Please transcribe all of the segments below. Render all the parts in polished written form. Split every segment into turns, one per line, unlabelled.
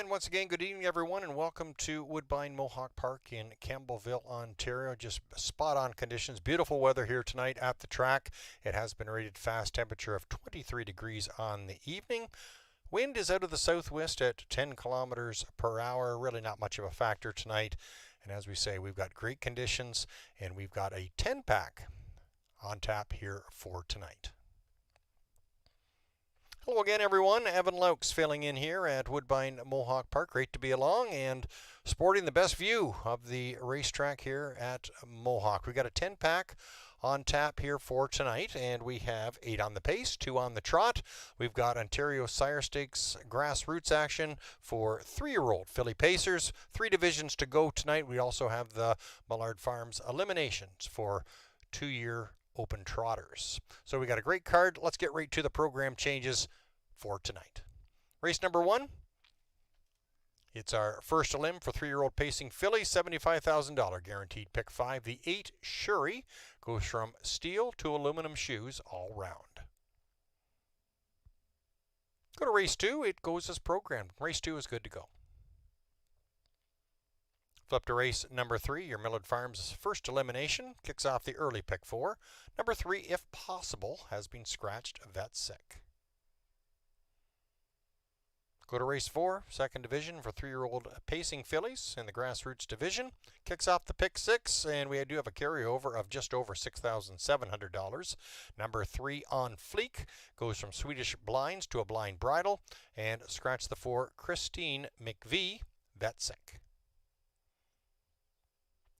And once again, good evening, everyone, and welcome to Woodbine Mohawk Park in Campbellville, Ontario. Just spot-on conditions. Beautiful weather here tonight at the track. It has been rated fast, temperature of 23 degrees on the evening. Wind is out of the southwest at 10 kilometers per hour. Really not much of a factor tonight. And as we say, we've got great conditions, and we've got a 10-pack on tap here for tonight. Hello again, everyone. Evan Laux filling in here at Woodbine Mohawk Park. Great to be along and sporting the best view of the racetrack here at Mohawk. We've got a 10-pack on tap here for tonight, and we have 8 on the pace, 2 on the trot. We've got Ontario Sire Stakes grassroots action for 3-year-old filly pacers. 3 divisions to go tonight. We also have the Millard Farms eliminations for 2-year open trotters. So we got a great card. Let's get right to the program changes for tonight. Race number 1. It's our first elim for 3-year-old pacing filly, $75,000 guaranteed pick 5. The 8 Shuri goes from steel to aluminum shoes all round. Go to race 2. It goes as programmed. Race 2 is good to go. Flip to race number 3, your Millard Farms' first elimination. Kicks off the early pick 4. Number 3, If Possible, has been scratched. Vet Sick. Go to race 4, second division for 3-year-old pacing fillies in the grassroots division. Kicks off the pick 6, and we do have a carryover of just over $6,700. Number 3, On Fleek, goes from Swedish blinds to a blind bridle. And scratch the 4, Christine McVie, Vet Sick.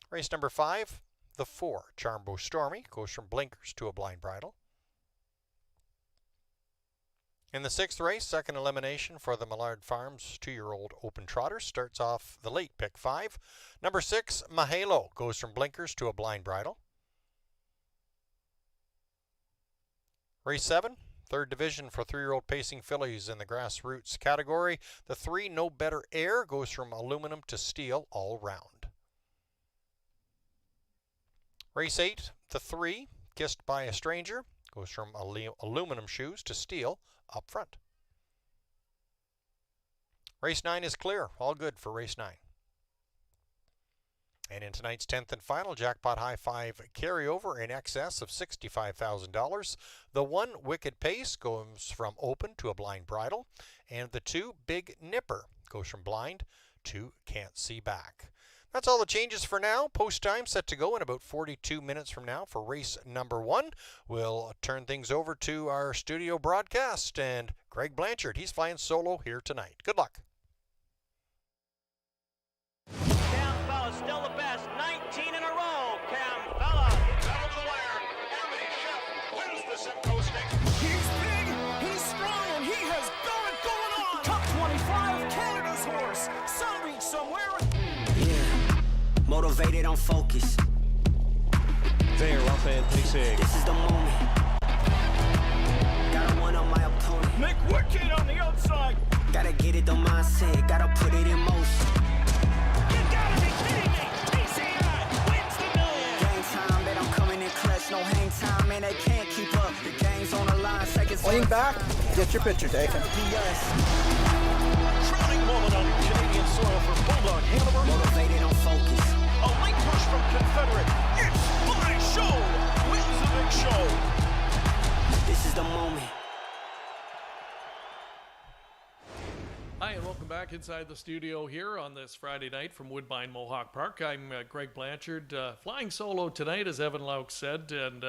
Race number 5, the 4, Charmbo Stormy, goes from blinkers to a blind bridle. In the 6th race, second elimination for the Millard Farms 2-year-old open trotter, starts off the late pick 5. Number 6, Mahalo, goes from blinkers to a blind bridle. Race 7, third division for 3-year-old pacing fillies in the grassroots category. The 3, No Better Air, goes from aluminum to steel all round. Race 8, the 3, Kissed by a Stranger, goes from aluminum shoes to steel up front. Race 9 is clear. All good for race 9. And in tonight's 10th and final jackpot high 5 carryover in excess of $65,000. The 1, Wicked Pace, goes from open to a blind bridle. And the 2, Big Nipper, goes from blind to can't see back. That's all the changes for now. Post time set to go in about 42 minutes from now for race number 1. We'll turn things over to our studio broadcast and Greg Blanchard. He's flying solo here tonight. Good luck.
Campbell still the best. 19 in a row. Campbell.
Battle to the wire. Amity Chef wins the Simcoe Stakes.
He's big, he's strong, and he has got it going on. Top 25, Canada's horse. Some reach somewhere.
Motivated on focus.
There, off and pacing.
This is the moment. Gotta one on my opponent.
Nick Wicked on the outside.
Gotta get it the mindset. Gotta put it in motion.
You gotta be kidding me. TCI wins the million.
Game time that I'm coming in clutch. No hang time, and they can't keep up. The game's on the line. Seconds.
Lean back. Get your picture taken.
Crowning moment on Canadian soil for Bulldog Hanover.
Motivated on focus.
A late push from Confederate. It's my show. Wins the big show.
This is the moment.
Hi, and welcome back inside the studio here on this Friday night from Woodbine Mohawk Park. I'm Greg Blanchard, flying solo tonight, as Evan Laux said, and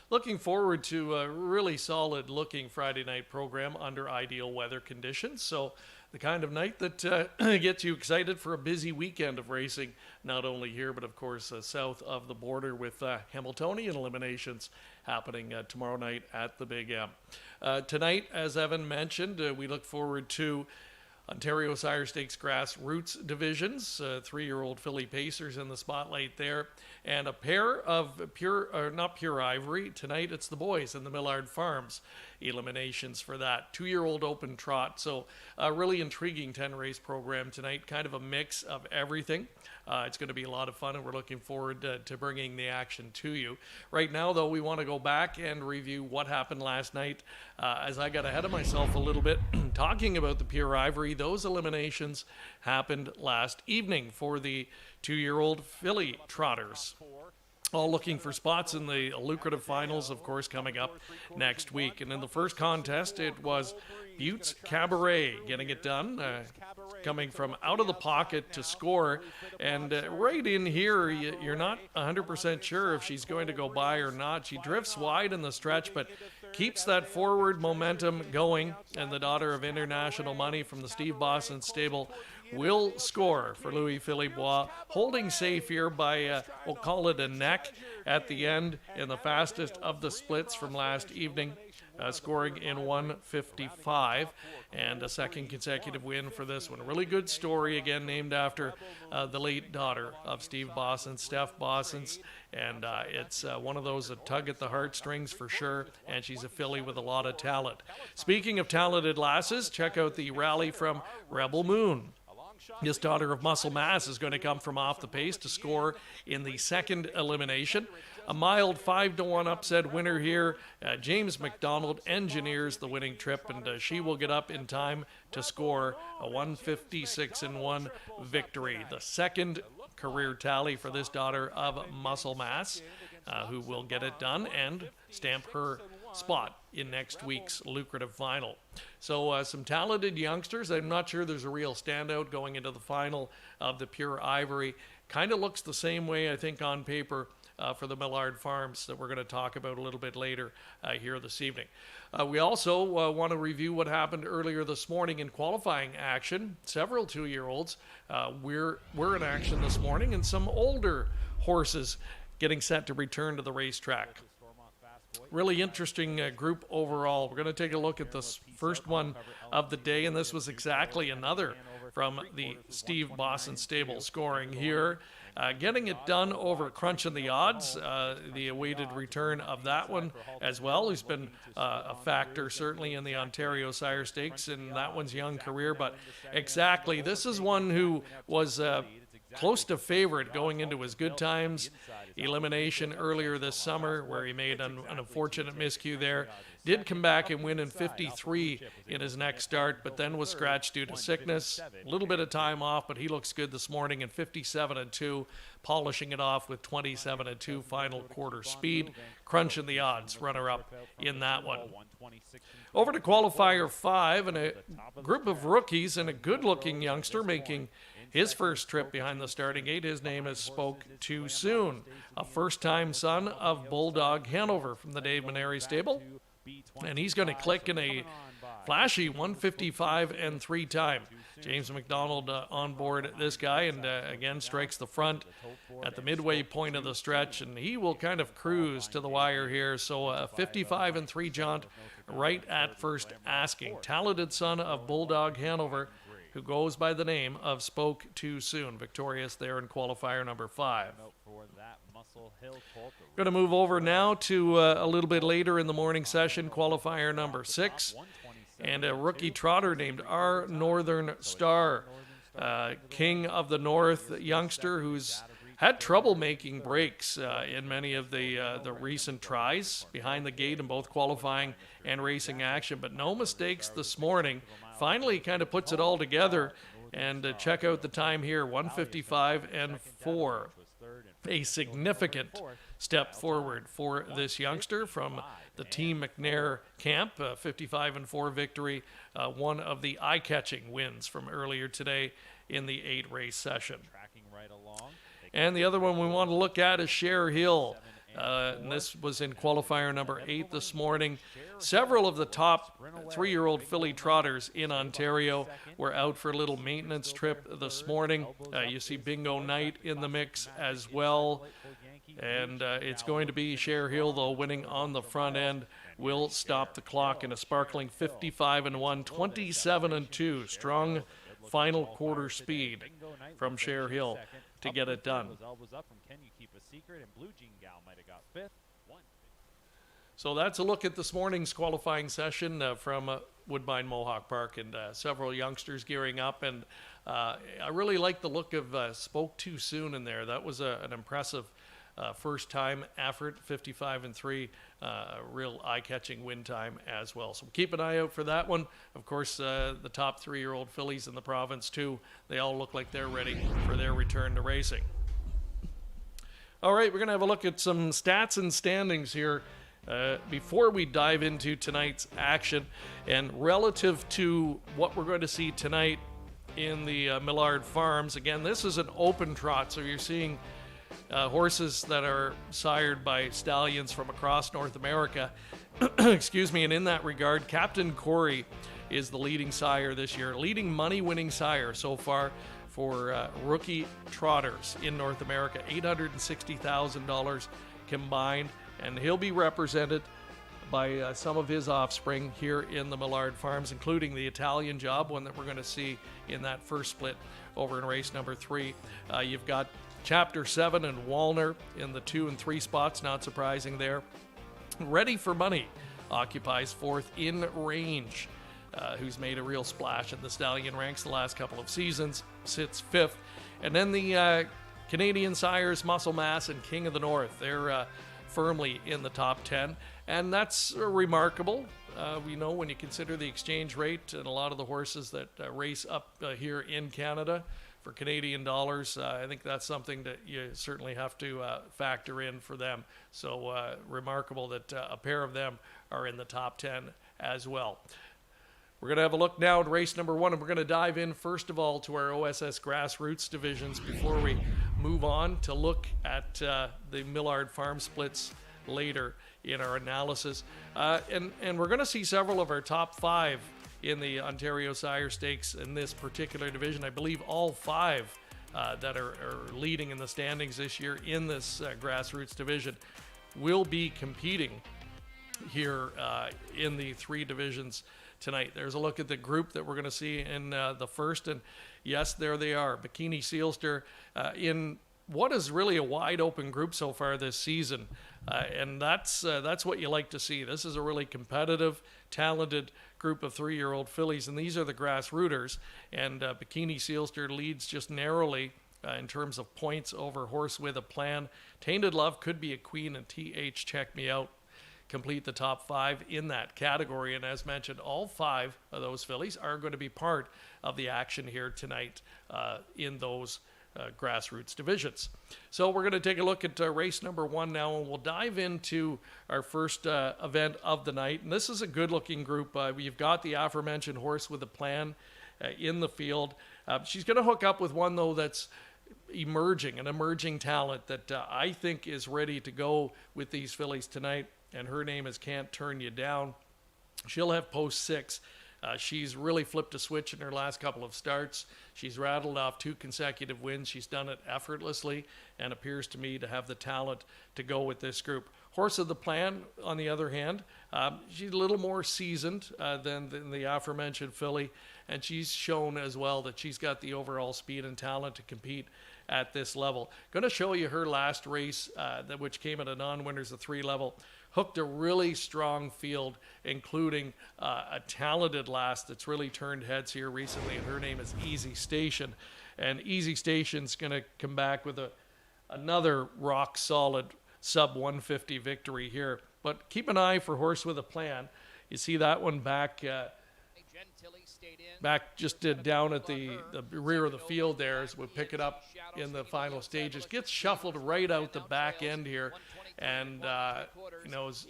looking forward to a really solid-looking Friday night program under ideal weather conditions. So the kind of night that gets you excited for a busy weekend of racing, not only here, but of course south of the border with Hamiltonian eliminations happening tomorrow night at the Big M. Tonight, as Evan mentioned, we look forward to Ontario Sire Stakes grassroots divisions, 3-year-old filly pacers in the spotlight there, and a pair of not pure ivory. Tonight it's the boys in the Millard Farms eliminations for that 2-year-old open trot. So a really intriguing 10-race program tonight, kind of a mix of everything. It's going to be a lot of fun, and we're looking forward to bringing the action to you. Right now, though, we want to go back and review what happened last night. As I got ahead of myself a little bit, talking about the Pure Ivory, those eliminations happened last evening for the 2-year-old filly trotters. All looking for spots in the lucrative finals, of course, coming up next week. And in the first contest, it was Buttes Cabaret getting it done, coming from out of the pocket to score. And right in here, you're not 100% sure if she's going to go by or not. She drifts wide in the stretch, but keeps that forward momentum going. And the daughter of International Money from the Steve Bosson stable will score for Louis-Philippe Bois, holding safe here by, we'll call it a neck at the end in the fastest of the splits from last evening, scoring in 1:55, and a second consecutive win for this one. A really good story, again, named after the late daughter of Steve Bosson, Steph Bosson's, and it's one of those that tug at the heartstrings for sure, and she's a filly with a lot of talent. Speaking of talented lasses, check out the rally from Rebel Moon. This daughter of Muscle Mass is going to come from off the pace to score in the second elimination. A mild 5-1 upset winner here. James McDonald engineers the winning trip, and she will get up in time to score a 156-1 victory. The second career tally for this daughter of Muscle Mass, who will get it done and stamp her spot in next week's lucrative final. So some talented youngsters. I'm not sure there's a real standout going into the final of the Pure Ivory. Kind of looks the same way, I think, on paper for the Millard Farms that we're going to talk about a little bit later here this evening. We also want to review what happened earlier this morning in qualifying action. Several 2-year-olds were in action this morning, and some older horses getting set to return to the racetrack. Really interesting group overall. We're going to take a look at this first one of the day, and this was exactly another from the Steve Bosson stable scoring here. Getting it done over Crunching the Odds, the awaited return of that one as well, who's been a factor certainly in the Ontario Sire Stakes in that one's young career. But exactly, this is one who was close to favorite going into his Good Times elimination earlier this summer, where he made an unfortunate miscue there. Did come back and win in 53 in his next start, but then was scratched due to sickness. A little bit of time off, but he looks good this morning in 57-2, polishing it off with 27-2 final quarter speed. Crunching the Odds, runner-up in that one. Over to qualifier 5, and a group of rookies and a good-looking youngster making his first trip behind the starting gate. His name is Spoke Too Soon, a first-time son of Bulldog Hanover from the Dave Maneri stable. And he's going to click in a flashy 155 and 3 time. James McDonald on board this guy, and again strikes the front at the midway point of the stretch, and he will kind of cruise to the wire here. So a 55 and 3 jaunt right at first asking. Talented son of Bulldog Hanover, who goes by the name of Spoke Too Soon, victorious there in qualifier number 5. Going to move over now to a little bit later in the morning session, qualifier number 6, and a rookie trotter named Our Northern Star, King of the North youngster who's had trouble making breaks in many of the recent tries behind the gate in both qualifying and racing action, but no mistakes this morning. Finally kind of puts it all together, and check out the time here, 155 and 4. A significant step forward for this youngster from the Team McNair camp, 55 and 4 victory, one of the eye-catching wins from earlier today in the 8-race session. And the other one we want to look at is Cher Hill. And this was in qualifier number 8 this morning. Several of the top 3-year-old filly trotters in Ontario were out for a little maintenance trip this morning. You see Bingo Knight in the mix as well. And it's going to be Cher Hill, though, winning on the front end. Will stop the clock in a sparkling 55 and 1, 27 and 2. Strong final quarter speed from Cher Hill to get it done. So that's a look at this morning's qualifying session from Woodbine Mohawk Park, and several youngsters gearing up. And I really like the look of Spoke Too Soon in there. That was an impressive first time effort, 55-3, real eye-catching win time as well. So keep an eye out for that one. Of course, the top 3-year-old fillies in the province too, they all look like they're ready for their return to racing. All right, we're going to have a look at some stats and standings here before we dive into tonight's action. And relative to what we're going to see tonight in the Millard Farms, again, this is an open trot, so you're seeing horses that are sired by stallions from across North America. Excuse me, and in that regard, Captain Corey is the leading sire this year, leading money-winning sire so far for rookie trotters in North America, $860,000 combined, and he'll be represented by some of his offspring here in the Millard Farms, including the Italian Job, one that we're going to see in that first split over in race number 3. You've got Chapter 7 and Walner in the 2 and 3 spots, not surprising there. Ready for Money occupies 4th in Range, who's made a real splash in the stallion ranks the last couple of seasons, sits 5th. And then the Canadian sires, Muscle Mass and King of the North, they're firmly in the top 10, and that's remarkable. We know when you consider the exchange rate and a lot of the horses that race up here in Canada for Canadian dollars, I think that's something that you certainly have to factor in for them. So remarkable that a pair of them are in the top 10 as well. We're going to have a look now at race number 1, and we're going to dive in first of all to our OSS grassroots divisions before we move on to look at the Millard Farm splits later in our analysis. And we're going to see several of our top 5 in the Ontario Sire Stakes in this particular division. I believe all 5 that are leading in the standings this year in this grassroots division will be competing here in the 3 divisions tonight. There's a look at the group that we're going to see in the first, and yes, there they are. Bikini Sealster in what is really a wide open group so far this season, and that's what you like to see. This is a really competitive, talented group of 3-year-old fillies, and these are the grassrooters, and Bikini Sealster leads just narrowly in terms of points over Horse with a Plan. Tainted Love could be a queen, and TH Check Me Out complete the top 5 in that category. And as mentioned, all 5 of those fillies are going to be part of the action here tonight in those grassroots divisions. So we're going to take a look at race number 1 now, and we'll dive into our first event of the night. And this is a good looking group. We've got the aforementioned Horse with a Plan in the field. She's going to hook up with one though that's an emerging talent that I think is ready to go with these fillies tonight, and her name is Can't Turn You Down. She'll have post 6. She's really flipped a switch in her last couple of starts. She's rattled off 2 consecutive wins. She's done it effortlessly and appears to me to have the talent to go with this group. Horse of the Plan, on the other hand, she's a little more seasoned than the aforementioned filly, and she's shown as well that she's got the overall speed and talent to compete at this level. Going to show you her last race, which came at a non-winners of 3 level. Hooked a really strong field, including a talented last that's really turned heads here recently, and her name is Easy Station. And Easy Station's going to come back with another rock-solid sub-150 victory here. But keep an eye for Horse with a Plan. You see that one back just down at the rear of the field there as we pick it up in the final stages. Gets shuffled right out the back end here, and is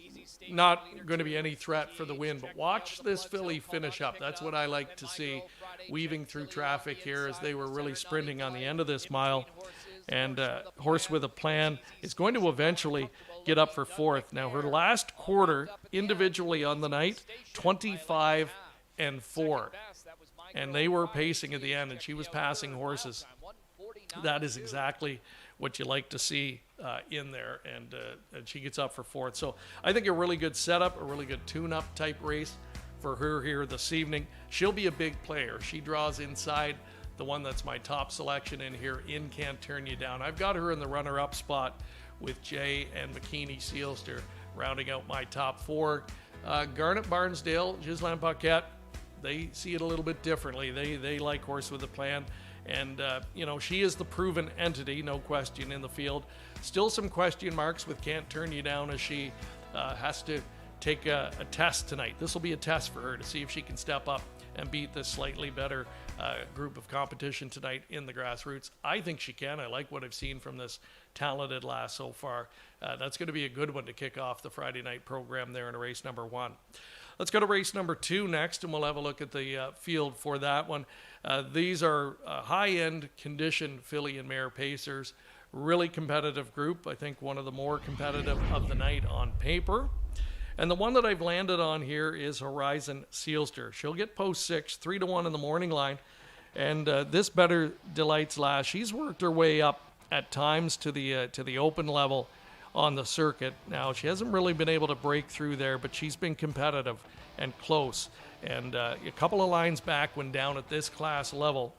not going to be any threat for the win. But watch this filly finish up. That's what I like to see, weaving through traffic here as they were really sprinting on the end of this mile. And Horse with a Plan is going to eventually get up for 4th. Now, her last quarter individually on the night, 25 and 4, and they were pacing at the end, and she was passing horses. That is exactly what you like to see in there, and she gets up for 4th. So I think a really good setup, a really good tune-up type race for her here this evening. She'll be a big player. She draws inside the one that's my top selection in here, in Can't Turn You Down. I've got her in the runner-up spot with Jay and Bikini Sealster. rounding out my top 4. Garnet Barnsdale, Ghislaine Paquette, they see it a little bit differently. They like horse with a plan. And, she is the proven entity, no question, in the field. Still some question marks with Can't Turn You Down as she has to take a test tonight. This will be a test for her to see if she can step up and beat this slightly better group of competition tonight in the grassroots. I think she can. I like what I've seen from this talented lass so far. That's going to be a good one to kick off the Friday night program there in race number 1. Let's go to race number 2 next, and we'll have a look at the field for that one. These are high-end condition filly and mare pacers. Really competitive group. I think one of the more competitive of the night on paper. And the one that I've landed on here is Horizon Sealster. She'll get post 6, 3-1 in the morning line. And this Better Delights lass, she's worked her way up at times to the open level on the circuit. Now, she hasn't really been able to break through there, but she's been competitive and close. And a couple of lines back when down at this class level,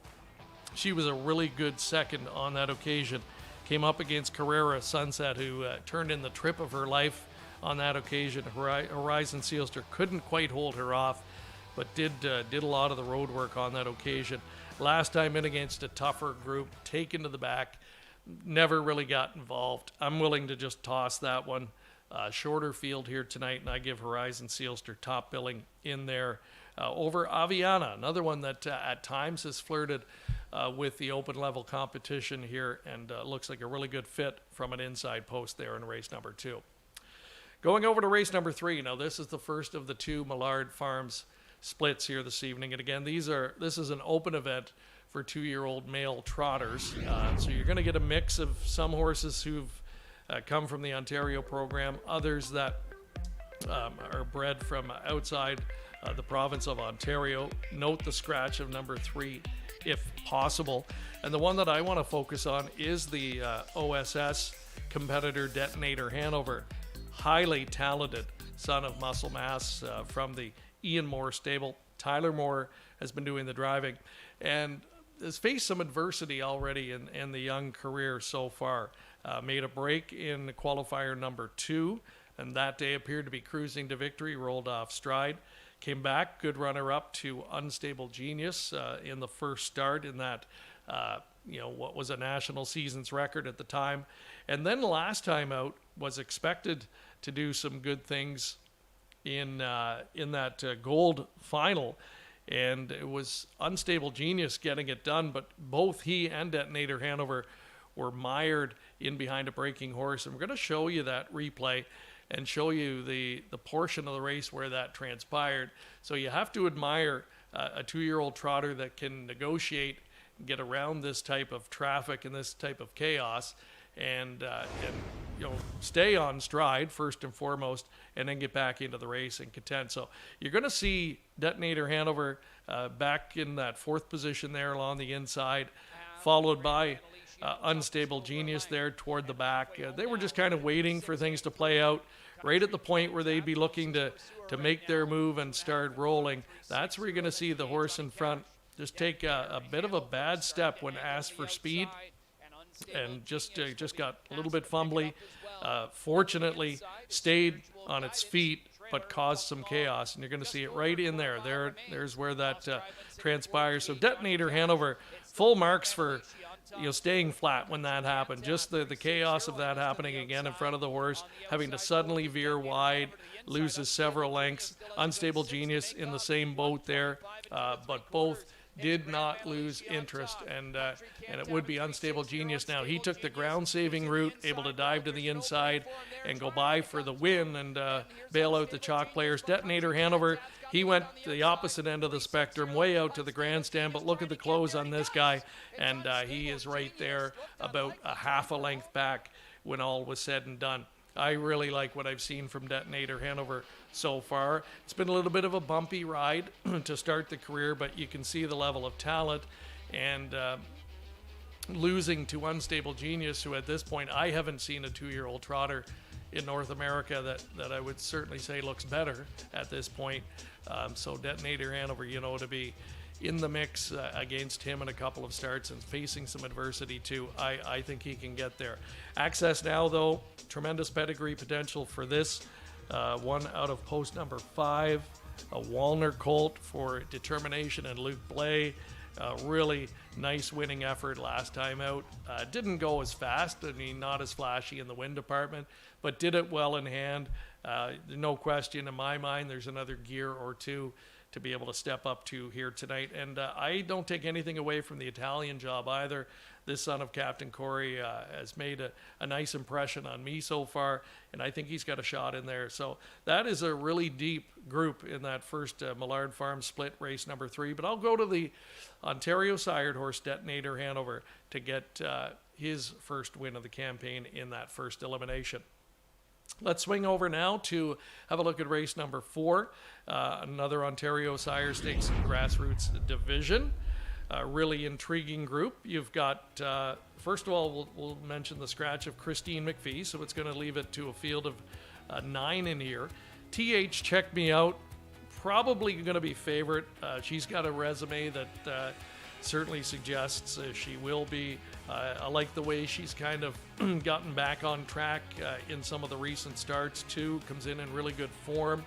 she was a really good second on that occasion. Came up against Carrera Sunset, who turned in the trip of her life on that occasion. Horizon Sealster couldn't quite hold her off, but did a lot of the road work on that occasion. Last time in against a tougher group, taken to the back, never really got involved. I'm willing to just toss that one. Shorter field here tonight, and I give Horizon Sealster top billing in there over Aviana, another one that at times has flirted with the open level competition here, and looks like a really good fit from an inside post there in race number 2. Going over to race number 3. Now, this is the first of the 2 Millard Farms splits here this evening. And again, this is an open event for 2-year-old male trotters. So you're going to get a mix of some horses who've come from the Ontario program, others that are bred from outside the province of Ontario. Note the scratch of number 3 if possible. And the one that I want to focus on is the OSS competitor Detonator Hanover. Highly talented son of Muscle Mass from the Ian Moore stable. Tyler Moore has been doing the driving and has faced some adversity already in the young career so far. Made a break in qualifier number 2, and that day appeared to be cruising to victory, rolled off stride. Came back, good runner-up to Unstable Genius in the first start in that, what was a national seasons record at the time. And then last time out was expected to do some good things in that gold final. And it was Unstable Genius getting it done, but both he and Detonator Hanover were mired in behind a breaking horse. And we're going to show you that replay and show you the portion of the race where that transpired. So you have to admire a 2-year-old trotter that can negotiate, get around this type of traffic and this type of chaos, and stay on stride first and foremost, and then get back into the race and contend. So you're going to see Detonator Hanover back in that 4th position there along the inside, followed by Unstable Genius there toward the back. They were just kind of waiting for things to play out. Right at the point where they'd be looking to make their move and start rolling, that's where you're going to see the horse in front just take a bit of a bad step when asked for speed, and just got a little bit fumbly. Fortunately, stayed on its feet, but caused some chaos, and you're going to see it right in there. There's where that transpires. So Detonator Hanover, full marks for staying flat when that happened. Just the chaos of that happening again in front of the horse, having to suddenly veer wide, loses several lengths. Unstable Genius in the same boat there, but both did not lose interest, and it would be Unstable Genius now. He took the ground-saving route, able to dive to the inside and go by for the win and bail out the chalk players. Detonator Hanover, he went to the opposite end of the spectrum, way out to the grandstand, but look at the close on this guy, and he is right there about a half a length back when all was said and done. I really like what I've seen from Detonator Hanover so far. It's been a little bit of a bumpy ride to start the career, but you can see the level of talent, and losing to Unstable Genius, who at this point I haven't seen a 2-year-old trotter in North America that I would certainly say looks better at this point. So Detonator Hanover, to be in the mix against him in a couple of starts and facing some adversity too, I think he can get there. Access now, though, tremendous pedigree potential for this. One out of post number 5, a Walner colt for Determination and Luke Blay. Really nice winning effort last time out. Didn't go as fast, I mean, not as flashy in the win department, but did it well in hand. No question in my mind, there's another gear or two to be able to step up to here tonight. And I don't take anything away from the Italian job either. This son of Captain Corey has made a nice impression on me so far, and I think he's got a shot in there. So that is a really deep group in that first Millard Farm split race number 3. But I'll go to the Ontario sired horse Detonator Hanover to get his first win of the campaign in that first elimination. Let's swing over now to have a look at race number 4, another Ontario Sire Stakes Grassroots Division. Really intriguing group. You've got, first of all, we'll mention the scratch of Christine McPhee, so it's going to leave it to a field of 9 in here. TH Check Me Out, probably going to be favorite. She's got a resume that certainly suggests she will be. I like the way she's kind of gotten back on track in some of the recent starts too. Comes in really good form.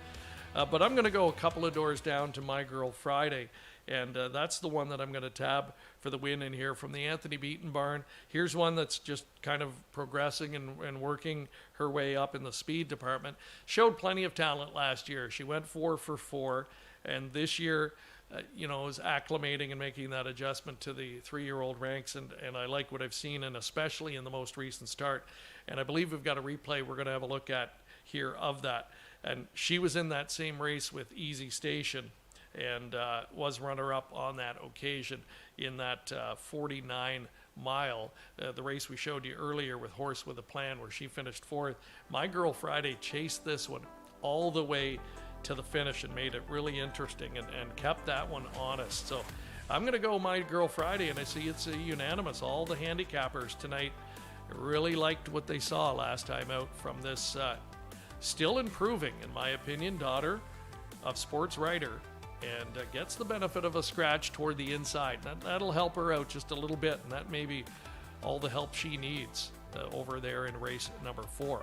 But I'm going to go a couple of doors down to My Girl Friday. And that's the one that I'm going to tab for the win in here from the Anthony Beaton barn. Here's one that's just kind of progressing and working her way up in the speed department. Showed plenty of talent last year. She went 4 for 4. And this year, is acclimating and making that adjustment to the 3-year-old ranks. And I like what I've seen, and especially in the most recent start. And I believe we've got a replay we're going to have a look at here of that. And she was in that same race with Easy Station and was runner-up on that occasion in that 49-mile, the race we showed you earlier with Horse with a Plan, where she finished 4th. My Girl Friday chased this one all the way to the finish and made it really interesting and kept that one honest. So I'm going to go My Girl Friday, and I see it's unanimous. All the handicappers tonight really liked what they saw last time out from this still improving, in my opinion, daughter of sports writer, and gets the benefit of a scratch toward the inside. That'll help her out just a little bit, and that may be all the help she needs over there in race number 4.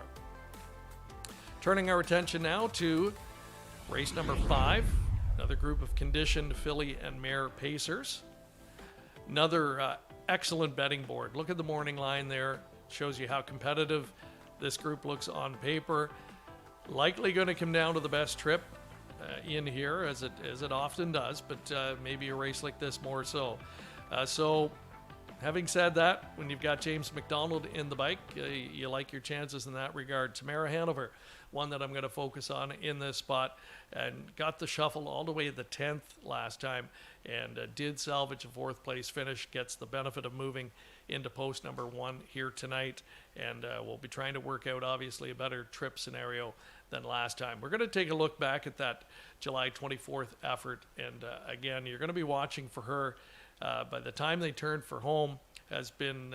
Turning our attention now to race number 5, another group of conditioned filly and mare pacers. Another excellent betting board. Look at the morning line there. Shows you how competitive this group looks on paper. Likely going to come down to the best trip in here, as it often does, but maybe a race like this more so. So having said that, when you've got James McDonald in the bike, you like your chances in that regard. Tamara Hanover, one that I'm going to focus on in this spot, and got the shuffle all the way to the 10th last time, and did salvage a 4th place finish. Gets the benefit of moving into post number 1 here tonight, and we'll be trying to work out obviously a better trip scenario than last time. We're going to take a look back at that July 24th effort, and again, you're going to be watching for her. By the time they turn for home, has been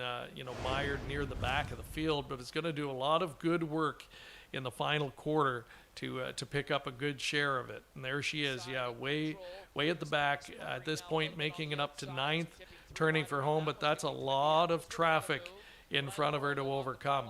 mired near the back of the field, but is going to do a lot of good work in the final quarter to pick up a good share of it. And there she is, way at the back at this point, making it up to 9th, turning for home, but that's a lot of traffic in front of her to overcome.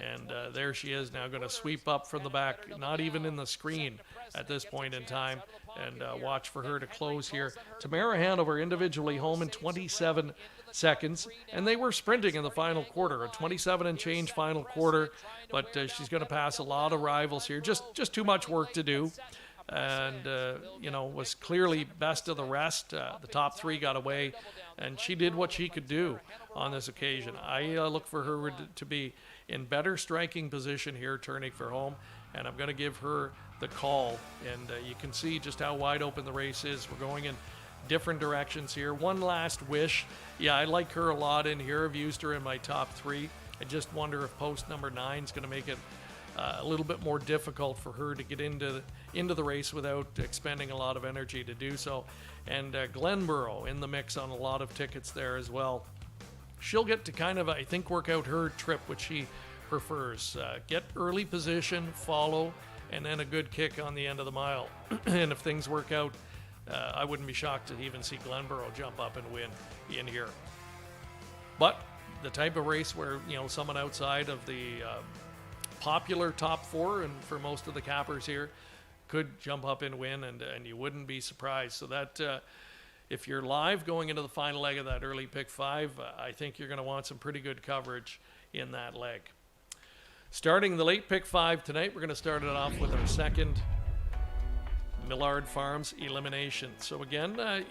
And there she is now, going to sweep up from the back, not even in the screen at this point in time, and watch for her to close here. Tamara Hanover individually home in 27 seconds, and they were sprinting in the final quarter, a 27 and change final quarter, but she's going to pass a lot of rivals here. Just too much work to do, and was clearly best of the rest. The top 3 got away, and she did what she could do on this occasion. I look for her to be in better striking position here, turning for home, and I'm going to give her the call. And you can see just how wide open the race is. We're going in different directions here. One Last Wish, I like her a lot in here. I've used her in my top 3. I just wonder if post number 9 is going to make it a little bit more difficult for her to get into the race without expending a lot of energy to do so. And Glenborough in the mix on a lot of tickets there as well. She'll get to kind of, I think, work out her trip, which she prefers. Get early position, follow, and then a good kick on the end of the mile. And if things work out, I wouldn't be shocked to even see Glenborough jump up and win in here. But the type of race where, someone outside of the popular top 4, and for most of the cappers here, could jump up and win, and you wouldn't be surprised. So that if you're live going into the final leg of that early pick 5, I think you're going to want some pretty good coverage in that leg. Starting the late pick 5 tonight, we're going to start it off with our second Millard Farms elimination. So again, a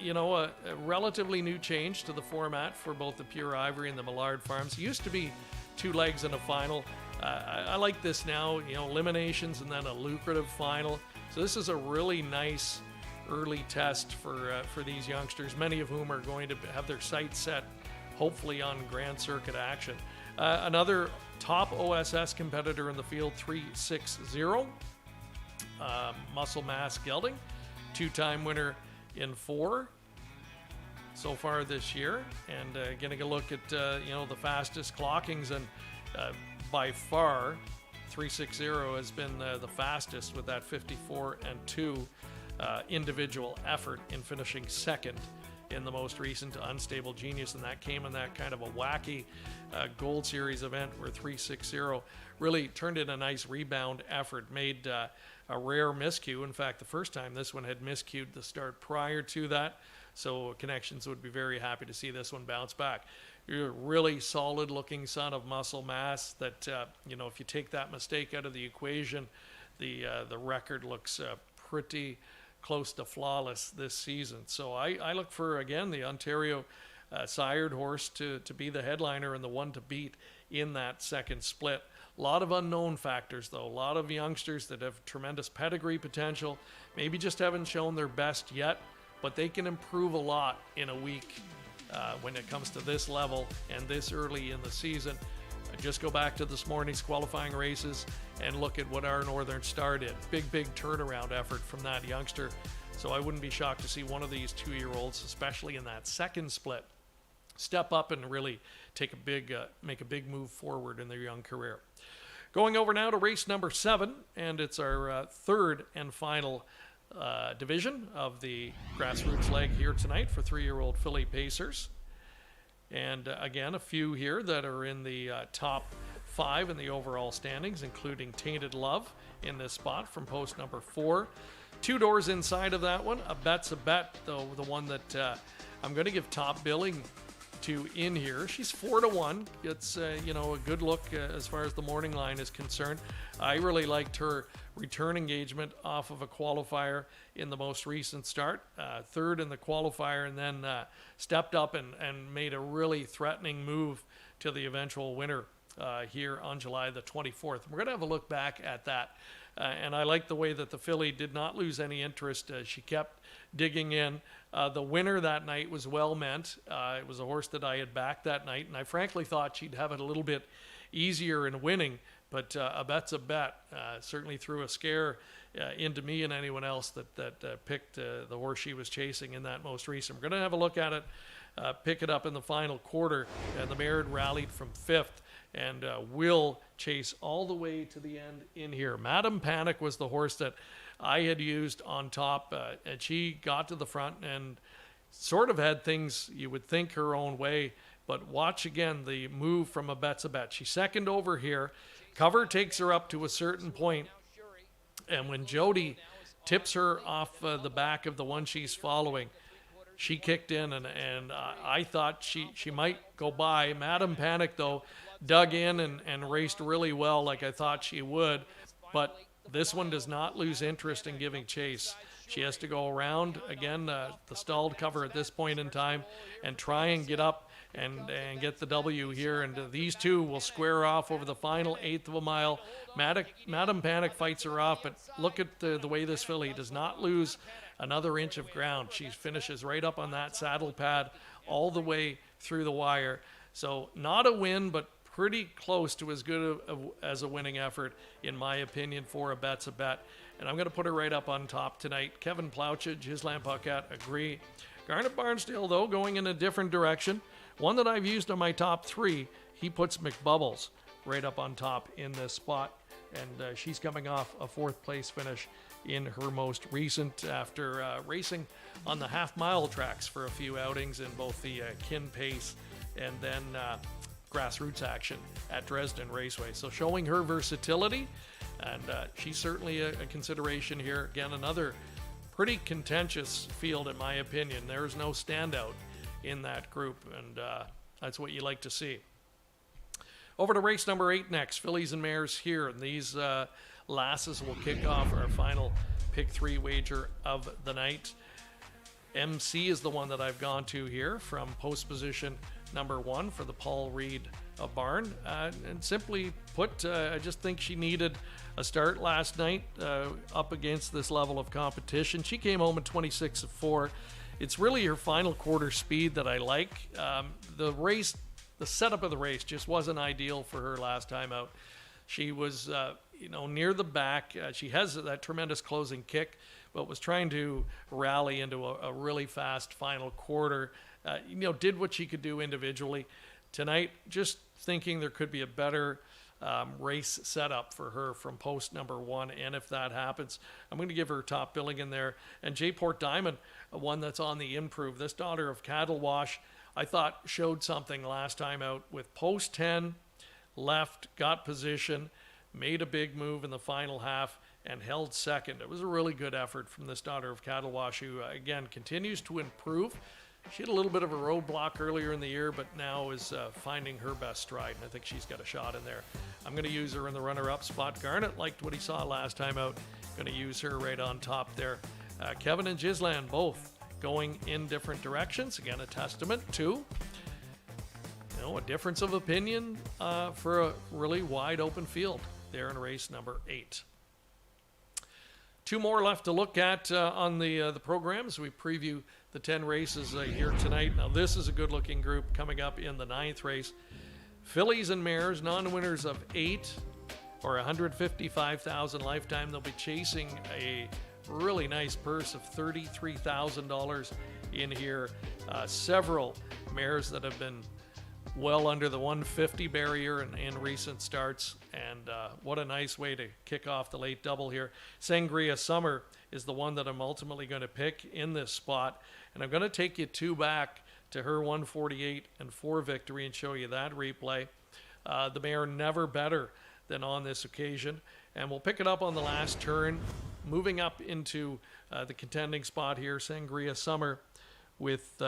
relatively new change to the format for both the Pure Ivory and the Millard Farms. It used to be 2 legs and a final. I like this now, eliminations and then a lucrative final. So this is a really nice early test for these youngsters, many of whom are going to have their sights set, hopefully, on Grand Circuit action. Another top OSS competitor in the field, 360. Muscle Mass Gelding, 2-time winner in 4 so far this year, and getting a look at the fastest clockings, and by far 360 has been the fastest with that 54-2 individual effort in finishing second in the most recent Unstable Genius, and that came in that kind of a wacky Gold Series event where 360 really turned in a nice rebound effort, made a rare miscue. In fact, the first time this one had miscued the start prior to that, so Connections would be very happy to see this one bounce back. You're a really solid looking son of Muscle Mass that, if you take that mistake out of the equation, the record looks pretty close to flawless this season. So I look for, again, the Ontario sired horse to be the headliner and the one to beat in that second split. A lot of unknown factors, though. A lot of youngsters that have tremendous pedigree potential, maybe just haven't shown their best yet, but they can improve a lot in a week when it comes to this level and this early in the season. Just go back to this morning's qualifying races and look at what our Northern Star did. Big turnaround effort from that youngster. So I wouldn't be shocked to see one of these 2-year-olds, especially in that second split, step up and really make a big move forward in their young career. Going over now to race number 7, and it's our third and final division of the grassroots leg here tonight for 3-year-old filly pacers. And again, a few here that are in the top 5 in the overall standings, including Tainted Love in this spot from post number 4. 2 doors inside of that one. A Bet's a Bet, though, the one that I'm going to give top billing to in here. She's 4-1. It's a good look as far as the morning line is concerned. I really liked her return engagement off of a qualifier in the most recent start. Third in the qualifier, and then stepped up and made a really threatening move to the eventual winner here on July the 24th. We're going to have a look back at that. And I like the way that the filly did not lose any interest. She kept digging in. The winner that night was Well Meant. It was a horse that I had backed that night, and I frankly thought she'd have it a little bit easier in winning, but A Bet's a Bet certainly threw a scare into me and anyone else that picked the horse she was chasing in that most recent. We're going to have a look at it, pick it up in the final quarter, and the mare rallied from 5th and will chase all the way to the end in here. Madam Panic was the horse that I had used on top, and she got to the front and sort of had things you would think her own way, but watch again the move from A Bet's a Bet. She's second over here. Cover takes her up to a certain point, and when Jody tips her off the back of the one she's following, she kicked in, and I thought she might go by. Madam Panic, though, dug in and raced really well like I thought she would, but this one does not lose interest in giving chase. She has to go around, again, the stalled cover at this point in time, and try and get up and get the W here. And these two will square off over the final 1/8 of a mile. Madam Panic fights her off, but look at the way this filly does not lose another inch of ground. She finishes right up on that saddle pad all the way through the wire. So not a win, but pretty close to as good as a winning effort, in my opinion, for A Bet's a Bet. And I'm going to put her right up on top tonight. Kevin Plowchage, his Lampaucat, agree. Garnet Barnsdale, though, going in a different direction. One that I've used on my top 3, he puts McBubbles right up on top in this spot. And she's coming off a 4th place finish in her most recent, after racing on the half-mile tracks for a few outings in both the Kin Pace and then grassroots action at Dresden Raceway. So showing her versatility, and she's certainly a consideration here. Again, another pretty contentious field in my opinion. There's no standout in that group, and that's what you like to see. Over to race number 8 next, fillies and mares here, and these lasses will kick off our final pick 3 wager of the night. MC is the one that I've gone to here from post position number 1 for the Paul Reed barn. And simply put, I just think she needed a start last night up against this level of competition. She came home at 26-4. It's really her final quarter speed that I like. The setup of the race just wasn't ideal for her last time out. She was, near the back. She has that tremendous closing kick, but was trying to rally into a really fast final quarter. Did what she could do individually. Tonight, just thinking there could be a better race setup for her from post number 1, and if that happens, I'm going to give her top billing in there. And J Port Diamond, one that's on the improve. This daughter of Cattle Wash, I thought showed something last time out with post 10, left, got position, made a big move in the final half, and held second. It was a really good effort from this daughter of Cattle Wash, who, again, continues to improve. She had a little bit of a roadblock earlier in the year, but now is finding her best stride, and I think she's got a shot in there. I'm going to use her in the runner-up spot. Garnett liked what he saw last time out. Going to use her right on top there. Kevin and Gisland both going in different directions. Again, a testament to a difference of opinion for a really wide open field there in race number 8. 2 more left to look at on the program as we preview the 10 races here tonight. Now, this is a good-looking group coming up in the 9th race. Fillies and mares, non-winners of 8 or $155,000 lifetime. They'll be chasing a really nice purse of $33,000 in here. Several mares that have been well under the 150 barrier in recent starts, and what a nice way to kick off the late double here. Sangria Summer is the one that I'm ultimately going to pick in this spot, and I'm going to take you 2 back to her 148-4 victory and show you that replay. The mare never better than on this occasion, and we'll pick it up on the last turn, moving up into the contending spot here. Sangria Summer with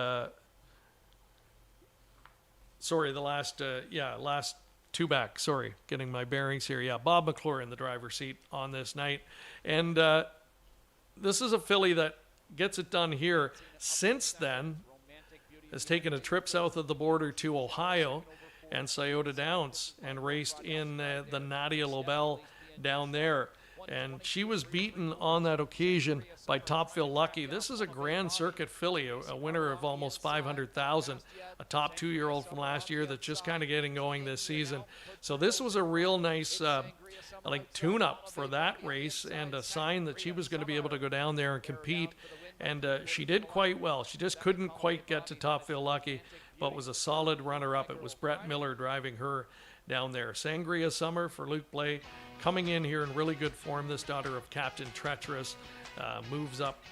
last 2 back. Sorry, getting my bearings here. Yeah, Bob McClure in the driver's seat on this night. And this is a filly that gets it done here. Since then, has taken a trip south of the border to Ohio and Scioto Downs and raced in the Nadia Lobel down there. And she was beaten on that occasion by Topville Lucky. This is a Grand Circuit filly, a winner of almost $500,000, a top 2-year-old from last year that's just kind of getting going this season. So this was a real nice tune-up for that race, and a sign that she was going to be able to go down there and compete. And she did quite well. She just couldn't quite get to Topville Lucky, but was a solid runner-up. It was Brett Miller driving her down there. Sangria Summer for Luke Blay, coming in here in really good form. This daughter of Captain Treacherous moves up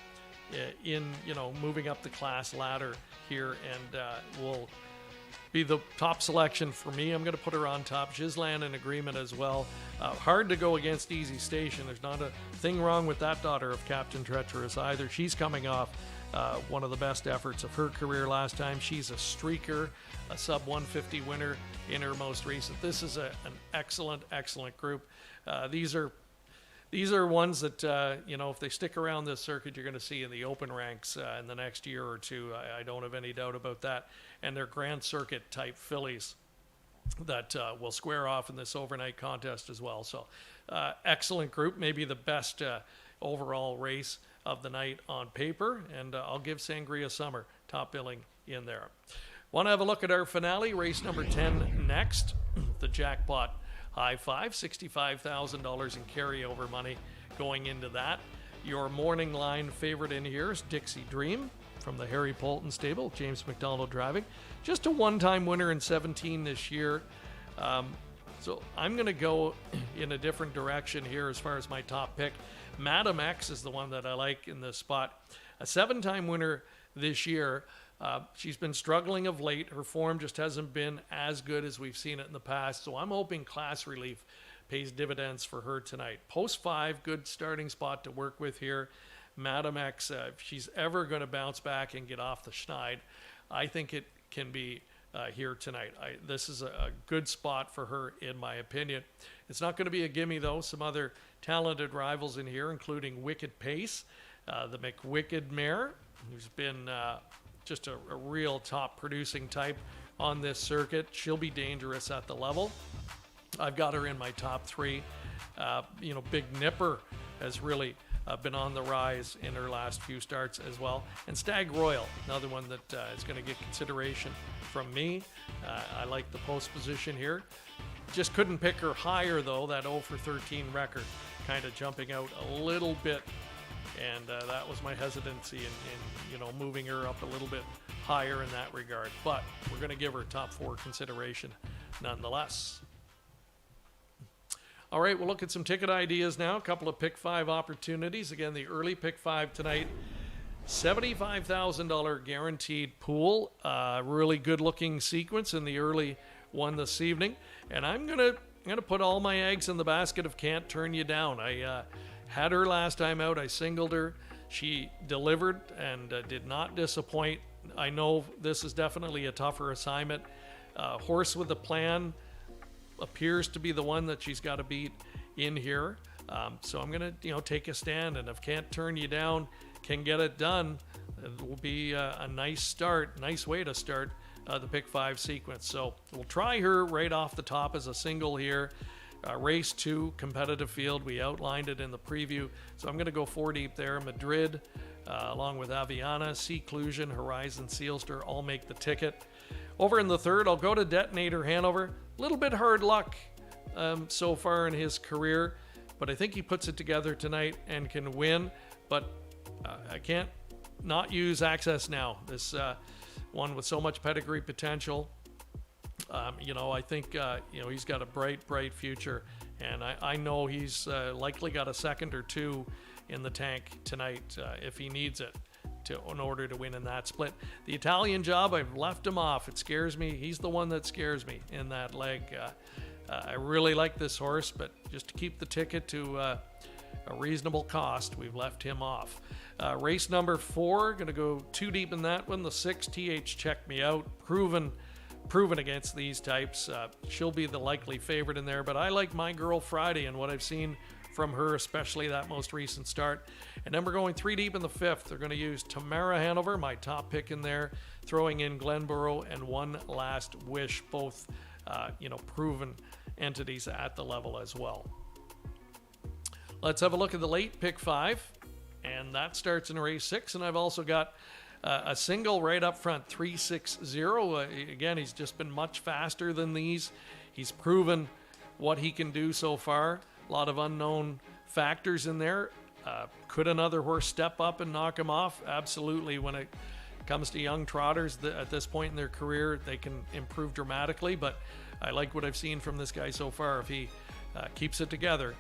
moving up the class ladder here, and will be the top selection for me. I'm going to put her on top. Gisland in agreement as well. Hard to go against Easy Station. There's not a thing wrong with that daughter of Captain Treacherous either. She's coming off one of the best efforts of her career last time. She's a streaker, a sub 150 winner in her most recent. This is an excellent group. These are ones that if they stick around this circuit, you're going to see in the open ranks in the next year or two. I don't have any doubt about that. And they're Grand Circuit type fillies that will square off in this overnight contest as well. So excellent group, maybe the best overall race of the night on paper, and I'll give Sangria Summer top billing in there. Want to have a look at our finale, race number 10 next. The jackpot high five, $65,000 in carryover money going into that. Your morning line favorite in here is Dixie Dream from the Harry Polton stable, James McDonald driving. Just a one-time winner in 17 this year. So I'm going to go in a different direction here as far as my top pick. Madam X is the one that I like in this spot. A 7-time winner this year. She's been struggling of late. Her form just hasn't been as good as we've seen it in the past. So I'm hoping Class Relief pays dividends for her tonight. Post 5, good starting spot to work with here. Madam X, if she's ever going to bounce back and get off the schneid, I think it can be here tonight. This is a good spot for her, in my opinion. It's not going to be a gimme, though. Some other talented rivals in here, including Wicked Pace, the McWicked mare, who's been just a real top producing type on this circuit. She'll be dangerous at the level. I've got her in my top 3. Big Nipper has really been on the rise in her last few starts as well. And Stag Royal, another one that is going to get consideration from me. I like the post position here. Just couldn't pick her higher, though. That 0 for 13 record kind of jumping out a little bit. And that was my hesitancy in moving her up a little bit higher in that regard. But we're going to give her top 4 consideration nonetheless. All right, we'll look at some ticket ideas now. A couple of pick 5 opportunities. Again, the early pick 5 tonight. $75,000 guaranteed pool. Really good looking sequence in the early one this evening. And I'm gonna put all my eggs in the basket of Can't Turn You Down. I had her last time out. I singled her. She delivered and did not disappoint. I know this is definitely a tougher assignment. Horse with a Plan appears to be the one that she's got to beat in here. So I'm going to, take a stand, and if Can't Turn You Down can get it done, it will be a nice way to start the pick 5 sequence. So we'll try her right off the top as a single here. Race 2, competitive field. We outlined it in the preview. So I'm going to go 4 deep there. Madrid, along with Aviana, Seclusion, Horizon, Sealster, all make the ticket. Over in the 3rd, I'll go to Detonator Hanover. A little bit hard luck so far in his career, but I think he puts it together tonight and can win. But I can't not use Access Now. This one with so much pedigree potential. I think he's got a bright future, and I know he's likely got a second or 2 in the tank tonight if he needs it in order to win in that split. The Italian Job, I've left him off. It scares me. He's the one that scares me in that leg. I really like this horse, but just to keep the ticket to a reasonable cost, we've left him off. Race number 4, going to go 2 deep in that one. The 6, TH Check Me Out, proven against these types. She'll be the likely favorite in there, but I like My Girl Friday and what I've seen from her, especially that most recent start. And then we're going 3 deep in the 5th. They're going to use Tamara Hanover, my top pick in there, throwing in Glenborough and One Last Wish, both proven entities at the level as well. Let's have a look at the late pick 5, and that starts in race 6. And I've also got a single right up front, 360. Again, he's just been much faster than these. He's proven what he can do so far. A lot of unknown factors in there. Could another horse step up and knock him off? Absolutely. When it comes to young trotters at this point in their career, they can improve dramatically, but I like what I've seen from this guy so far. If he keeps it together,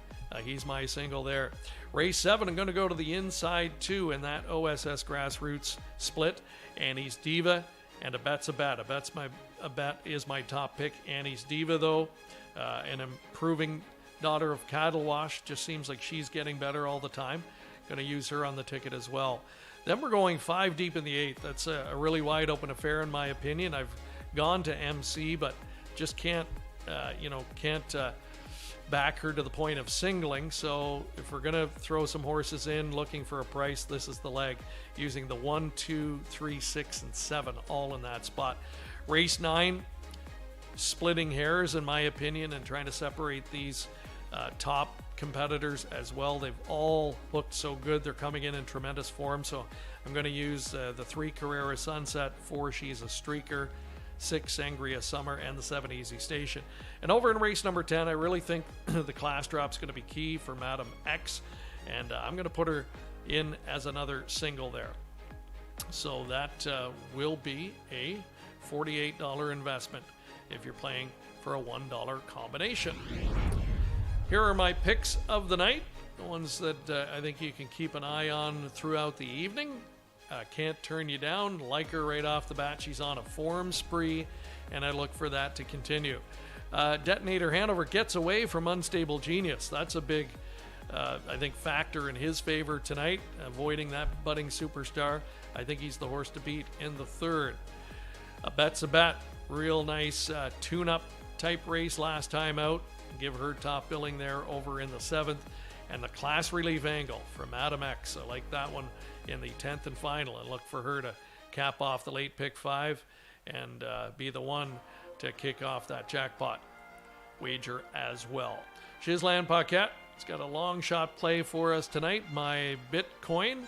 he's my single there. Race 7, I'm going to go to the inside 2 in that OSS Grassroots split. Annie's Diva and A Bet's a Bet. A Bet is my top pick. Annie's Diva, though, an improving daughter of Cattle Wash. Just seems like she's getting better all the time. Going to use her on the ticket as well. Then we're going 5 deep in the 8th. That's a really wide open affair in my opinion. I've gone to MC, but just can't back her to the point of singling. So if we're going to throw some horses in looking for a price, this is the leg, using the 1, 2, 3, 6, and 7 all in that spot. Race 9, splitting hairs in my opinion and trying to separate these top competitors as well. They've all looked so good. They're coming in tremendous form. So I'm going to use the 3 Carrera Sunset, 4 She's a Streaker, 6 Sangria Summer, and the 7 Easy Station. And over in race number 10, I really think the class drop's going to be key for Madam X, and I'm going to put her in as another single there. So that will be a $48 investment if you're playing for a $1 combination. Here are my picks of the night, the ones that I think you can keep an eye on throughout the evening. can't turn you down. Like her right off the bat. She's on a form spree, and I look for that to continue. Detonator Hanover gets away from Unstable Genius. That's a big, I think, factor in his favor tonight, avoiding that budding superstar. I think he's the horse to beat in the third. A Bet's a Bet. Real nice tune-up type race last time out. Give her top billing there over in the 7th. And the Class Relief Angle from Adam X. I like that one in the 10th and final. And look for her to cap off the late pick 5 and be the one to kick off that jackpot wager as well. Shizland Paquette has got a long shot play for us tonight. My Bitcoin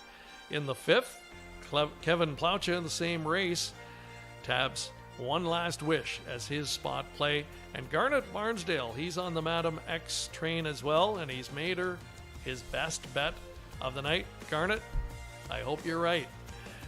in the 5th. Kevin Plaucha in the same race. Tabs One Last Wish as his spot play. And Garnet Barnsdale, he's on the Madam X train as well, and he's made her his best bet of the night. Garnet, I hope you're right.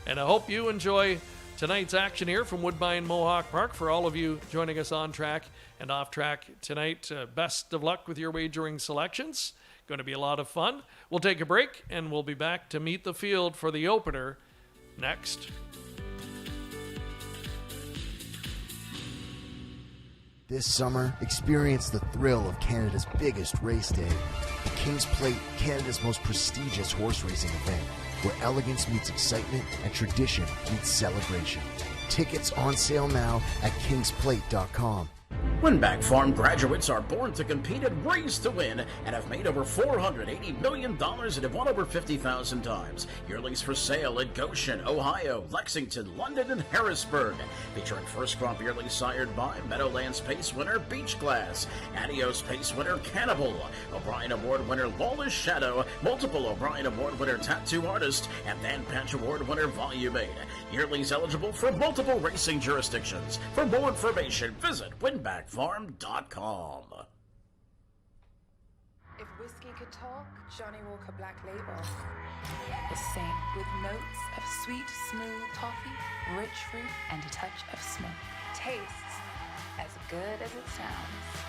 And I hope you enjoy tonight's action here from Woodbine Mohawk Park. For all of you joining us on track and off track tonight, best of luck with your wagering selections. Going to be a lot of fun. We'll take a break, and we'll be back to meet the field for the opener next.
This summer, experience the thrill of Canada's biggest race day, the King's Plate, Canada's most prestigious horse racing event, where elegance meets excitement and tradition meets celebration. Tickets on sale now at kingsplate.com.
Winback Farm graduates are born to compete and raised to win and have made over $480 million and have won over 50,000 times. Yearlings for sale in Goshen, Ohio, Lexington, London, and Harrisburg. Featuring first crop yearlings sired by Meadowlands Pace winner Beach Glass, Adios Pace winner Cannibal, O'Brien Award winner Lawless Shadow, multiple O'Brien Award winner Tattoo Artist, and Dan Patch Award winner Volume 8. Yearlings eligible for multiple racing jurisdictions. For more information, visit winbackfarm.com.
If whiskey could talk, Johnny Walker Black Label is sing with notes of sweet, smooth coffee, rich fruit, and a touch of smoke. Tastes as good as it sounds.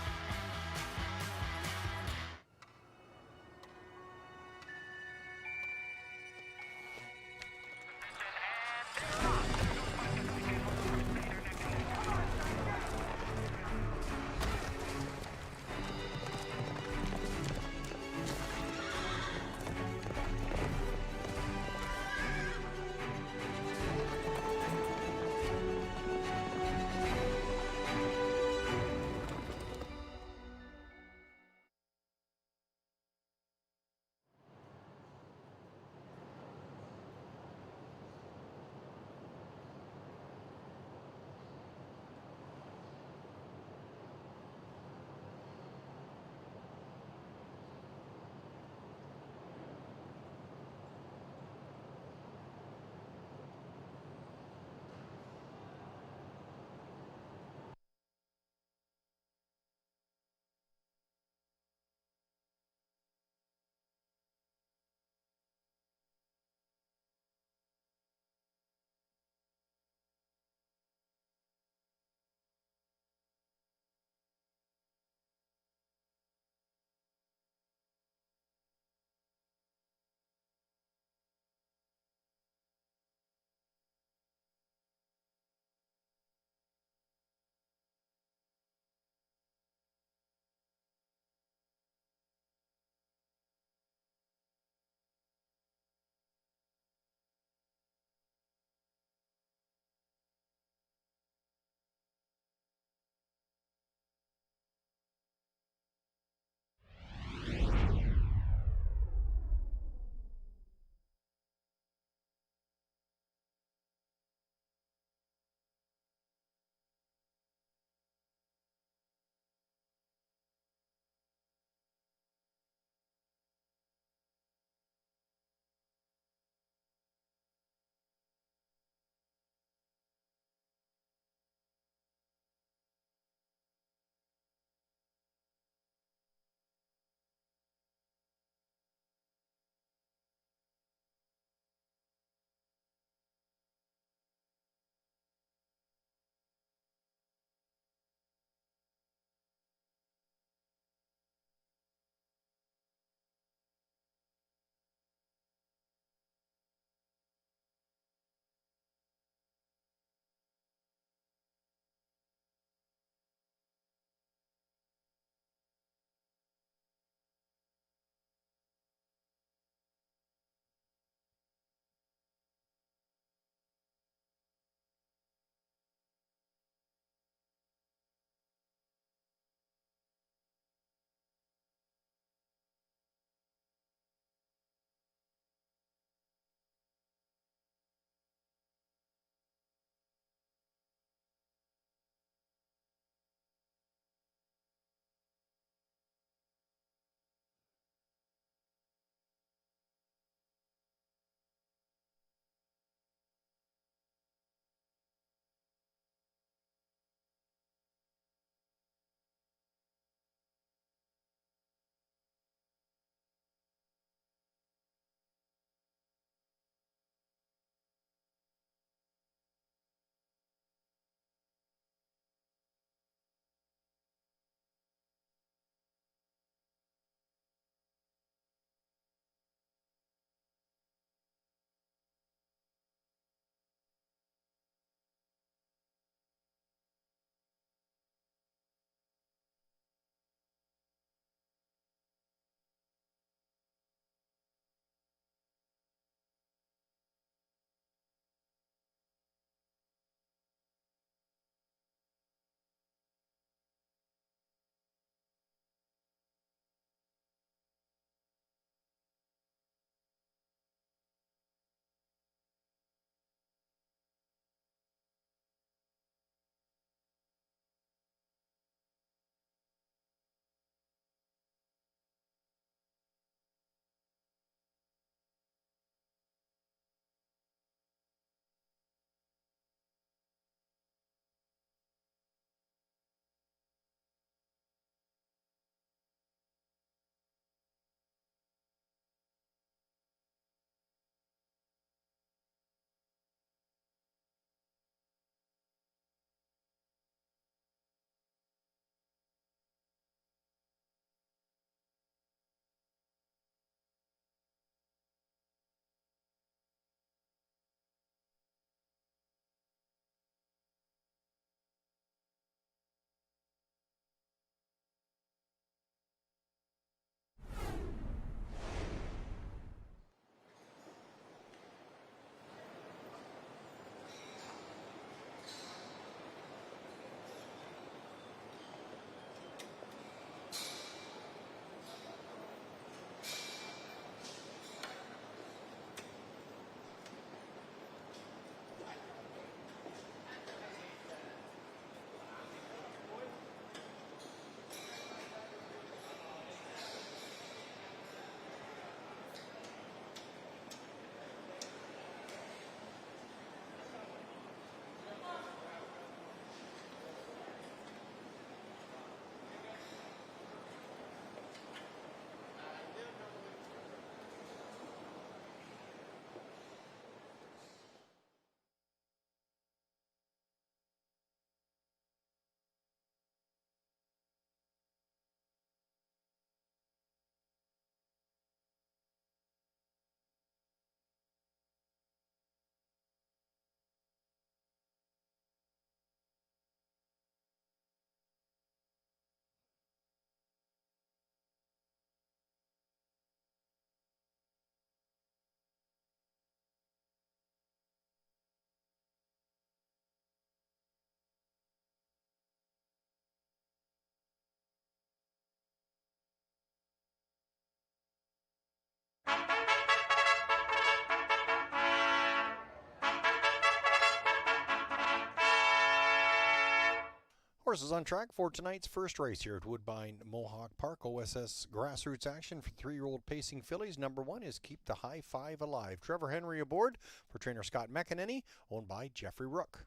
Horses on track for tonight's first race here at Woodbine Mohawk Park. OSS grassroots action for 3-year-old pacing fillies. Number 1 is Keep the High Five Alive. Trevor Henry aboard for trainer Scott McEnany, owned by Jeffrey Rook.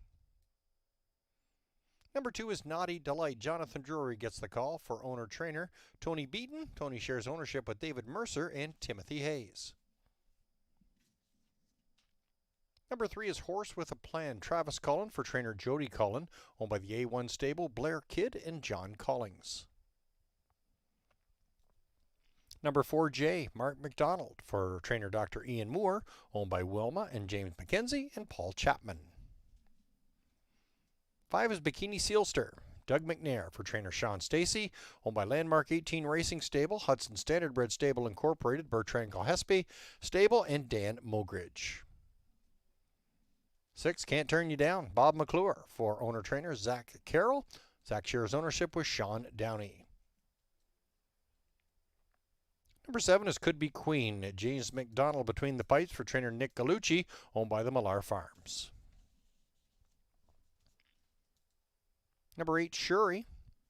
Number 2 is Naughty Delight. Jonathan Drury gets the call for owner-trainer Tony Beaton. Tony shares ownership with David Mercer and Timothy Hayes. Number 3 is Horse with a Plan. Travis Cullen for trainer Jody Cullen, owned by the A1 stable Blair Kidd and John Collings. Number 4, J. Mark McDonald for trainer Dr. Ian Moore, owned by Wilma and James McKenzie and Paul Chapman. 5 is Bikini Sealster. Doug McNair for trainer Sean Stacy, owned by Landmark 18 Racing Stable, Hudson Standardbred Stable Incorporated, Bertrand Gillespie Stable, and Dan Mogridge. 6, Can't Turn You Down. Bob McClure for owner-trainer Zach Carroll. Zach shares ownership with Sean Downey. Number 7 is Could Be Queen. James McDonald between the pipes for trainer Nick Gallucci, owned by the Millar Farms. Number 8, Shuri.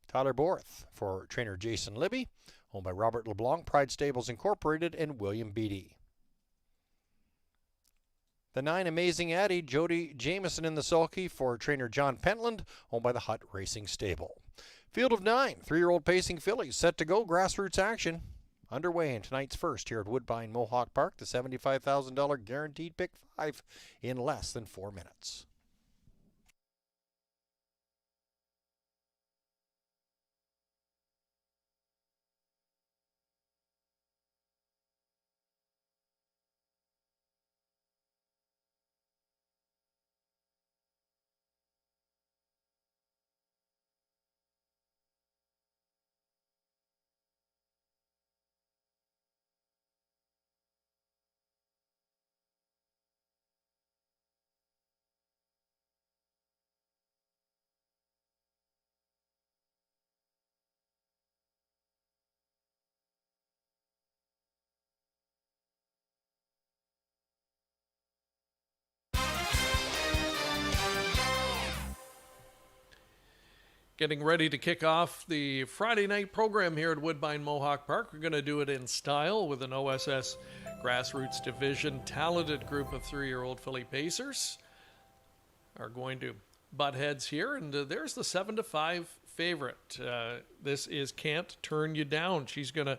Tyler Borth for trainer Jason Libby, owned by Robert LeBlanc, Pride Stables Incorporated, and William Beattie. The 9, Amazing Addie. Jody Jameson in the sulky for trainer John Pentland, owned by the Hutt Racing Stable. Field of 9, 3-year-old pacing fillies set to go. Grassroots action underway in tonight's first here at Woodbine Mohawk Park. The $75,000 guaranteed pick 5 in less than 4 minutes.
Getting ready to kick off the Friday night program here at Woodbine Mohawk Park. We're going to do it in style with an OSS Grassroots Division talented group of 3-year-old filly pacers are going to butt heads here. And there's the 7-5 favorite. This is Can't Turn You Down. She's going to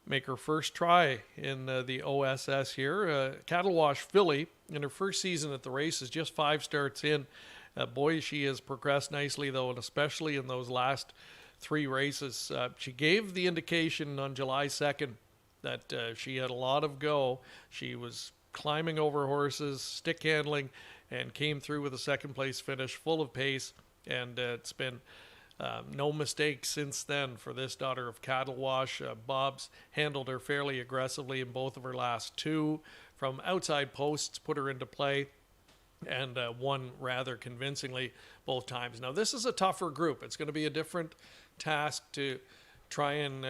make her first try in the OSS here. Cattle Wash filly in her first season at the race is just 5 starts in. Boy, she has progressed nicely, though, and especially in those last 3 races. She gave the indication on July 2nd that she had a lot of go. She was climbing over horses, stick handling, and came through with a second-place finish, full of pace. And it's been no mistakes since then for this daughter of Cattle Wash. Bob's handled her fairly aggressively in both of her last 2 from outside posts, put her into play, and won rather convincingly both times. Now, this is a tougher group. It's going to be a different task to try and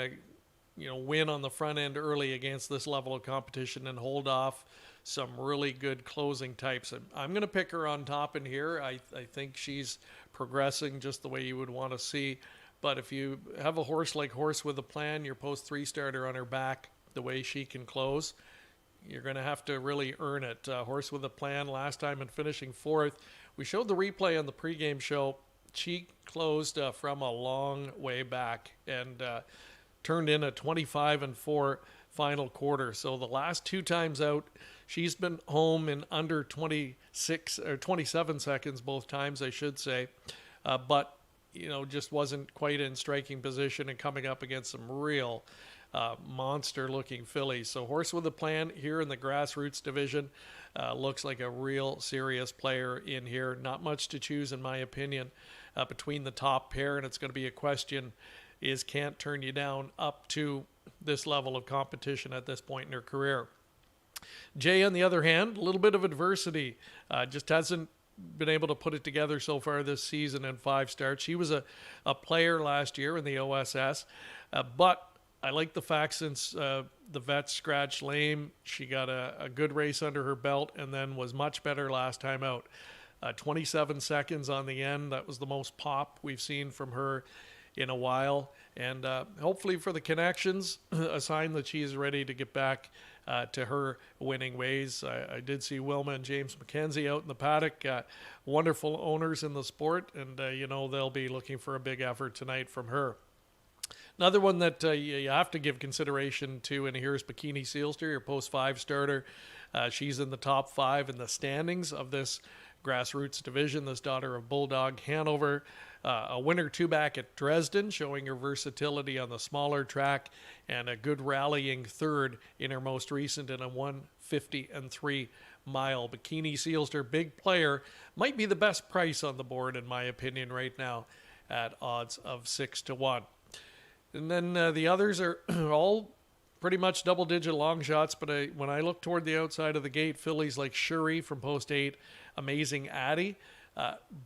win on the front end early against this level of competition and hold off some really good closing types. I'm going to pick her on top in here. I think she's progressing just the way you would want to see. But if you have a horse like Horse with a Plan, your post 3 starter on her back, the way she can close, you're going to have to really earn it. Horse with a Plan last time and finishing 4th. We showed the replay on the pregame show. She closed from a long way back and turned in a 25-4 final quarter. So the last 2 times out, she's been home in under 26 or 27 seconds both times, I should say. But just wasn't quite in striking position and coming up against some real monster-looking fillies. So Horse with a Plan here in the Grassroots Division looks like a real serious player in here. Not much to choose, in my opinion, between the top pair, and it's going to be a question, is Can't Turn You Down up to this level of competition at this point in her career? Jay, on the other hand, a little bit of adversity. Just hasn't been able to put it together so far this season in 5 starts. She was a player last year in the OSS, but I like the fact since the vet scratched lame, she got a good race under her belt and then was much better last time out. 27 seconds on the end. That was the most pop we've seen from her in a while. And hopefully for the connections, a sign that she's ready to get back to her winning ways. I did see Wilma and James McKenzie out in the paddock. Wonderful owners in the sport, and they'll be looking for a big effort tonight from her. Another one that you have to give consideration to, and here's Bikini Sealster, your post 5 starter. She's in the top 5 in the standings of this grassroots division, this daughter of Bulldog Hanover. A winner 2-back at Dresden, showing her versatility on the smaller track, and a good rallying 3rd in her most recent in a 1:50.3 mile. Bikini Sealster, big player, might be the best price on the board in my opinion right now at odds of 6-1. And then the others are all pretty much double-digit long shots, but when I look toward the outside of the gate, fillies like Shuri from post 8, Amazing Addie,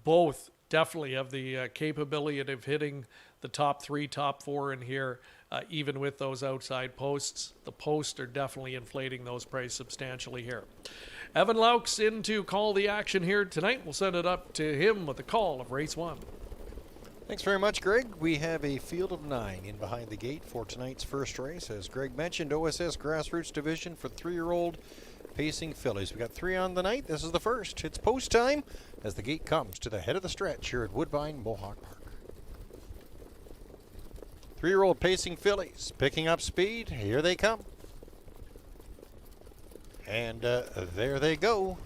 both definitely have the capability of hitting the top 3, top 4 in here, even with those outside posts. The posts are definitely inflating those prices substantially here. Evan Laux in to call the action here tonight. We'll send it up to him with the call of race 1.
Thanks very much, Greg. We have a field of 9 in behind the gate for tonight's first race. As Greg mentioned, OSS Grassroots Division for 3-year-old pacing fillies. We got 3 on the night. This is the first. It's post time as the gate comes to the head of the stretch here at Woodbine Mohawk Park. 3-year-old pacing fillies picking up speed. Here they come. And there they go.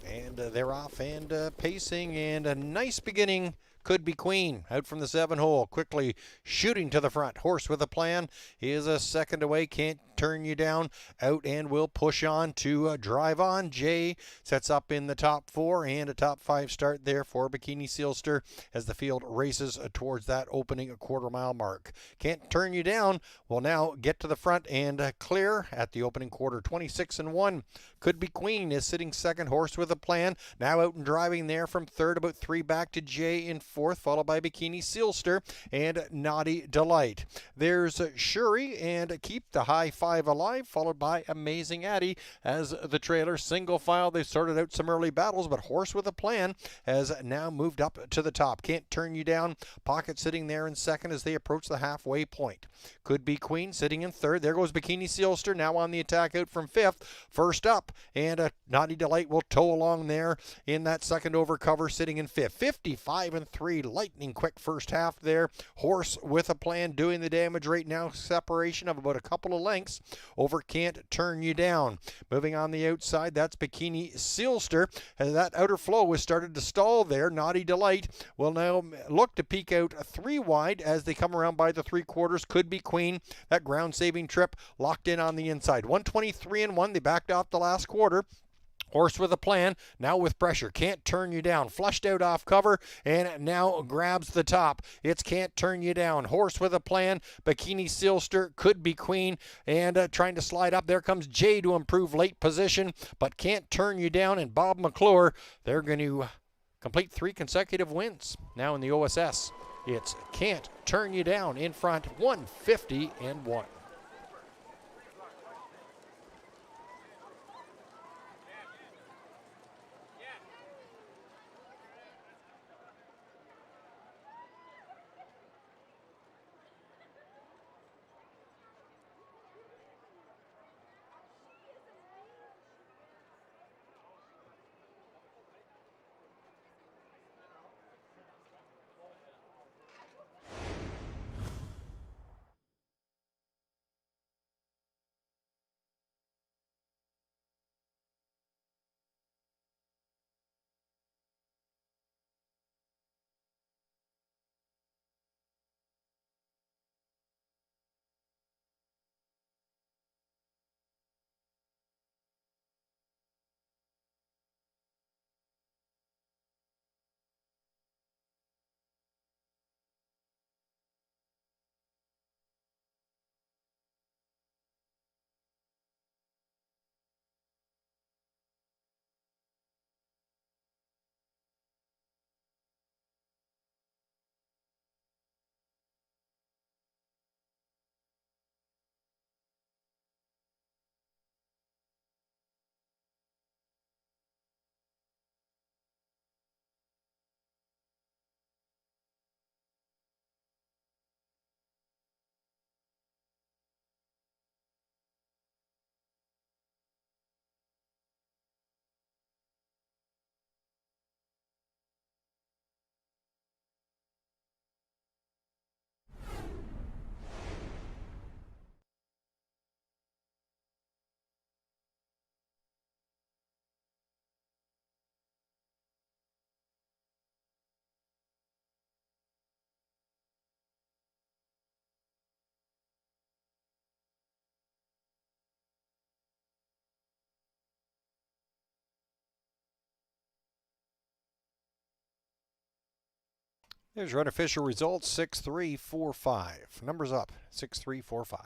And they're off and pacing, and a nice beginning. Could Be Queen out from the 7 hole, quickly shooting to the front. Horse with a Plan is a second away, can't turn you down, out and will push on to Drive On. Jay sets up in the top 4, and a top 5 start there for Bikini Sealster as the field races towards that opening quarter-mile mark. Can't Turn You Down will now get to the front and clear at the opening quarter. 26-1. Could Be Queen is sitting second. Horse with a Plan now out and driving there from third, about 3 back to Jay in fourth, followed by Bikini Sealster and Naughty Delight. There's Shuri and Keep the High 5 alive, followed by Amazing Addie as the trailer. Single file, they've sorted out some early battles, but Horse with a Plan has now moved up to the top. Can't Turn You Down, Pocket sitting there in second as they approach the halfway point. Could Be Queen sitting in third. There goes Bikini Sealster now on the attack out from fifth. First up, and Naughty Delight will tow along there in that second over cover, sitting in fifth. 55-3, lightning quick first half there. Horse with a Plan doing the damage right now. Separation of about a couple of lengths over Can't Turn You Down. Moving on the outside, that's Bikini Sealster. And that outer flow has started to stall there. Naughty Delight will now look to peek out 3 wide as they come around by the 3/4. Could Be Queen, that ground-saving trip locked in on the inside. 123-1, they backed off the last quarter. Horse with a Plan, now with pressure. Can't Turn You Down, flushed out off cover, and now grabs the top. It's Can't Turn You Down. Horse with a Plan, Bikini Sealster, Could Be Queen, and trying to slide up. There comes Jay to improve late position, but Can't Turn You Down and Bob McClure, they're going to complete 3 consecutive wins. Now in the OSS, it's Can't Turn You Down in front, 150-1. There's your unofficial results, 6-3-4-5. Numbers up, 6-3-4-5.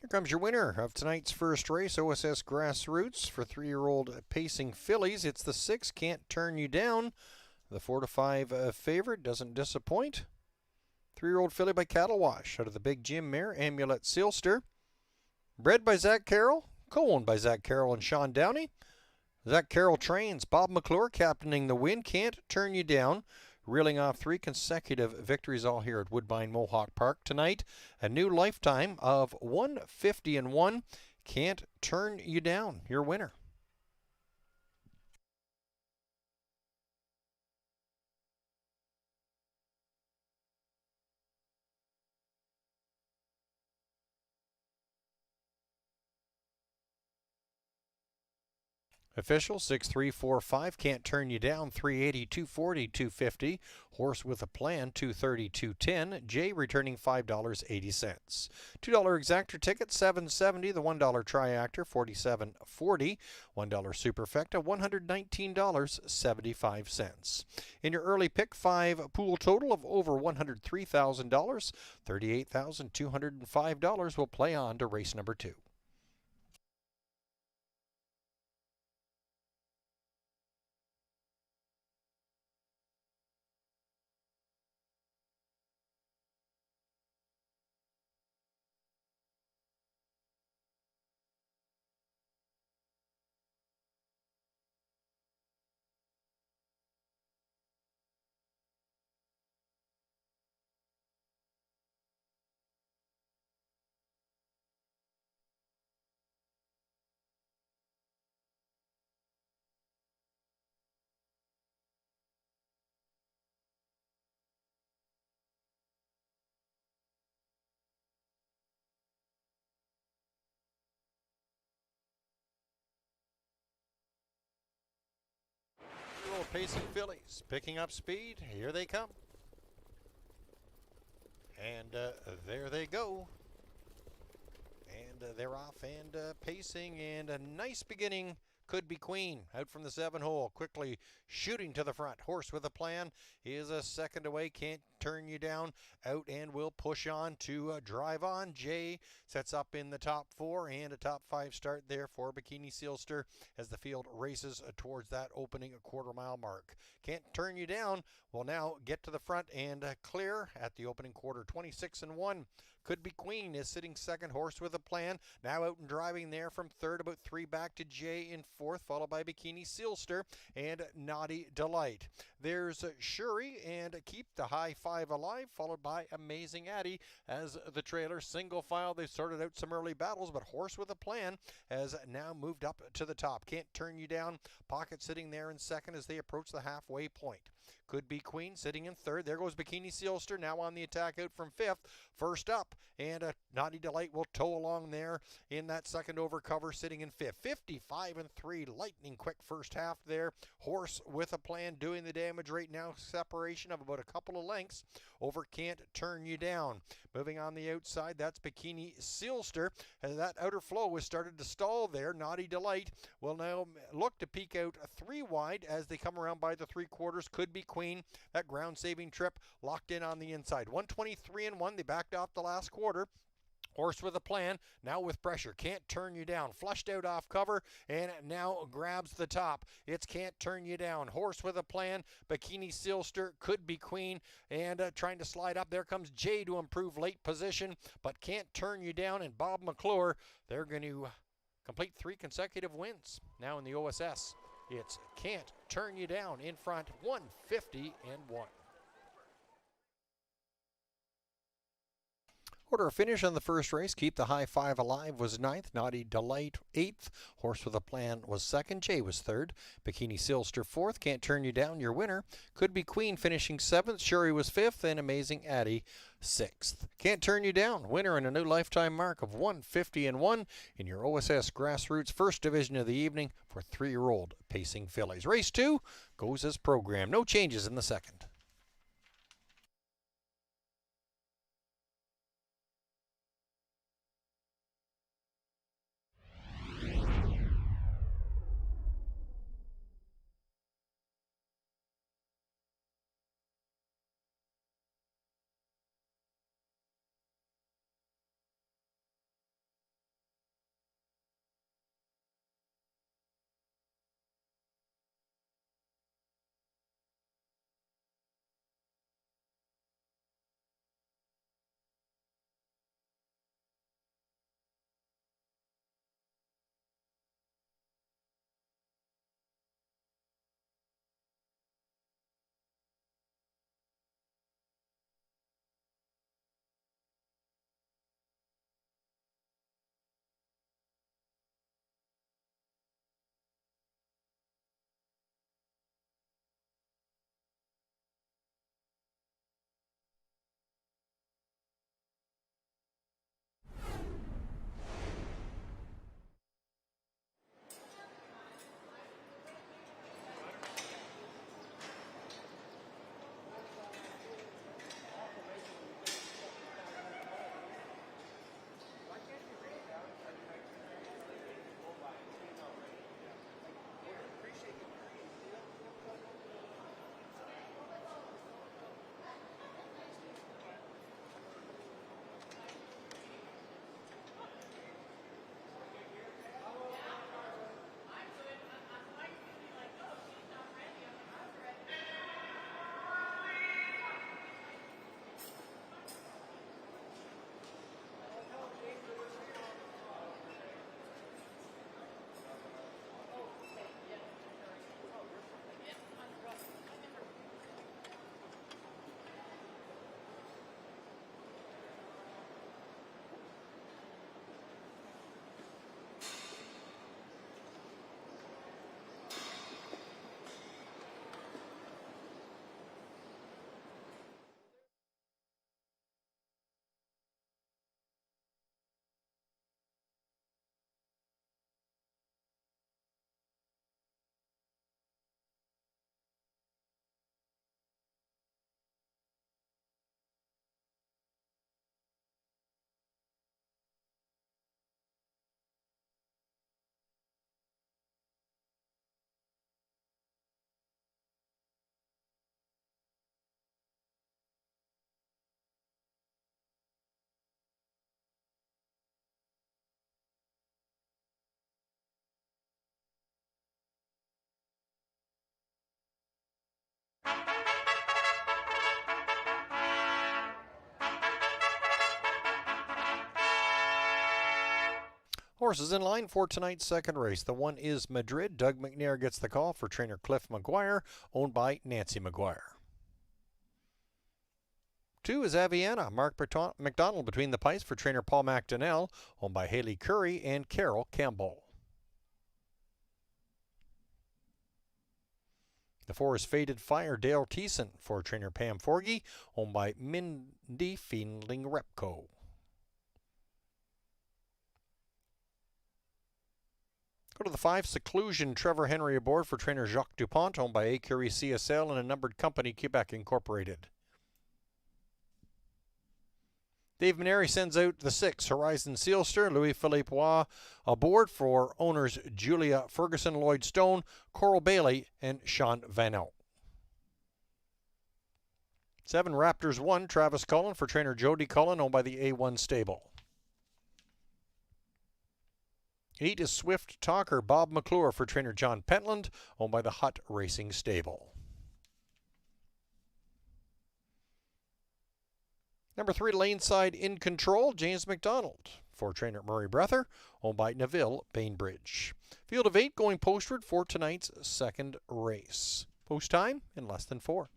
Here comes your winner of tonight's first race, OSS Grassroots for 3-year-old pacing fillies. It's the 6, Can't Turn You Down. The 4-5 favorite, doesn't disappoint. 3-year-old filly by Cattle Wash out of the Big Jim mare, Amulet Sealster. Bred by Zach Carroll, co-owned by Zach Carroll and Sean Downey. Zach Carroll trains, Bob McClure captaining the win. Can't Turn You Down, reeling off 3 consecutive victories all here at Woodbine Mohawk Park tonight. A new lifetime of 150-1. Can't Turn You Down, your winner. Official 6-3-4-5, Can't Turn You Down, 380, 240, 250. Horse with a Plan, 230, 210. Jay returning $5.80. $2 exactor ticket, $7.70. The $1 triactor, $47.40. $1 superfecta, $119.75. In your early pick 5 pool total of over $103,000, $38,205 will play on to race number 2. Pacing fillies picking up speed. Here they come. And there they go. And they're off and pacing. And a nice beginning. Could Be Queen out from the 7-hole, quickly shooting to the front. Horse with a Plan is a second away. Can't Turn You Down out and will push on to Drive On. Jay sets up in the top 4 and a top 5 start there for Bikini Sealster as the field races towards that opening quarter-mile mark. Can't Turn You Down will now get to the front and clear at the opening quarter, 26-1. Could Be Queen is sitting second. Horse with a Plan now out and driving there from third, about 3 back to Jay in fourth, followed by Bikini Sealster and Naughty Delight. There's Shuri and Keep the High 5 Alive, followed by Amazing Addie as the trailer. Single file, they've started out some early battles, but Horse with a Plan has now moved up to the top. Can't Turn You Down, Pocket sitting there in second as they approach the halfway point. Could Be Queen sitting in third. There goes Bikini Sealster now on the attack out from fifth. First up, and Naughty Delight will tow along there in that second over cover sitting in fifth. 55-3, lightning quick first half there. Horse with a Plan doing the damage right now. Separation of about a couple of lengths over Can't Turn You Down. Moving on the outside, that's Bikini Sealster. And that outer flow has started to stall there. Naughty Delight will now look to peek out 3 wide as they come around by the 3/4. Could Be Queen, that ground-saving trip locked in on the inside. 123-1, they backed off the last quarter. Horse with a Plan, now with pressure. Can't Turn You Down, flushed out off cover, and now grabs the top. It's Can't Turn You Down. Horse with a Plan, Bikini Sealster, Could Be Queen, and trying to slide up. There comes Jay to improve late position, but Can't Turn You Down and Bob McClure, they're going to complete 3 consecutive wins. Now in the OSS, it's Can't Turn You Down in front, 150-1. Order of finish on the first race. Keep the High Five Alive was 9th. Naughty Delight 8th. Horse with a Plan was 2nd. Jay was 3rd. Bikini Silster 4th. Can't Turn You Down, your winner. Could Be Queen finishing 7th. Shuri was 5th. And Amazing Addie 6th. Can't Turn You Down, winner in a new lifetime mark of 150-1 in your OSS Grassroots First Division of the evening for 3-year-old pacing fillies. Race 2 goes as programmed. No changes in the second. Horses in line for tonight's second race. The one is Madrid. Doug McNair gets the call for trainer Cliff McGuire, owned by Nancy McGuire. 2 is Aviana. Mark McDonald between the pipes for trainer Paul McDonnell, owned by Haley Curry and Carol Campbell. The 4 is Faded Fire. Dale Thiessen for trainer Pam Forgy, owned by Mindy Fiendling Repco. Go to the 5, Seclusion. Trevor Henry aboard for trainer Jacques Dupont, owned by A. Curie CSL and a numbered company, Quebec Incorporated. Dave Maneri sends out the 6, Horizon Sealster. Louis-Philippe Roy aboard for owners Julia Ferguson, Lloyd Stone, Coral Bailey, and Sean Vanot. 7, Raptors 1, Travis Cullen for trainer Jody Cullen, owned by the A1 Stable. 8 is Swift Talker. Bob McClure for trainer John Pentland, owned by the Hutt Racing Stable. Number 3, Laneside In Control. James McDonald for trainer Murray Breather, owned by Neville Bainbridge. Field of 8 going postward for tonight's second race. Post time in less than 4.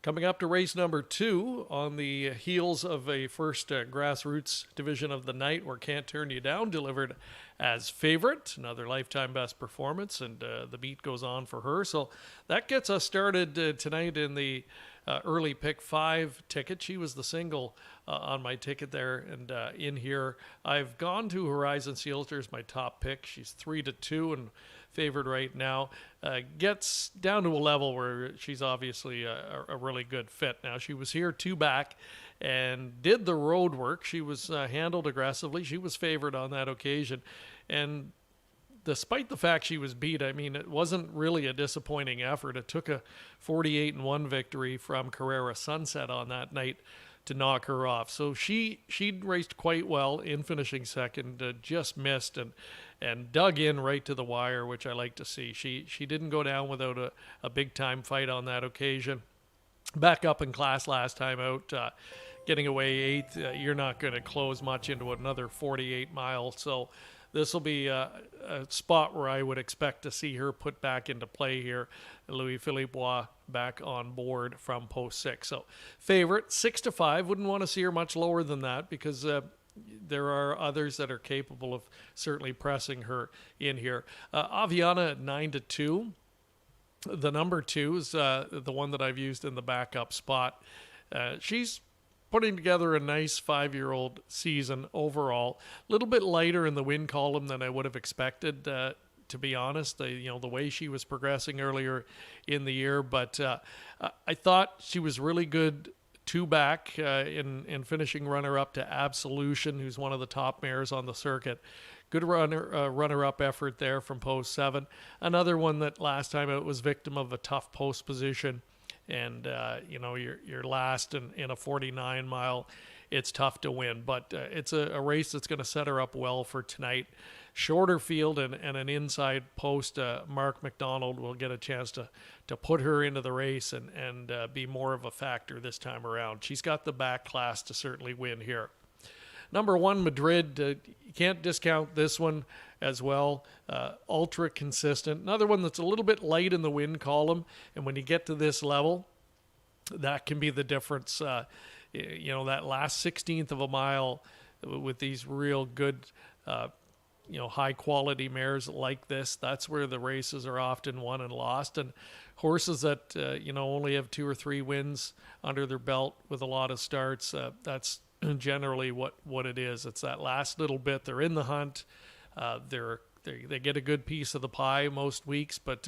Coming up to race number 2 on the heels of a first grassroots division of the night where Can't Turn You Down delivered as favorite. Another lifetime best performance, and the beat goes on for her. So that gets us started tonight in the early pick 5 ticket. She was the single on my ticket there, and in here I've gone to Horizon Sealster as my top pick. She's 3-2 and favored right now. Gets down to a level where she's obviously a really good fit. Now, she was here 2 back and did the road work. She was handled aggressively. She was favored on that occasion, and despite the fact she was beat, I mean, it wasn't really a disappointing effort. It took a 48-1 victory from Carrera Sunset on that night to knock her off. So she'd raced quite well in finishing second, just missed and dug in right to the wire, which I like to see. She didn't go down without a big-time fight on that occasion. Back up in class last time out, getting away 8th. You're not going to close much into another 48 miles, so this will be a spot where I would expect to see her put back into play here. Louis-Philippe Bois back on board from post 6. So favorite, 6-5. Wouldn't want to see her much lower than that because there are others that are capable of certainly pressing her in here. Aviana at 9-2. The number 2 is the one that I've used in the backup spot. She's putting together a nice 5-year-old season overall. A little bit lighter in the win column than I would have expected, to be honest. The way she was progressing earlier in the year, but I thought she was really good 2 back in finishing runner-up to Absolution, who's one of the top mares on the circuit. Good runner-up effort there from post 7. Another one that last time out was victim of a tough post position. And, you're last in a 49 mile. It's tough to win, but it's a race that's going to set her up well for tonight. Shorter field and an inside post. Mark McDonald will get a chance to put her into the race and be more of a factor this time around. She's got the back class to certainly win here. Number 1, Madrid. You can't discount this one as well. Ultra consistent. Another one that's a little bit light in the win column. And when you get to this level, that can be the difference. That last 16th of a mile with these real good, high quality mares like this, that's where the races are often won and lost. And horses that, only have 2 or 3 wins under their belt with a lot of starts, that's generally what it is. It's that last little bit. They're in the hunt. They get a good piece of the pie most weeks, but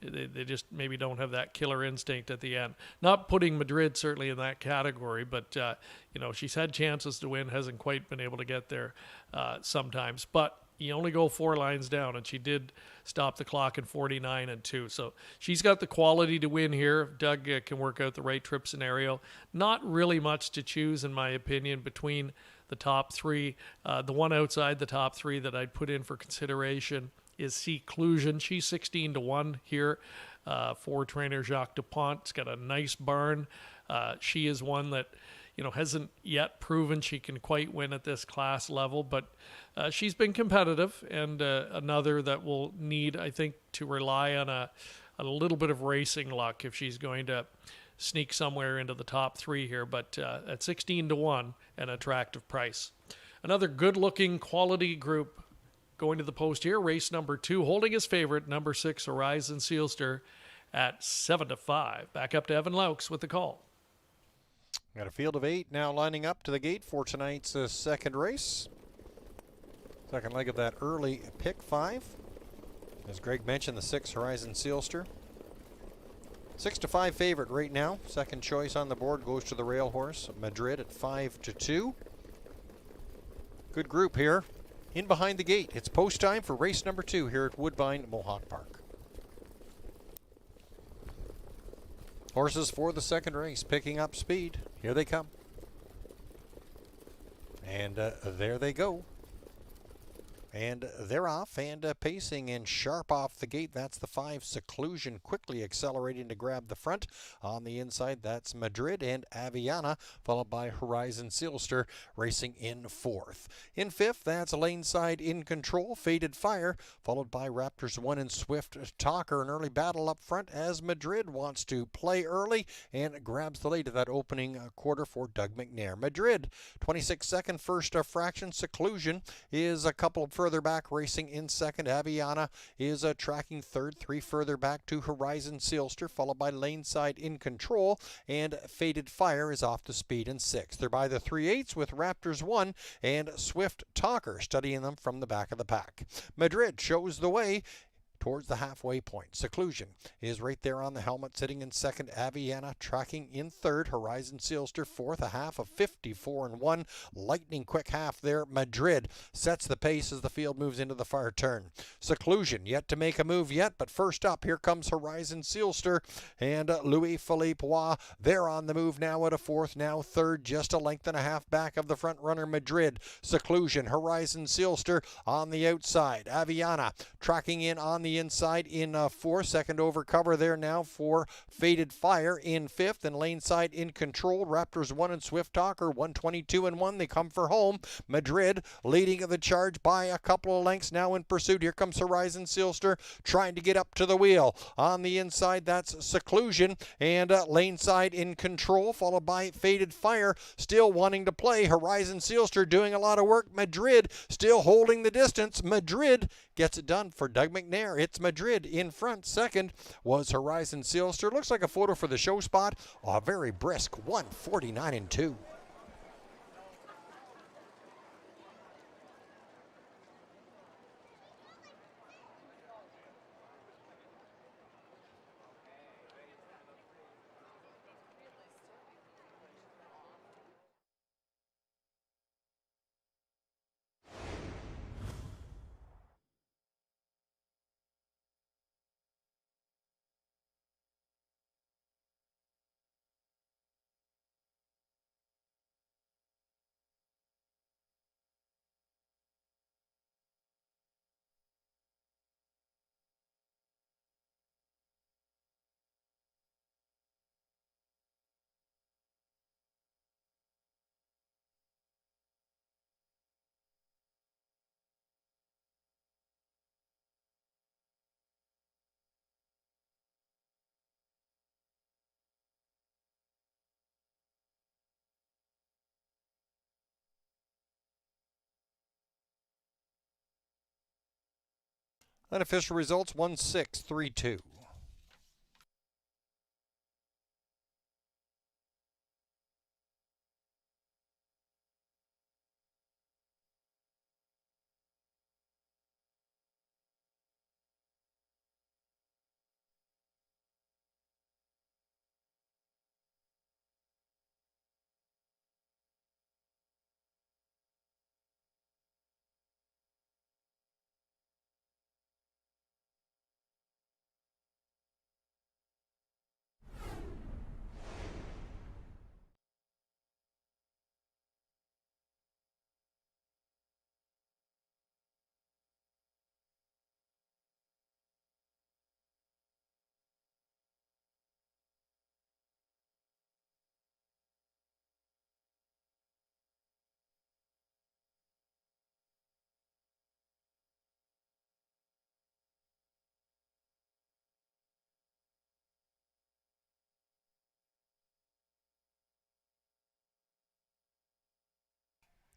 they just maybe don't have that killer instinct at the end. Not putting Madrid certainly in that category, but she's had chances to win, hasn't quite been able to get there sometimes. But you only go 4 lines down, and she did stop the clock in 49-2. So she's got the quality to win here. If Doug can work out the right trip scenario. Not really much to choose, in my opinion, between the top 3. The one outside the top 3 that I'd put in for consideration is Seclusion. She's 16-1 here for trainer Jacques Dupont. It's got a nice barn. She is one that hasn't yet proven she can quite win at this class level, but she's been competitive, and another that will need, I think, to rely on a little bit of racing luck if she's going to sneak somewhere into the top 3 here, but at 16-1, an attractive price. Another good-looking quality group going to the post here, race number 2, holding his favorite, number 6, Horizon Sealster, at 7-5. Back up to Evan Laux with the call.
Got a field of 8 now lining up to the gate for tonight's second race. Second leg of that early pick 5. As Greg mentioned, the 6 Horizon Sealster. 6-5 favorite right now. Second choice on the board goes to the rail horse, Madrid, at 5-2. Good group here. In behind the gate. It's post time for race number 2 here at Woodbine Mohawk Park. Horses for the second race picking up speed. Here they come. And there they go. And they're off and pacing and sharp off the gate. That's the 5, Seclusion, quickly accelerating to grab the front. On the inside, that's Madrid and Aviana, followed by Horizon Sealster racing in 4th. In 5th, that's Laneside In Control, Faded Fire, followed by Raptors 1 and Swift Talker. An early battle up front as Madrid wants to play early and grabs the lead of that opening quarter for Doug McNair. Madrid, 26 second first fraction. Seclusion is a couple further back, racing in 2nd. Aviana is tracking 3rd, 3 further back to Horizon Sealster, followed by Laneside In Control, and Faded Fire is off to speed in 6th. They're by the 3/8 with Raptors 1 and Swift Talker studying them from the back of the pack. Madrid shows the way towards the halfway point. Seclusion is right there on the helmet, sitting in 2nd. Aviana tracking in 3rd. Horizon Sealster 4th, a half of 54-1. Lightning quick half there. Madrid sets the pace as the field moves into the far turn. Seclusion yet to make a move yet, but first up, here comes Horizon Sealster and Louis Philippe Roy. They're on the move now at a 4th, now 3rd, just a length and a half back of the front runner Madrid. Seclusion, Horizon Sealster on the outside. Aviana tracking in on the inside in 4th. Second over cover there now for Faded Fire in 5th, and Laneside In Control. Raptors 1 and Swift Talker 122-1. They come for home. Madrid leading the charge by a couple of lengths now in pursuit. Here comes Horizon Sealster trying to get up to the wheel. On the inside, that's Seclusion and Laneside In Control, followed by Faded Fire still wanting to play. Horizon Sealster doing a lot of work. Madrid still holding the distance. Madrid gets it done for Doug McNair. It's Madrid in front. Second was Horizon Sealster. Looks like a photo for the show spot. A very brisk 149-2. Unofficial results 1-6-3-2.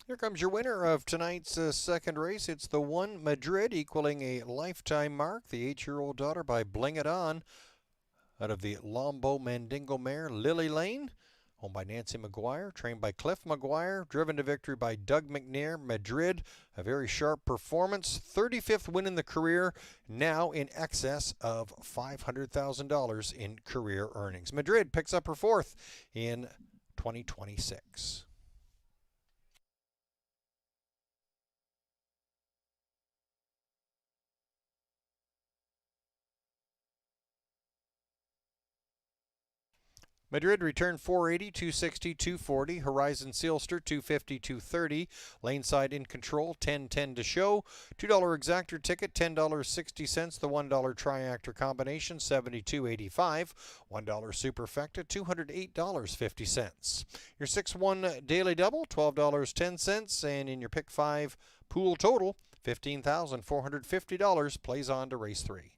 Here comes your winner of tonight's second race. It's the 1 Madrid, equaling a lifetime mark. The 8-year-old daughter by Bling It On out of the Lombo Mandingo mare Lily Lane, owned by Nancy McGuire, trained by Cliff McGuire, driven to victory by Doug McNair. Madrid, a very sharp performance. 35th win in the career, now in excess of $500,000 in career earnings. Madrid picks up her 4th in 2026. Madrid returned 480, 260, 240. Horizon Sealster 250, 230. Laneside in control 10-10 to show. $2 exactor ticket $10.60. The $1 triactor combination 72.85. $1 superfecta $208.50. Your 6-1 daily double $12.10, and in your pick 5 pool total $15,450 plays on to race 3.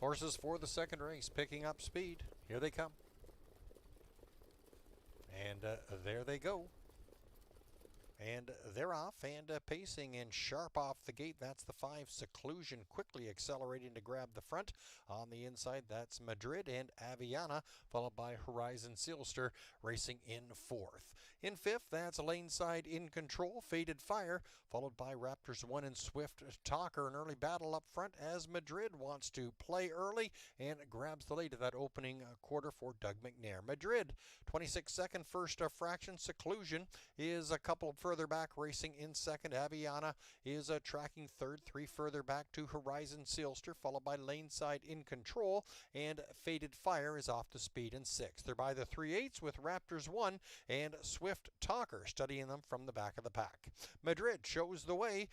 Horses for the second race picking up speed. Here they come. And there they go. And they're off and pacing and sharp off the gate. That's the 5 Seclusion, quickly accelerating to grab the front. On the inside, that's Madrid and Aviana, followed by Horizon Sealster racing in 4th. In 5th, that's Laneside in control, Faded Fire, followed by Raptors 1 and Swift Talker. An early battle up front as Madrid wants to play early and grabs the lead of that opening quarter for Doug McNair. Madrid, 26-second first fraction. Seclusion is a couple further back, racing in second. Aviana is tracking third, 3 further back to Horizon Sealster, followed by Laneside in control, and Faded Fire is off to speed in 6th. They're by the 3/8 with Raptors 1 and Swift Talker studying them from the back of the pack. Madrid shows the way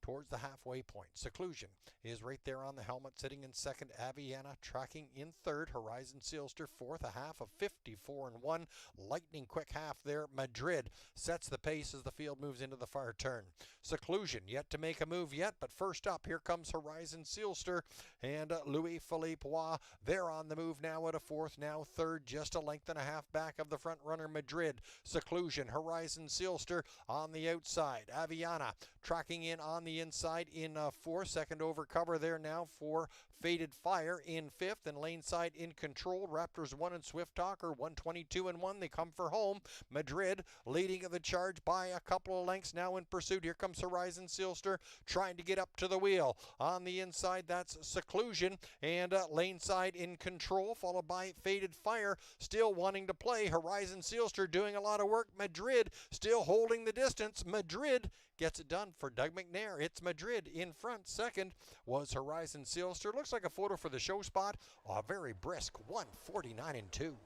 towards the halfway point. Seclusion is right there on the helmet, sitting in second. Aviana tracking in third. Horizon Sealster fourth, a half of 54-1. Lightning quick half there. Madrid sets the pace as the field moves into the far turn. Seclusion yet to make a move yet, but first up, here comes Horizon Sealster and Louis Philippe Roy. They're on the move now at a fourth, now third, just a length and a half back of the front runner Madrid. Seclusion, Horizon Sealster on the outside. Aviana tracking in on the inside in fourth. Second over cover there now for Faded Fire in fifth, and Laneside in control. Raptors 1 and Swift Talker 122-1. They come for home. Madrid leading the charge by a couple of lengths now in pursuit. Here comes Horizon Sealster trying to get up to the wheel. On the inside, that's Seclusion and Laneside in control, followed by Faded Fire still wanting to play. Horizon Sealster doing a lot of work. Madrid still holding the distance. Madrid gets it done for Doug McNair. It's Madrid in front. Second was Horizon Sealster. Looks like a photo for the show spot. A very brisk 149-2.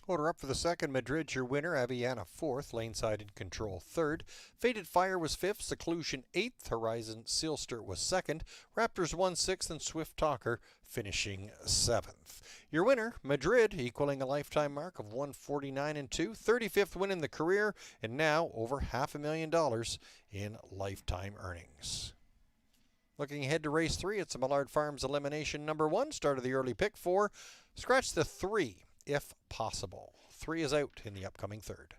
Order up for the second. Madrid your winner. Aviana fourth. Laneside in control third. Faded Fire was fifth. Seclusion eighth. Horizon Sealster was second. Raptors 1 6th, and Swift Talker finishing seventh. Your winner, Madrid, equaling a lifetime mark of 149-2. 35th win in the career, and now over $500,000 in lifetime earnings. Looking ahead to race 3, it's the Millard Farms Elimination number 1. Start of the early pick 4. Scratch the 3 if possible. 3 is out in the upcoming third.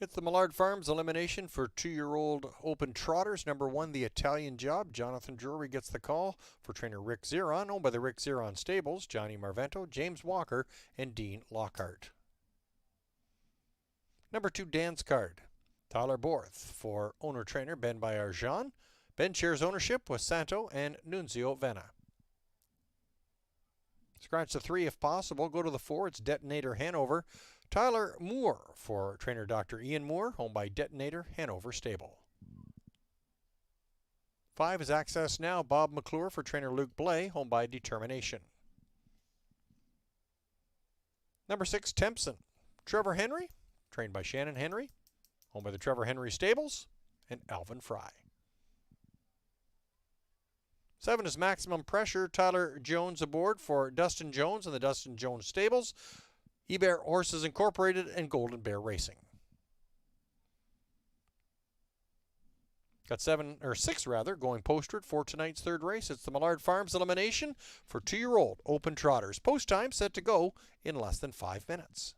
It's the Millard Farms elimination for 2-year-old open trotters. Number 1, the Italian Job. Jonathan Drury gets the call for trainer Rick Zeron, owned by the Rick Zeron Stables. Johnny Marvento, James Walker, and Dean Lockhart. Number 2, Dan's Card. Tyler Borth for owner-trainer Ben Bayarjan. Ben shares ownership with Santo and Nunzio Vena. Scratch the 3 if possible. Go to the 4. It's Detonator Hanover. Tyler Moore for trainer Dr. Ian Moore, owned by Detonator Hanover Stable. 5 is Access Now. Bob McClure for trainer Luke Blay, owned by Determination. Number 6, Tempson. Trevor Henry, trained by Shannon Henry, owned by the Trevor Henry Stables, and Alvin Fry. 7 is Maximum Pressure. Tyler Jones aboard for Dustin Jones and the Dustin Jones Stables, eBear Horses Incorporated, and Golden Bear Racing. Got 6 going posted for tonight's third race. It's the Millard Farms elimination for 2-year-old open trotters. Post time set to go in less than 5 minutes.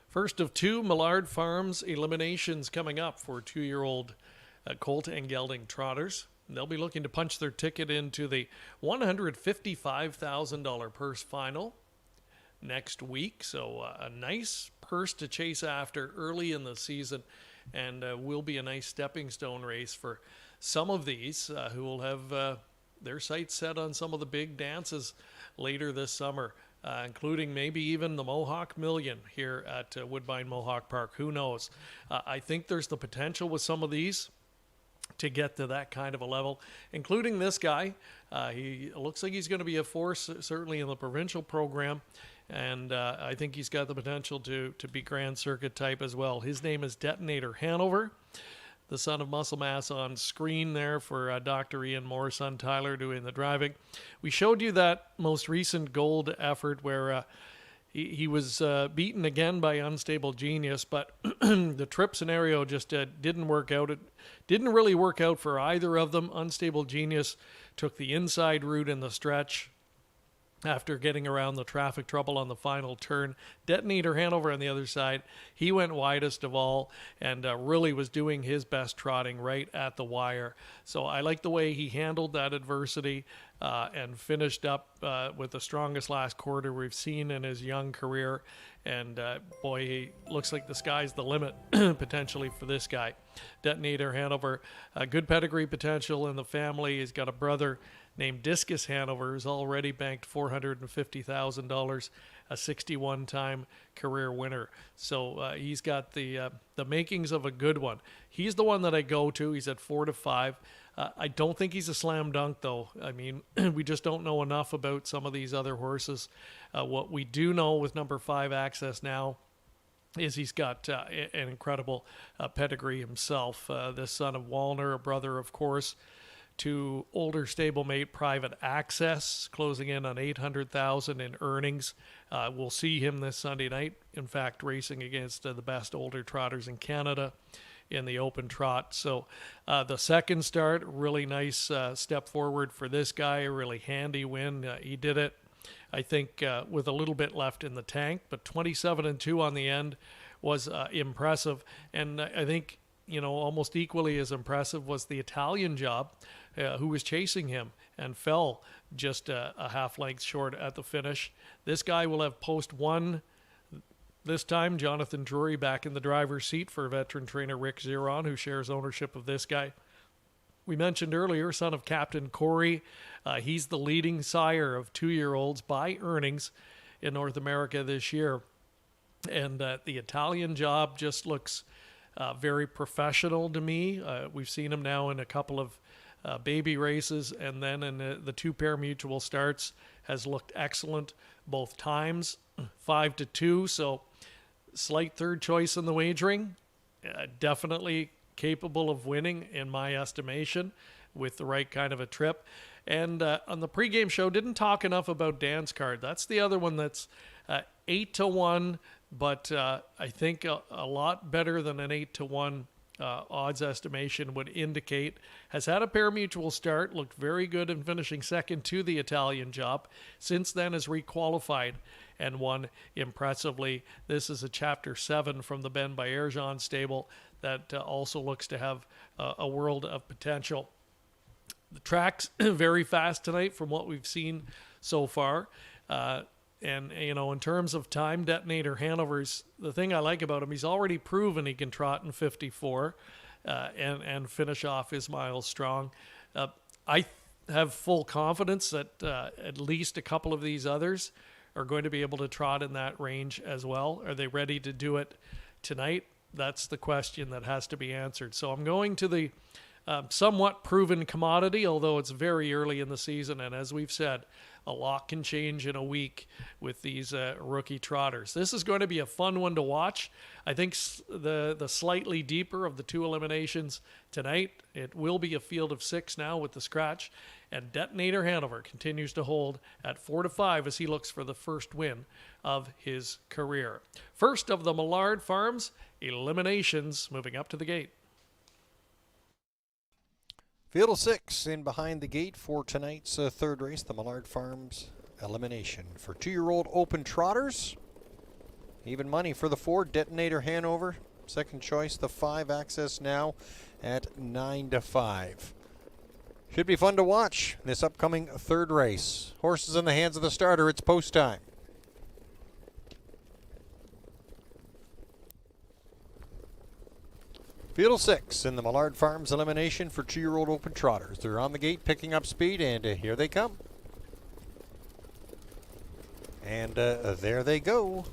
First of 2 Millard Farms eliminations coming up for 2-year-old colt and gelding trotters. They'll be looking to punch their ticket into the $155,000 purse final next week. So a nice purse to chase after early in the season, and will be a nice stepping stone race for some of these who will have their sights set on some of the big dances later this summer. Including maybe even the Mohawk Million here at Woodbine Mohawk Park. Who knows? I think there's the potential with some of these to get to that kind of a level, including this guy. He looks like he's going to be a force, certainly in the provincial program, and I think he's got the potential to be Grand Circuit type as well. His name is Detonator Hanover, the son of Muscle Mass on screen there for Dr. Ian Moore, son Tyler doing the driving. We showed you that most recent gold effort where he was beaten again by Unstable Genius, but the trip scenario just didn't work out. It didn't really work out for either of them. Unstable Genius took the inside route in the stretch after getting around the traffic trouble on the final turn. Detonator Hanover on the other side, he went widest of all and really was doing his best trotting right at the wire. So I like the way he handled that adversity and finished up with the strongest last quarter we've seen in his young career. And boy, he looks like the sky's the limit potentially for this guy. Detonator Hanover, good pedigree potential in the family. He's got a brother named Discus Hanover, who's already banked $450,000, a 61-time career winner. So he's got the makings of a good one. He's the one that I go to. He's at 4 to 5. I don't think he's a slam dunk, though. I mean, we just don't know enough about some of these other horses. What we do know with number 5 Access Now is he's got an incredible pedigree himself. The son of Wallner, a brother, of course, to older stablemate Private Access, closing in on $800,000 in earnings. We'll see him this Sunday night, in fact, racing against the best older trotters in Canada in the open trot. So the second start, really nice step forward for this guy, a really handy win. He did it, I think, with a little bit left in the tank, but 27-2 on the end was impressive. And I think, you know, almost equally as impressive was the Italian Job, who was chasing him and fell just a half length short at the finish. This guy will have post 1 this time. Jonathan Drury back in the driver's seat for veteran trainer Rick Zeron, who shares ownership of this guy. We mentioned earlier, son of Captain Corey. He's the leading sire of 2-year-olds by earnings in North America this year. And the Italian Job just looks very professional to me. We've seen him now in a couple of baby races, and then in the 2 pari-mutuel starts has looked excellent both times, 5-2. So slight third choice in the wagering, definitely capable of winning in my estimation with the right kind of a trip. And on the pregame show, didn't talk enough about Dan's card. That's the other one that's 8-1, but I think a lot better than an 8-1 odds estimation would indicate. Has had a pari-mutuel start, looked very good in finishing second to the Italian Job. Since then has requalified and won impressively. This is a Chapter 7 from the Ben Bayerjan stable that also looks to have a world of potential. The track's very fast tonight from what we've seen so far. And, you know, in terms of time, Detonator Hanover's, the thing I like about him, he's already proven he can trot in 54 and finish off his miles strong. I have full confidence that at least a couple of these others are going to be able to trot in that range as well. Are they ready to do it tonight? That's the question that has to be answered. So I'm going to the somewhat proven commodity, although it's very early in the season. And as we've said, a lot can change in a week with these rookie trotters. This is going to be a fun one to watch. I think the slightly deeper of the two eliminations tonight, it will be a field of 6 now with the scratch. And Detonator Hanover continues to hold at 4-5 as he looks for the first win of his career. First of the Millard Farms eliminations moving up to the gate.
Field of 6 in behind the gate for tonight's third race, the Millard Farms elimination. For 2-year-old open trotters, even money for the 4, Detonator Hanover. Second choice, the 5, Access Now at 9-5. Should be fun to watch this upcoming third race. Horses in the hands of the starter, it's post time. Field of 6 in the Millard Farms elimination for 2-year-old open trotters. They're on the gate picking up speed, and here they come. And there they go.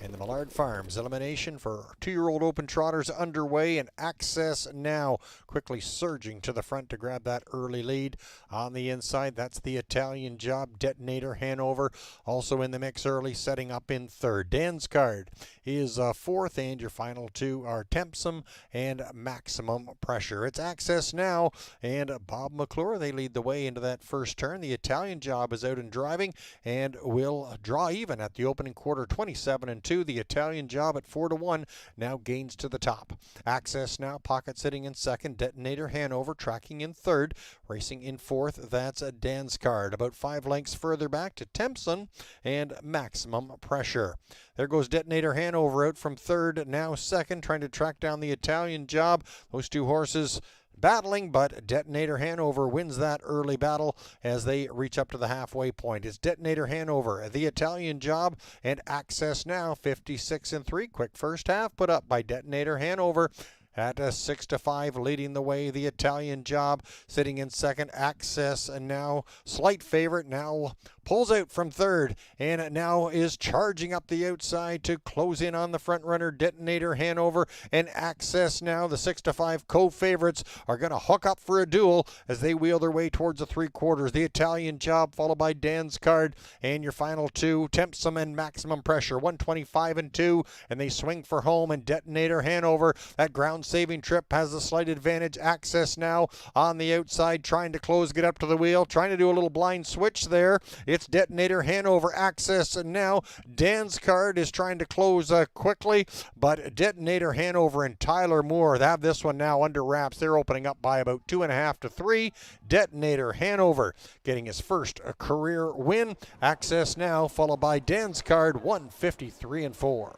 And the Millard Farms elimination for 2-year-old open trotters underway, and Access Now quickly surging to the front to grab that early lead. On the inside, that's the Italian Job, Detonator Hanover, also in the mix early, setting up in third. Dan's card is fourth, and your final 2 are Tempsum and Maximum Pressure. It's Access Now and Bob McClure. They lead the way into that first turn. The Italian Job is out and driving and will draw even at the opening quarter, 27-2. The Italian Job at 4-1 now gains to the top. Access Now, pocket sitting in second. Detonator Hanover tracking in third. Racing in fourth, that's a Dan's card. About 5 lengths further back to Tempson and Maximum Pressure. There goes Detonator Hanover out from third, now second, trying to track down the Italian Job. Those 2 horses battling, but Detonator Hanover wins that early battle as they reach up to the halfway point. It's Detonator Hanover, the Italian Job, and Access Now, 56-3. Quick first half put up by Detonator Hanover. At 6-5, leading the way, the Italian Job sitting in second. Access Now, slight favorite, now pulls out from third and now is charging up the outside to close in on the front runner, Detonator Hanover. And Access Now, the 6-5 co-favorites, are going to hook up for a duel as they wheel their way towards the 3/4. The Italian Job followed by Dan's card, and your final 2, Tempsum and Maximum Pressure, 125-2, and they swing for home. And Detonator Hanover, that ground saving trip, has the slight advantage. Access Now on the outside, trying to close, get up to the wheel, trying to do a little blind switch there. It's Detonator Hanover. Access Now, Dan's card is trying to close quickly, but Detonator Hanover and Tyler Moore have this one now under wraps. They're opening up by about 2.5 to 3. Detonator Hanover getting his first career win. Access Now followed by Dan's card, 153-4.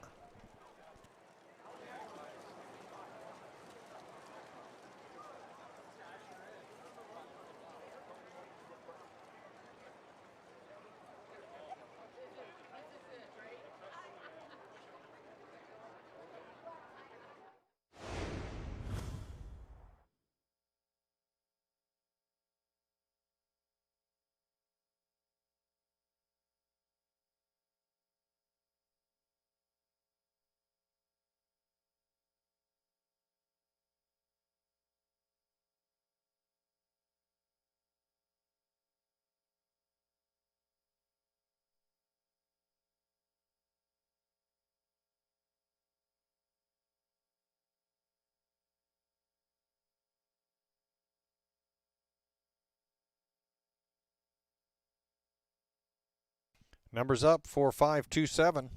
Numbers up 4527.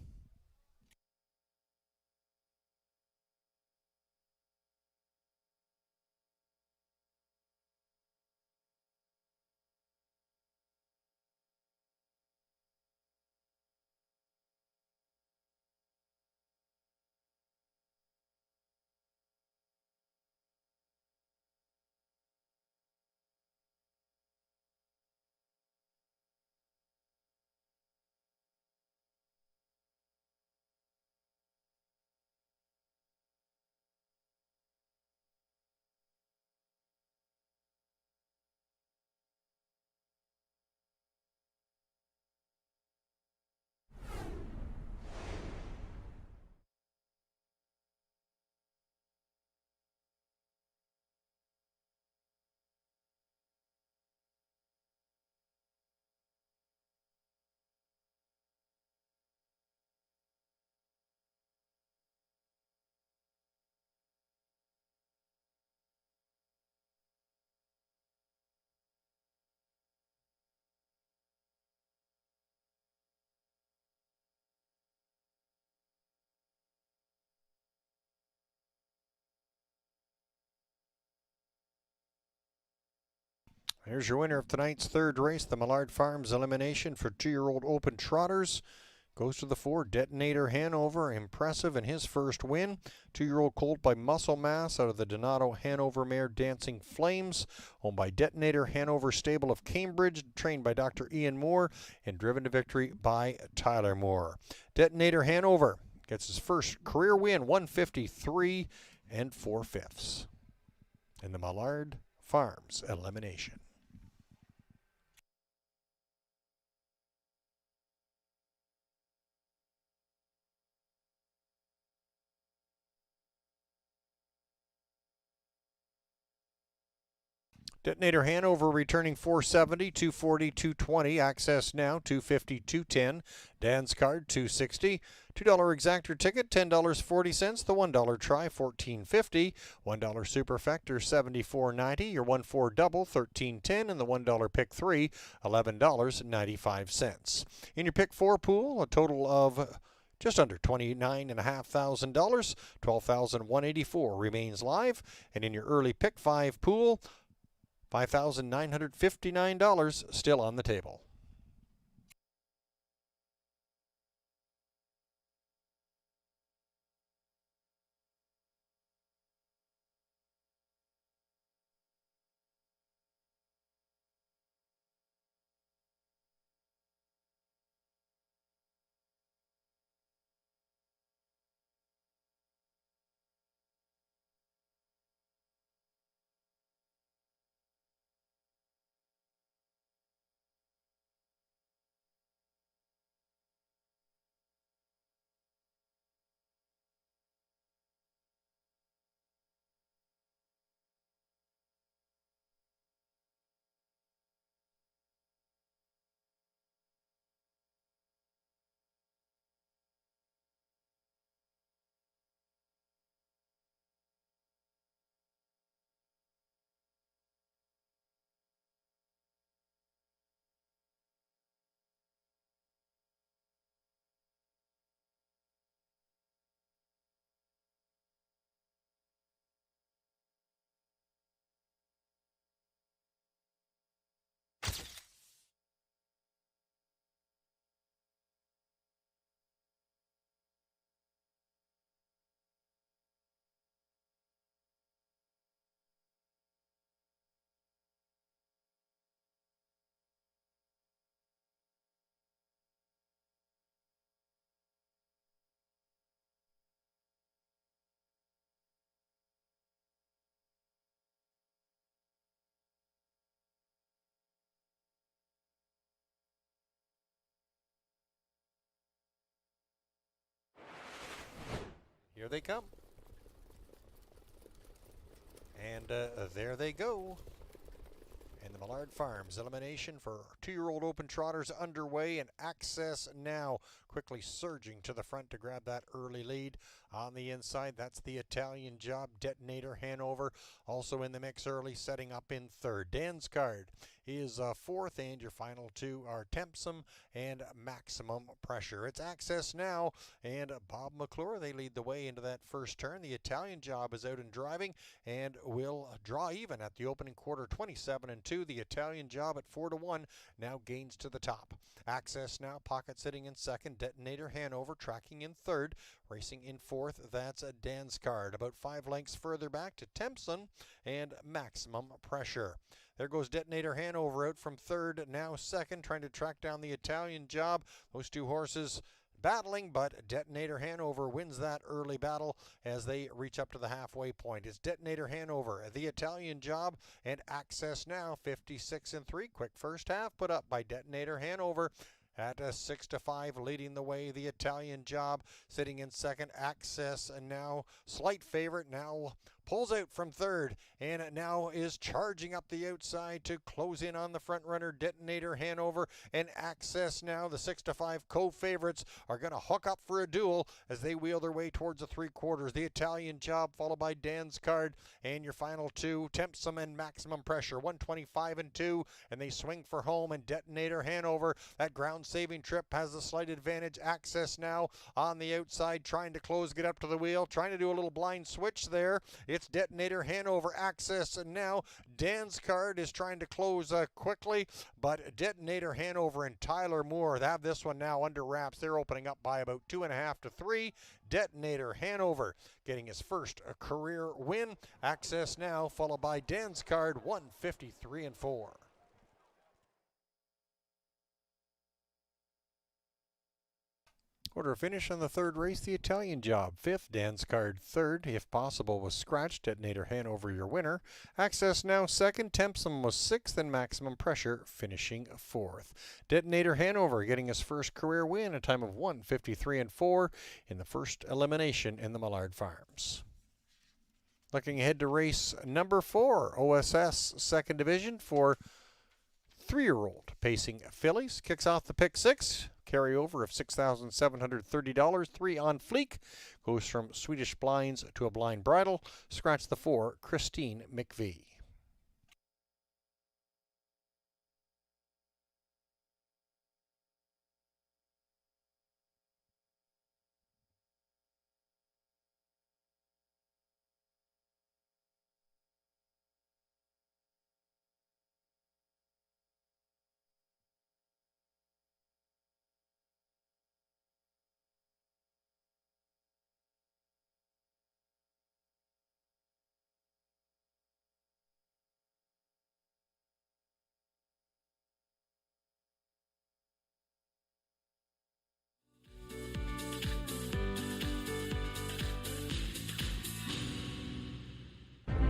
Here's your winner of tonight's third race, the Millard Farms elimination for 2-year-old open trotters. Goes to the 4, Detonator Hanover, impressive in his first win. 2-year-old colt by Muscle Mass out of the Donato Hanover mare Dancing Flames, owned by Detonator Hanover Stable of Cambridge, trained by Dr. Ian Moore, and driven to victory by Tyler Moore. Detonator Hanover gets his first career win, 153 4/5 in the Millard Farms elimination. Detonator Hanover returning 470, 240, 220. Access now 250, 210. Dan's card 260. $2 exactor ticket $10.40. The $1 try $14.50. $1 superfecta $74.90. Your 1-4 double $13.10, and the $1 pick 3 $11.95. In your pick 4 pool, a total of just under $29,500. $12,184 remains live, and in your early pick 5 pool, $5,959 still on the table. Here they come. And there they go. And the Millard Farms elimination for 2-year-old open trotters underway, and access now quickly surging to the front to grab that early lead. On the inside, that's the Italian job, Detonator Hanover, also in the mix early, setting up in third. Dan's card is fourth, and your final two are Tempsum and Maximum Pressure. It's Access Now and Bob McClure. They lead the way into that first turn. The Italian Job is out and driving and will draw even at the opening quarter, 27-2. The Italian Job at 4-1 now gains to the top. Access Now, pocket sitting in second. Detonator Hanover tracking in third. Racing in fourth, that's a Dan's Card. About 5 lengths further back to Tempson and Maximum Pressure. There goes Detonator Hanover out from third, now second, trying to track down the Italian Job. Those two horses battling, but Detonator Hanover wins that early battle as they reach up to the halfway point. It's Detonator Hanover, the Italian Job, and Access Now, 56-3. Quick first half put up by Detonator Hanover. At 6-5, leading the way, the Italian Job sitting in second. Access Now, slight favorite, now pulls out from third and now is charging up the outside to close in on the front runner, Detonator Hanover. And Access Now, the 6-5 co-favorites, are going to hook up for a duel as they wheel their way towards the three quarters. The Italian Job followed by Dan's Card, and your final two, Tempsum and Maximum Pressure, 125-2, and they swing for home. And Detonator Hanover, that ground saving trip, has a slight advantage. Access Now on the outside, trying to close, get up to the wheel, trying to do a little blind switch there. It's Detonator Hanover, Access Now. Dan's Card is trying to close quickly, but Detonator Hanover and Tyler Moore have this one now under wraps. They're opening up by about 2.5 to 3. Detonator Hanover getting his first career win. Access Now followed by Dan's Card, 153-4. Order finish on the third race, the Italian Job, fifth. Dan's Card, third. If Possible was scratched. Detonator Hanover, your winner. Access Now, second. Tempsum was sixth, and Maximum Pressure finishing fourth. Detonator Hanover getting his first career win, a time of 153-4 in the first elimination in the Millard Farms. Looking ahead to race number 4, OSS Second Division for 3-year-old pacing fillies. Kicks off the pick 6. Carryover of $6,730. 3 on fleek. Goes from Swedish blinds to a blind bridle. Scratch the 4, Christine McVie.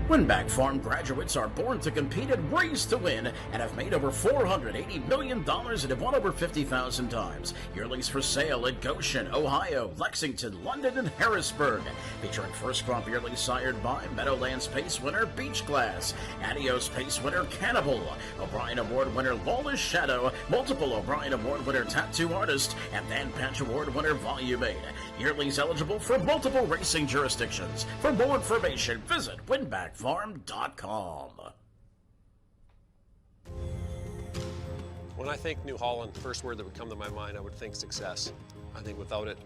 Winback Farm graduates are born to compete and raised to win and have made over $480 million and have won over 50,000 times. Yearlings for sale at Goshen, Ohio, Lexington, London, and Harrisburg. Featuring first crop yearlings sired by Meadowlands Pace winner Beach Glass, Adios Pace winner Cannibal, O'Brien Award winner Lawless Shadow, multiple O'Brien Award winner Tattoo Artist, and Dan Patch Award winner Volume 8. Yearlings eligible for multiple racing jurisdictions. For more information, visit winbackfarm.com.
When I think New Holland, the first word that would come to my mind, I would think success. I think without it,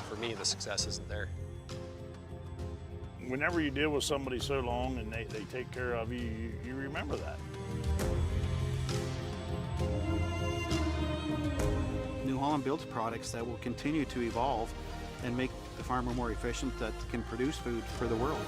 for me, the success isn't there.
Whenever you deal with somebody so long and they take care of you, you remember that.
New Holland builds products that will continue to evolve and make the farmer more efficient, that can produce food for the world.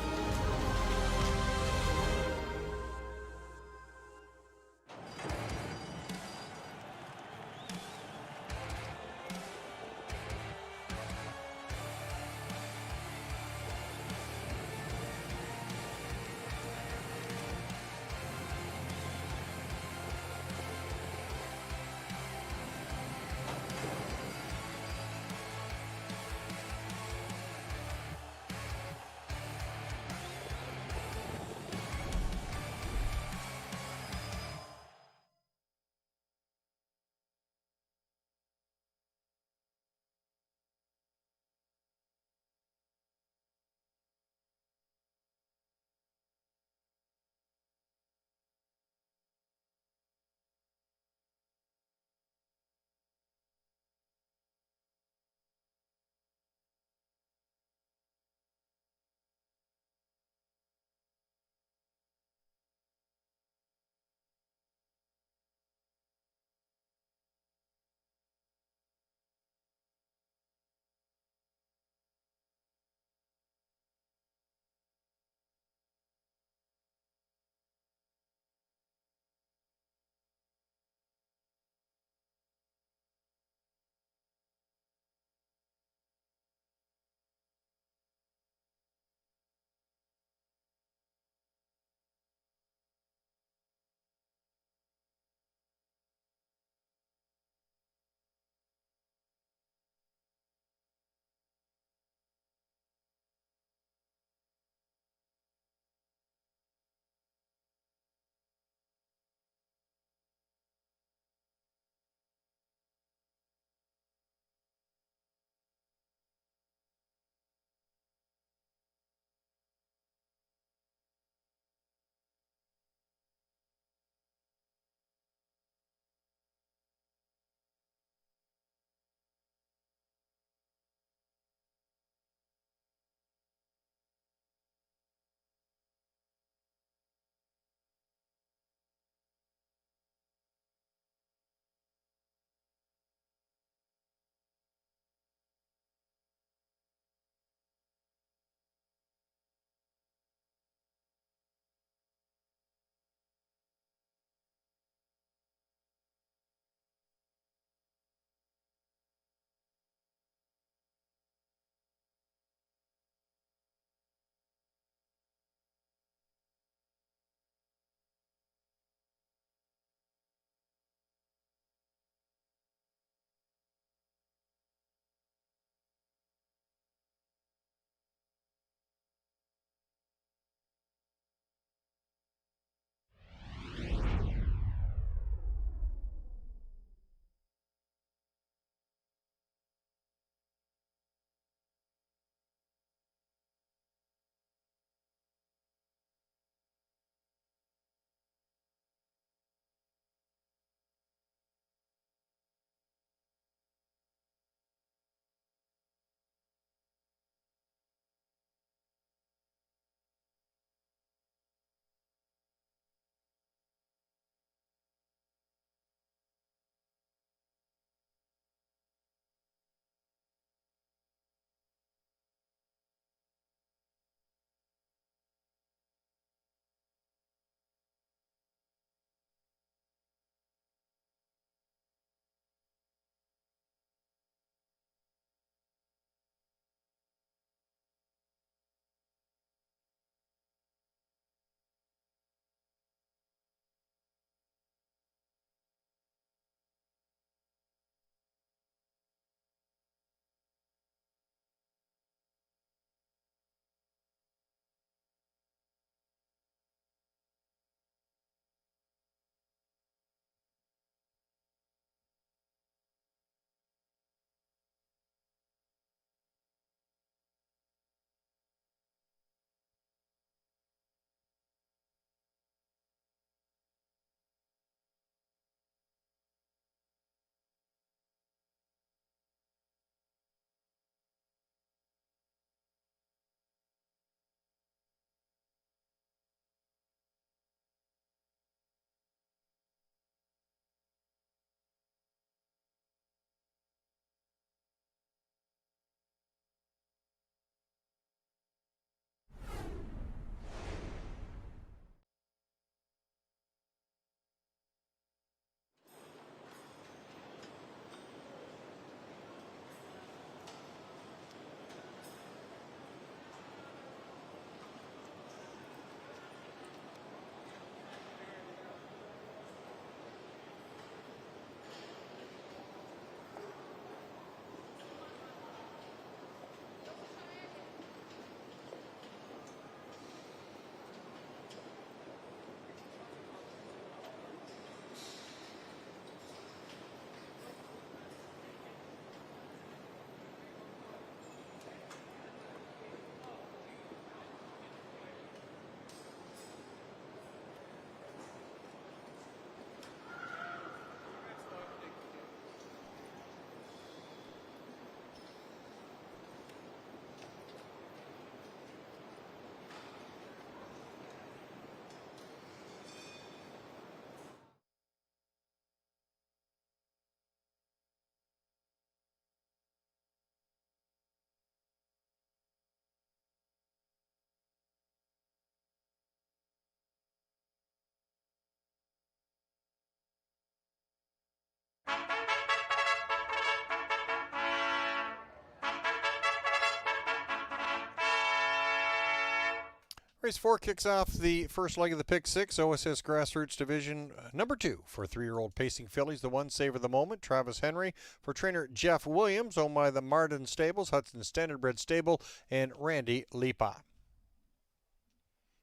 Race 4 kicks off the first leg of the Pick 6 OSS Grassroots Division number 2 for 3-year-old pacing fillies. The one savor the moment, Travis Henry, for trainer Jeff Williams, owned by the Marden Stables, Hudson Standardbred Stable, and Randy Lipa.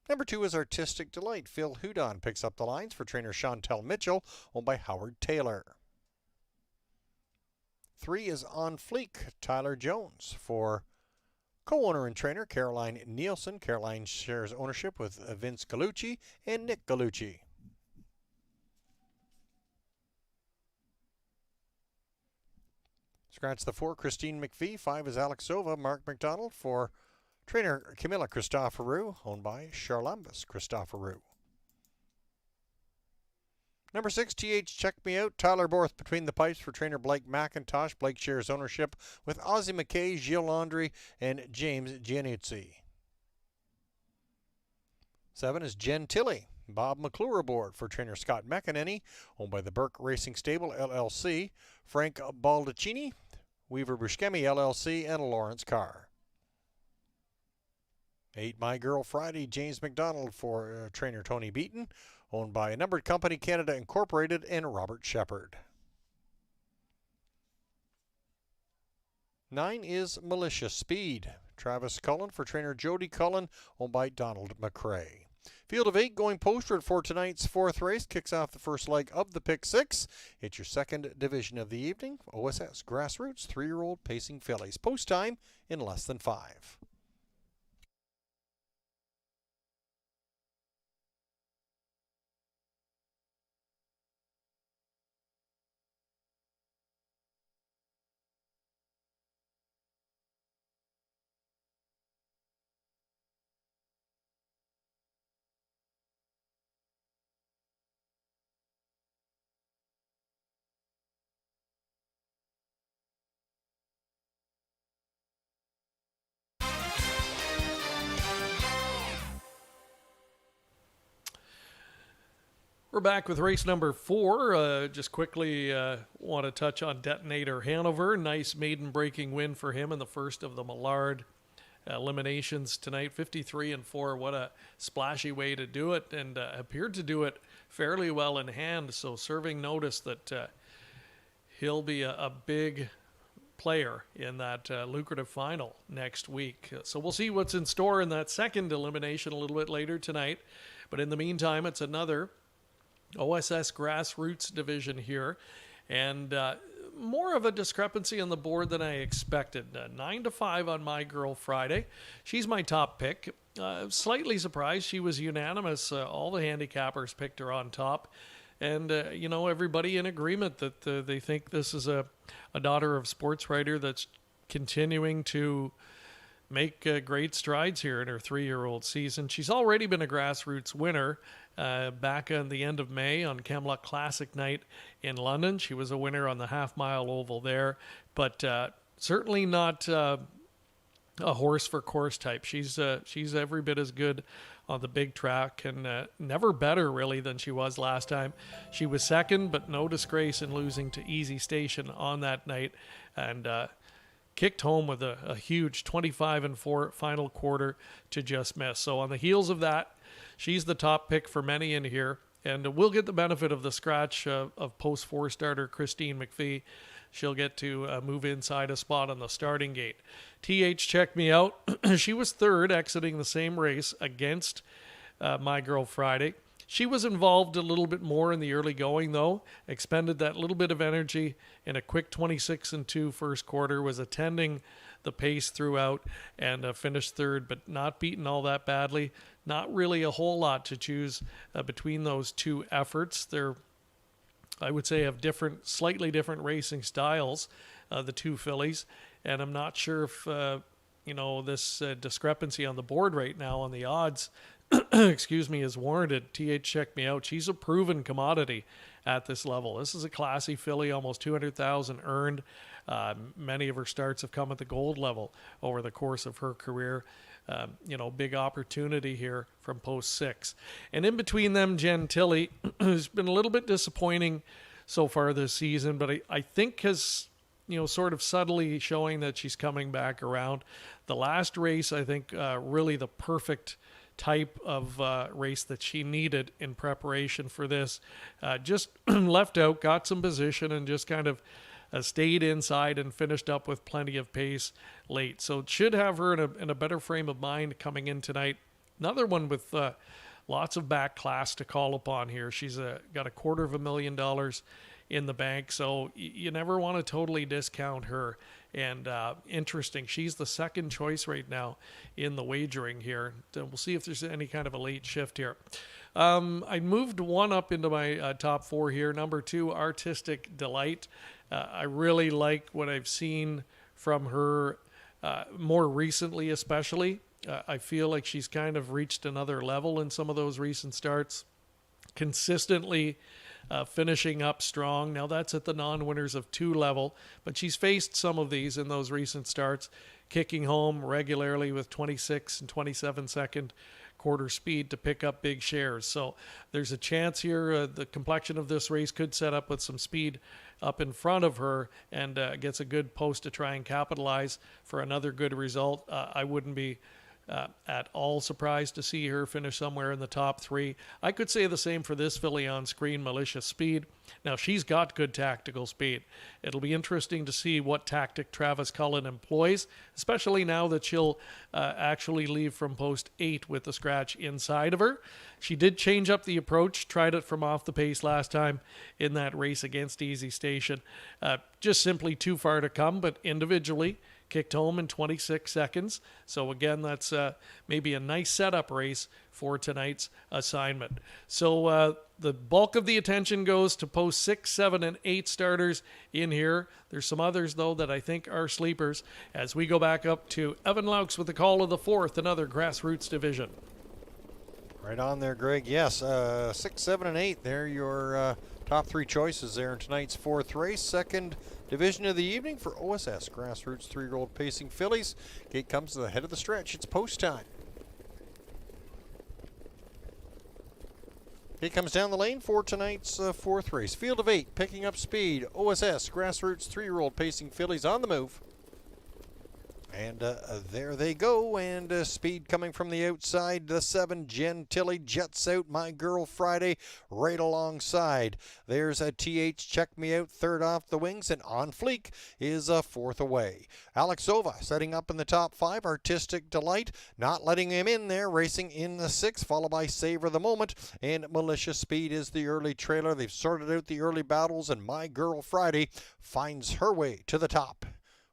Number 2 is Artistic Delight. Phil Hudon picks up the lines for trainer Chantel Mitchell, owned by Howard Taylor. 3 is On Fleek, Tyler Jones, for co-owner and trainer Caroline Nielsen. Caroline shares ownership with Vince Gallucci and Nick Gallucci. Scratch the 4, Christine McPhee. 5 is Alex Sova, Mark McDonald, for trainer Camilla Christoforou, owned by Charlambus Christoforou. Number 6, TH Check Me Out, Tyler Borth between the pipes for trainer Blake McIntosh. Blake shares ownership with Ozzie McKay, Gilles Landry, and James Giannuzzi. 7 is Jen Tilley. Bob McClure aboard for trainer Scott McEnany, owned by the Burke Racing Stable, LLC. Frank Baldacchini, Weaver Buscemi, LLC, and Lawrence Carr. 8, My Girl Friday, James McDonald for trainer Tony Beaton, owned by Numbered Company Canada Incorporated and Robert Shepard. 9 is Malicious Speed. Travis Cullen for trainer Jody Cullen, owned by Donald McCrae. Field of 8 going postward for tonight's 4th race. Kicks off the first leg of the Pick 6. It's your second division of the evening. OSS Grassroots 3-year-old pacing fillies. Post time in less than 5.
We're back with race number 4. Just quickly want to touch on Detonator Hanover. Nice maiden breaking win for him in the first of the Millard eliminations tonight. 53-4. What a splashy way to do it, and appeared to do it fairly well in hand. So serving notice that he'll be a big player in that lucrative final next week. So we'll see what's in store in that second elimination a little bit later tonight. But in the meantime, it's another OSS Grassroots division here, and more of a discrepancy on the board than I expected. 9-5 on My Girl Friday. She's my top pick. Slightly surprised. She was unanimous. All the handicappers picked her on top, and everybody in agreement that they think this is a daughter of sports writer that's continuing to make great strides here in her 3-year-old season. She's already been a Grassroots winner back on the end of May on Camelot Classic Night in London. She was a winner on the half-mile oval there, but certainly not a horse for course type. She's every bit as good on the big track, and never better really than she was last time. She was second, but no disgrace in losing to Easy Station on that night, and kicked home with a huge 25-4 final quarter to just miss. So on the heels of that, she's the top pick for many in here, and we'll get the benefit of the scratch of post 4 starter Christine McPhee. She'll get to move inside a spot on the starting gate. TH Check Me Out. She was third, exiting the same race against My Girl Friday. She was involved a little bit more in the early going, though. Expended that little bit of energy in a quick 26-2 first quarter, was attending the pace throughout, and finished third, but not beaten all that badly. Not really a whole lot to choose between those two efforts. They're, I would say, have slightly different racing styles, the two fillies, and I'm not sure if, this discrepancy on the board right now on the odds excuse me, is warranted. TH Check Me Out. She's a proven commodity at this level. This is a classy filly, almost 200,000 earned. Many of her starts have come at the gold level over the course of her career. Big opportunity here from post 6. And in between them, Jen Tilley has been a little bit disappointing so far this season, but I think has, sort of subtly showing that she's coming back around. The last race, I think, really the perfect type of race that she needed in preparation for this. Just left out, got some position, and just kind of stayed inside and finished up with plenty of pace late. So it should have her in a better frame of mind coming in tonight. Another one with lots of back class to call upon here. She's got $250,000 in the bank, so you never want to totally discount her. And interesting, she's the second choice right now in the wagering here. We'll see if there's any kind of a late shift here. I moved one up into my top 4 here. Number 2, Artistic Delight. I really like what I've seen from her more recently, especially. I feel like she's kind of reached another level in some of those recent starts. Consistently finishing up strong. Now that's at the non-winners of 2 level, but she's faced some of these in those recent starts, kicking home regularly with 26 and 27 second quarter speed to pick up big shares. So there's a chance here the complexion of this race could set up with some speed up in front of her and gets a good post to try and capitalize for another good result. I wouldn't be at all surprised to see her finish somewhere in the top 3. I could say the same for this filly on screen, Malicious Speed. Now, she's got good tactical speed. It'll be interesting to see what tactic Travis Cullen employs, especially now that she'll actually leave from post 8 with the scratch inside of her. She did change up the approach, tried it from off the pace last time in that race against Easy Station. Just simply too far to come, but individually kicked home in 26 seconds. So again, that's maybe a nice setup race for tonight's assignment. So the bulk of the attention goes to post 6, 7, and 8 starters in here. There's some others, though, that I think are sleepers as we go back up to Evan Laux with the call of the 4th, another grassroots division.
Right on there, Greg. Yes, 6, 7, and 8. They're your top 3 choices there in tonight's 4th race. Second division of the evening for OSS Grassroots 3-year-old Pacing Fillies. Gate comes to the head of the stretch. It's post time. Gate comes down the lane for tonight's 4th race. Field of 8, picking up speed. OSS Grassroots 3-year-old Pacing Fillies on the move. And there they go, and speed coming from the outside. The 7, Jen Tilly, jets out My Girl Friday right alongside. There's a TH Check Me Out, third off the wings, and On Fleek is 4th away. Alexova setting up in the top 5. Artistic Delight, not letting him in there, racing in the 6th, followed by Savor the Moment, and Malicious Speed is the early trailer. They've sorted out the early battles, and My Girl Friday finds her way to the top.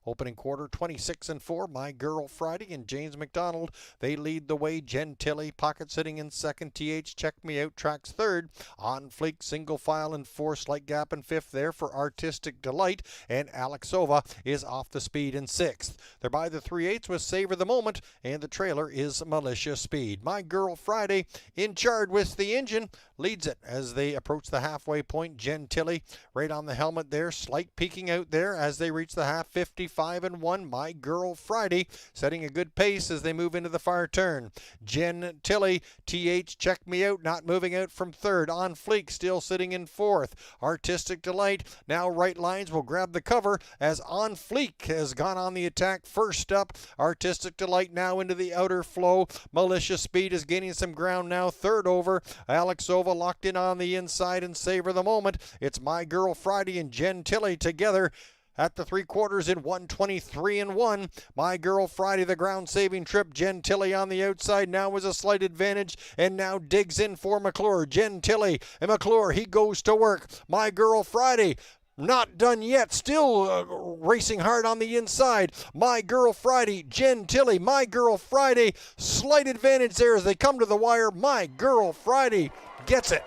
Opening quarter, 26 and 4. My Girl Friday and James McDonald. They lead the way. Jen Tilly, pocket sitting in 2nd. TH Check Me Out tracks 3rd. On Fleek, single file in 4th. Slight gap in 5th there for Artistic Delight. And Alexova is off the speed in 6th. They're by the 3/8 with Savor the Moment. And the trailer is Malicious Speed. My Girl Friday in charge with the engine. Leads it as they approach the halfway point. Jen Tilly right on the helmet there. Slight peeking out there as they reach the half. 55 and 1. My Girl Friday setting a good pace as they move into the far turn. Jen Tilly, TH Check Me Out, not moving out from 3rd. On Fleek still sitting in 4th. Artistic Delight now right lines will grab the cover as On Fleek has gone on the attack first up. Artistic Delight now into the outer flow. Malicious Speed is gaining some ground now. 3rd over. Alexova locked in on the inside and Savor the Moment. It's My Girl Friday and Jen Tilly together at the 3/4 in 1:23 and 1. My Girl Friday, the ground-saving trip. Jen Tilly on the outside now was a slight advantage and now digs in for McClure. Jen Tilly and McClure, he goes to work. My Girl Friday, not done yet, still racing hard on the inside. My Girl Friday, Jen Tilly, My Girl Friday, slight advantage there as they come to the wire. My Girl Friday gets it.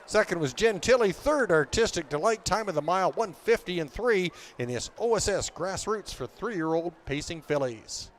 Second was Jen Tilly. 3rd, Artistic Delight. Time of the mile, 1:50 and 3 in this OSS Grassroots for 3-year-old Pacing Fillies.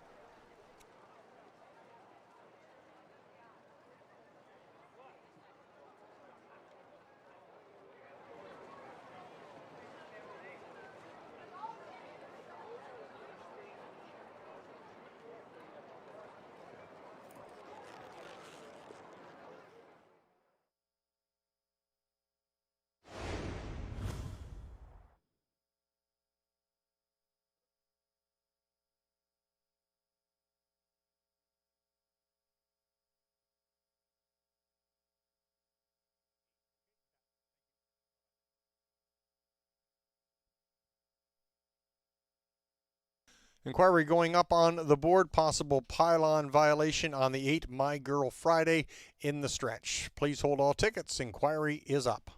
Inquiry going up on the board, possible pylon violation on the 8 My Girl Friday in the stretch. Please hold all tickets. Inquiry is up.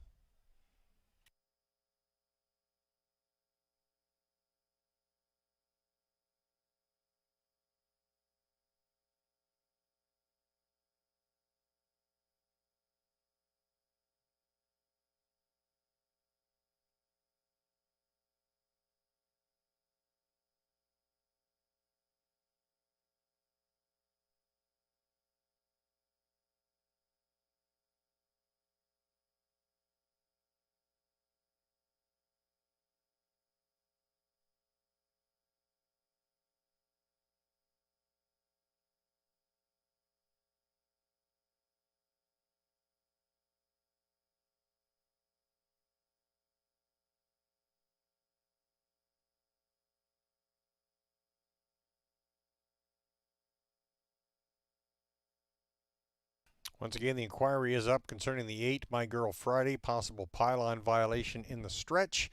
Once again, the inquiry is up concerning the 8 My Girl Friday, possible pylon violation in the stretch.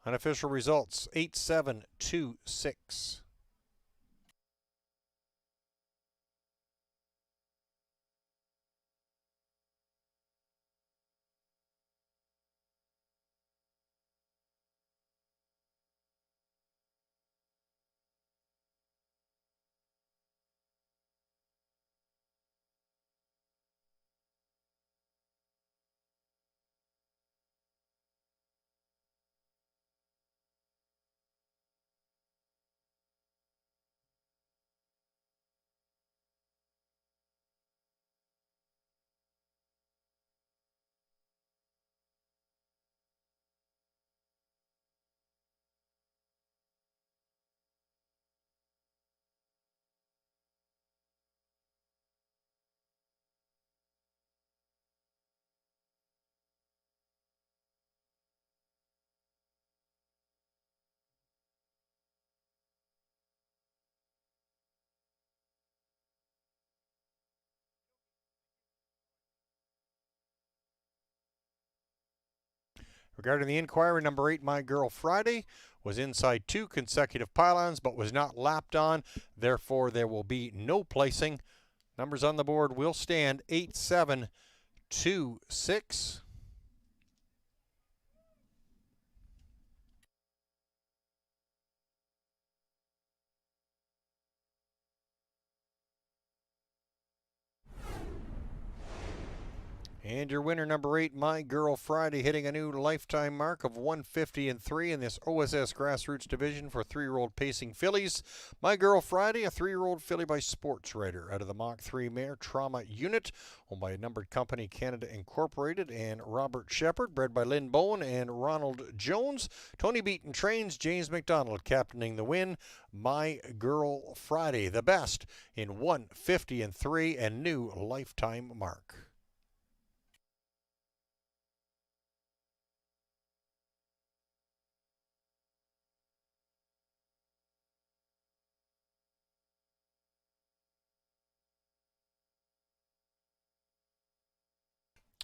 Unofficial results 8726. Regarding the inquiry, number 8 My Girl Friday was inside 2 consecutive pylons but was not lapped on. Therefore, there will be no placing. Numbers on the board will stand 8726. And your winner, number 8, My Girl Friday, hitting a new lifetime mark of 150-3 in this OSS Grassroots Division for 3-year-old pacing fillies. My Girl Friday, a 3-year-old filly by Sports Raider out of the Mach 3 Mare Trauma Unit, owned by a numbered company, Canada Incorporated, and Robert Shepard, bred by Lynn Bowen and Ronald Jones. Tony Beaton trains, James McDonald captaining the win. My Girl Friday, the best in 150-3 and new lifetime mark.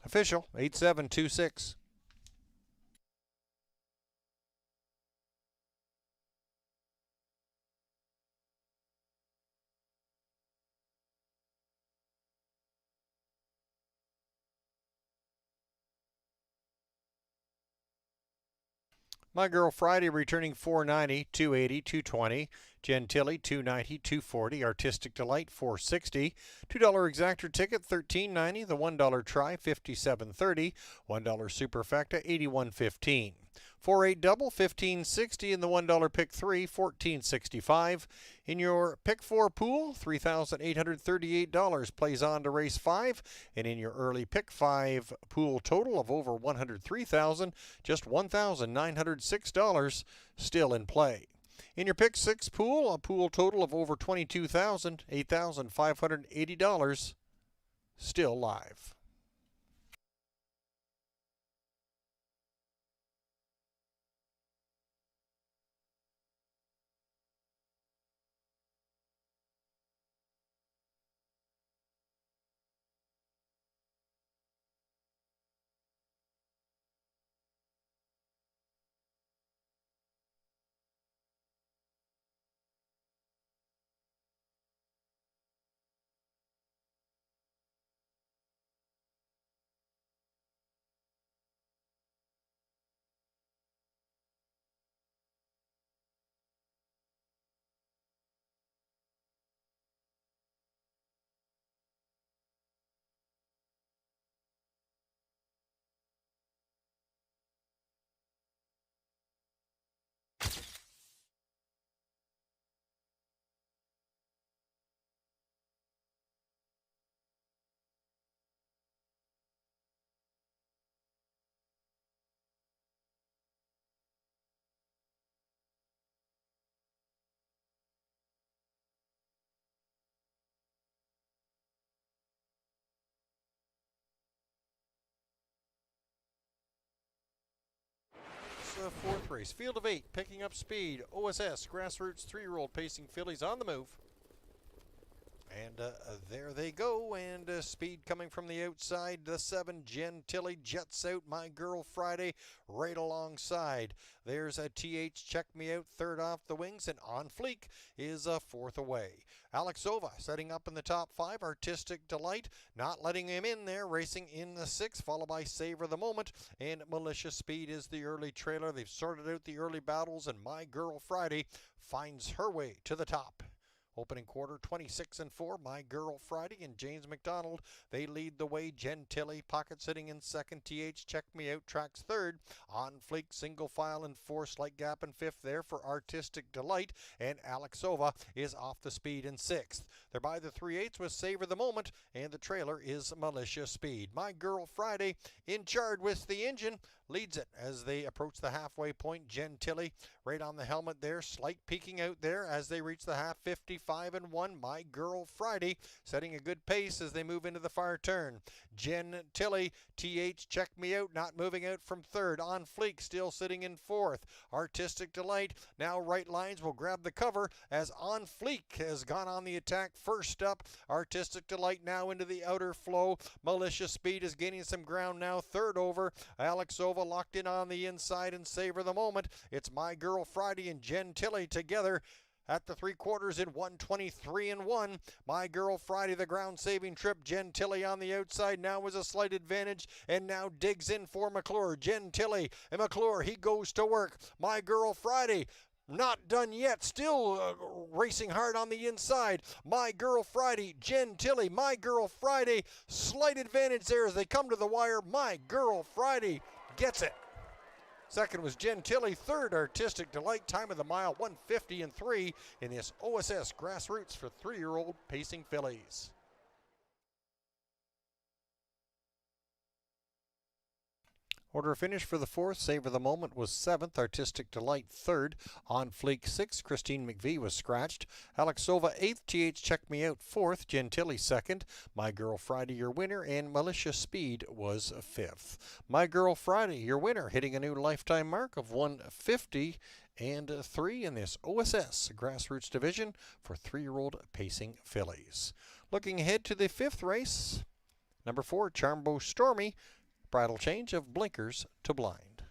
Official 8726. My Girl Friday returning 490, 280, 220. Gentilly 290, 240. Artistic Delight 460. $2 exactor ticket $13.90. The $1 try $57.30. $1 superfecta $81.15. 4-8 double $15.60 and the $1 pick 3 $14.65. In your pick 4 pool, $3,838 plays on to race 5, and in your early pick 5 pool total of over $103,000, just $1,906 still in play. In your pick 6 pool, a pool total of over $22,000, $8,580 still live. fourth race. Field of 8, picking up speed. OSS, Grassroots 3-year-old pacing fillies on the move. And there they go, and speed coming from the outside. The 7, Gentilly, jets out My Girl Friday right alongside. There's a TH, Check Me Out, third off the wings, and On Fleek is fourth away. Alexova setting up in the top 5. Artistic Delight, not letting him in there, racing in the 6, followed by Savor the Moment, and Malicious Speed is the early trailer. They've sorted out the early battles, and My Girl Friday finds her way to the top. Opening quarter, 26-4, My Girl Friday and James McDonald. They lead the way. Gentilly, pocket sitting in second. TH, Check Me Out, tracks third. On Fleek, single file in fourth. Slight gap in fifth there for Artistic Delight. And Alexova is off the speed in sixth. They're by the 3/8 with Savor the Moment, and the trailer is Malicious Speed. My Girl Friday in charge with the engine. Leads it as they approach the halfway point. Gentilly right on the helmet there. Slight peeking out there as they reach the half. 55-1. My Girl Friday setting a good pace as they move into the far turn. Gentilly, TH, Check Me Out, not moving out from third. On Fleek still sitting in fourth. Artistic Delight now right lines will grab the cover as On Fleek has gone on the attack first up. Artistic Delight now into the outer flow. Malicious Speed is gaining some ground now. Third over. Alexova locked in on the inside, and Savor the Moment. It's My Girl Friday and Gentilly together at the 3/4 in 123-1. My Girl Friday, the ground saving trip. Gentilly on the outside now was a slight advantage, and now digs in for McClure. Gentilly and McClure, he goes to work. My Girl Friday not done yet, still racing hard on the inside. My Girl Friday, Gentilly, My Girl Friday, slight advantage there as they come to the wire. My Girl Friday gets it. Second was Gentilly. Third, Artistic Delight. Time of the mile, 1:50-3 in this OSS Grassroots for 3-year-old pacing fillies. Order of finish for the 4th, Savor the Moment was 7th, Artistic Delight 3rd, On Fleek 6th, Christine McVie was scratched, Alexova 8th, TH Check Me Out 4th, Gentilly 2nd, My Girl Friday your winner, and Malicious Speed was 5th. My Girl Friday your winner, hitting a new lifetime mark of 150-3 in this OSS Grassroots division for 3-year-old pacing fillies. Looking ahead to the 5th race, number 4, Charmbo Stormy, bridle change of blinkers to blind.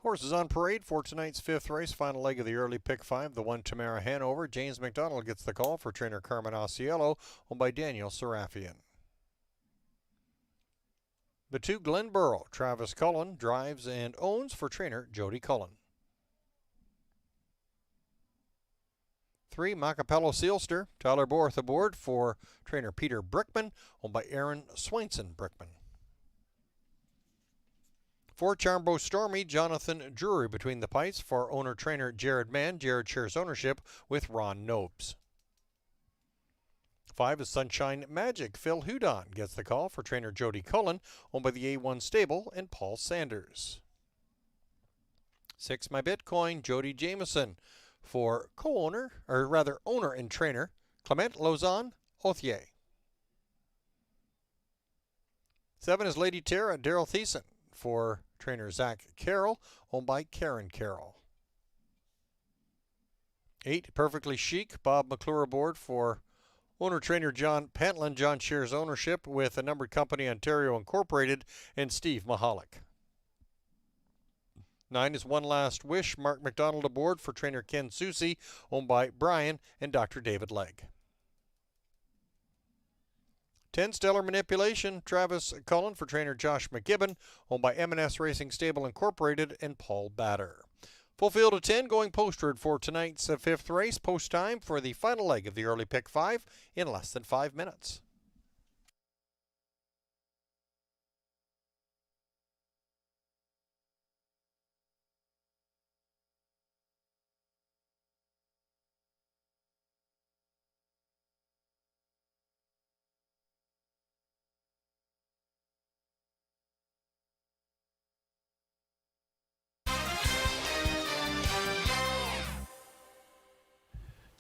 Horses on parade for tonight's 5th race, final leg of the early pick 5, the 1 Tamara Hanover. James McDonald gets the call for trainer Carmen Osceola, owned by Daniel Serafian. The 2 Glenboro, Travis Cullen drives and owns for trainer Jody Cullen. 3 Macapello Sealster, Tyler Borth aboard for trainer Peter Brickman, owned by Aaron Swainson Brickman. 4 Charmbo Stormy, Jonathan Drury between the pipes for owner-trainer Jared Mann. Jared shares ownership with Ron Nobes. 5 is Sunshine Magic. Phil Hudon gets the call for trainer Jody Cullen, owned by the A1 Stable and Paul Sanders. 6 My Bitcoin, Jody Jameson for co-owner, or rather owner and trainer Clement Lozon Othier. 7 is Lady Tara, Daryl Thiessen for trainer Zach Carroll, owned by Karen Carroll. 8 Perfectly Chic, Bob McClure aboard for owner-trainer John Pentland. John shares ownership with a numbered company Ontario Incorporated and Steve Mahalik. 9 is One Last Wish, Mark McDonald aboard for trainer Ken Susi, owned by Brian and Dr. David Legg. 10 Stellar Manipulation, Travis Cullen for trainer Josh McGibbon, owned by M&S Racing Stable Incorporated and Paul Batter. Full field of 10 going postward for tonight's 5th race. Post time for the final leg of the early pick 5 in less than 5 minutes.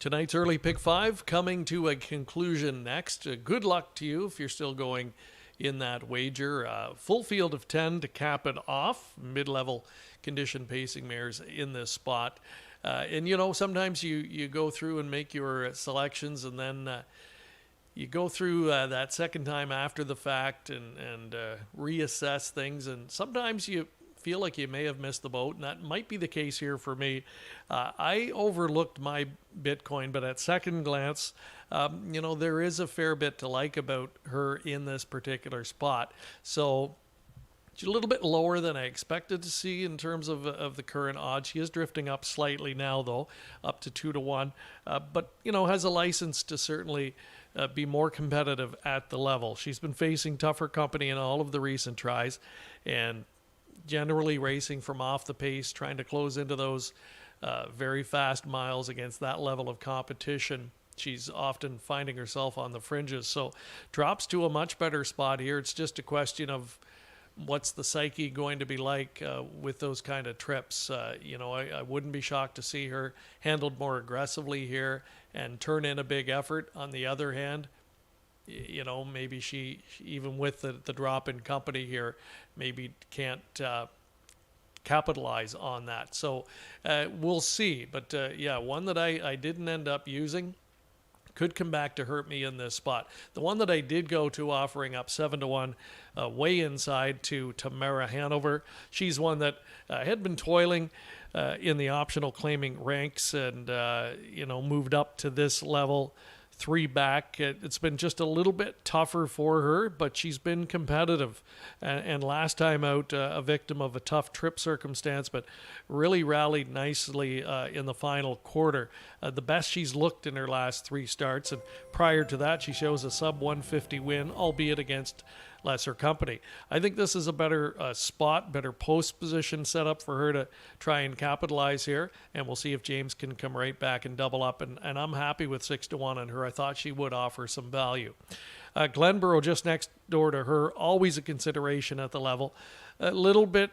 Tonight's early pick 5 coming to a conclusion next. Good luck to you if you're still going in that wager. Full field of 10 to cap it off. Mid-level condition pacing mares in this spot. And you know, sometimes you go through and make your selections, and then you go through that second time after the fact and reassess things. And sometimes you feel like you may have missed the boat, and that might be the case here for me. I overlooked my Bitcoin, but at second glance, you know, there is a fair bit to like about her in this particular spot. So she's a little bit lower than I expected to see in terms of the current odds. She is drifting up slightly now, though, up to 2-1, but, you know, has a license to certainly be more competitive at the level. She's been facing tougher company in all of the recent tries, and generally racing from off the pace, trying to close into those very fast miles against that level of competition. She's often finding herself on the fringes, so drops to a much better spot here. It's just a question of what's the psyche going to be like with those kind of trips. You know, I wouldn't be shocked to see her handled more aggressively here and turn in a big effort. On the other hand, you know, maybe she even with the drop in company here, maybe can't capitalize on that. So we'll see. But yeah, one that I didn't end up using could come back to hurt me in this spot. The one that I did go to, offering up 7-1, way inside to Tamara Hanover. She's one that had been toiling in the optional claiming ranks, and you know, moved up to this level. 3 back. It's been just a little bit tougher for her, but she's been competitive. And last time out, a victim of a tough trip circumstance, but really rallied nicely in the final quarter. The best she's looked in her last 3 starts, and prior to that, she shows a sub-150 win, albeit against lesser company. I think this is a better spot, better post position setup for her to try and capitalize here, and we'll see if James can come right back and double up, and I'm happy with 6-1 on her. I thought she would offer some value. Glenboro just next door to her, always a consideration at the level. A little bit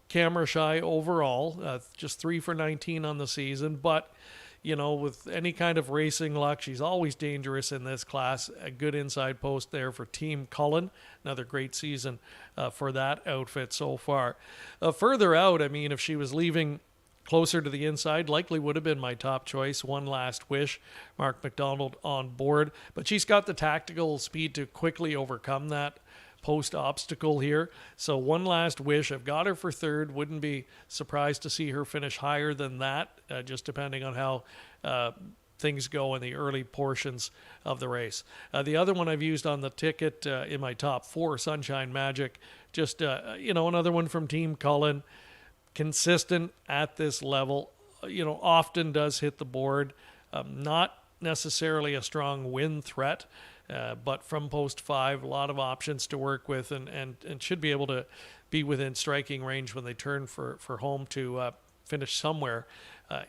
camera shy overall, just 3 for 19 on the season, but you know, with any kind of racing luck, she's always dangerous in this class. A good inside post there for Team Cullen. Another great season for that outfit so far. Further out, I mean, if she was leaving closer to the inside, likely would have been my top choice. One Last Wish, Mark McDonald on board. But she's got the tactical speed to quickly overcome that post obstacle here. So One Last Wish, I've got her for third. Wouldn't be surprised to see her finish higher than that, just depending on how things go in the early portions of the race. The other one I've used on the ticket in my top four, Sunshine Magic, just, another one from Team Cullen, consistent at this level, often does hit the board, not necessarily a strong win threat, but from post 5, a lot of options to work with, and should be able to be within striking range when they turn for home to finish somewhere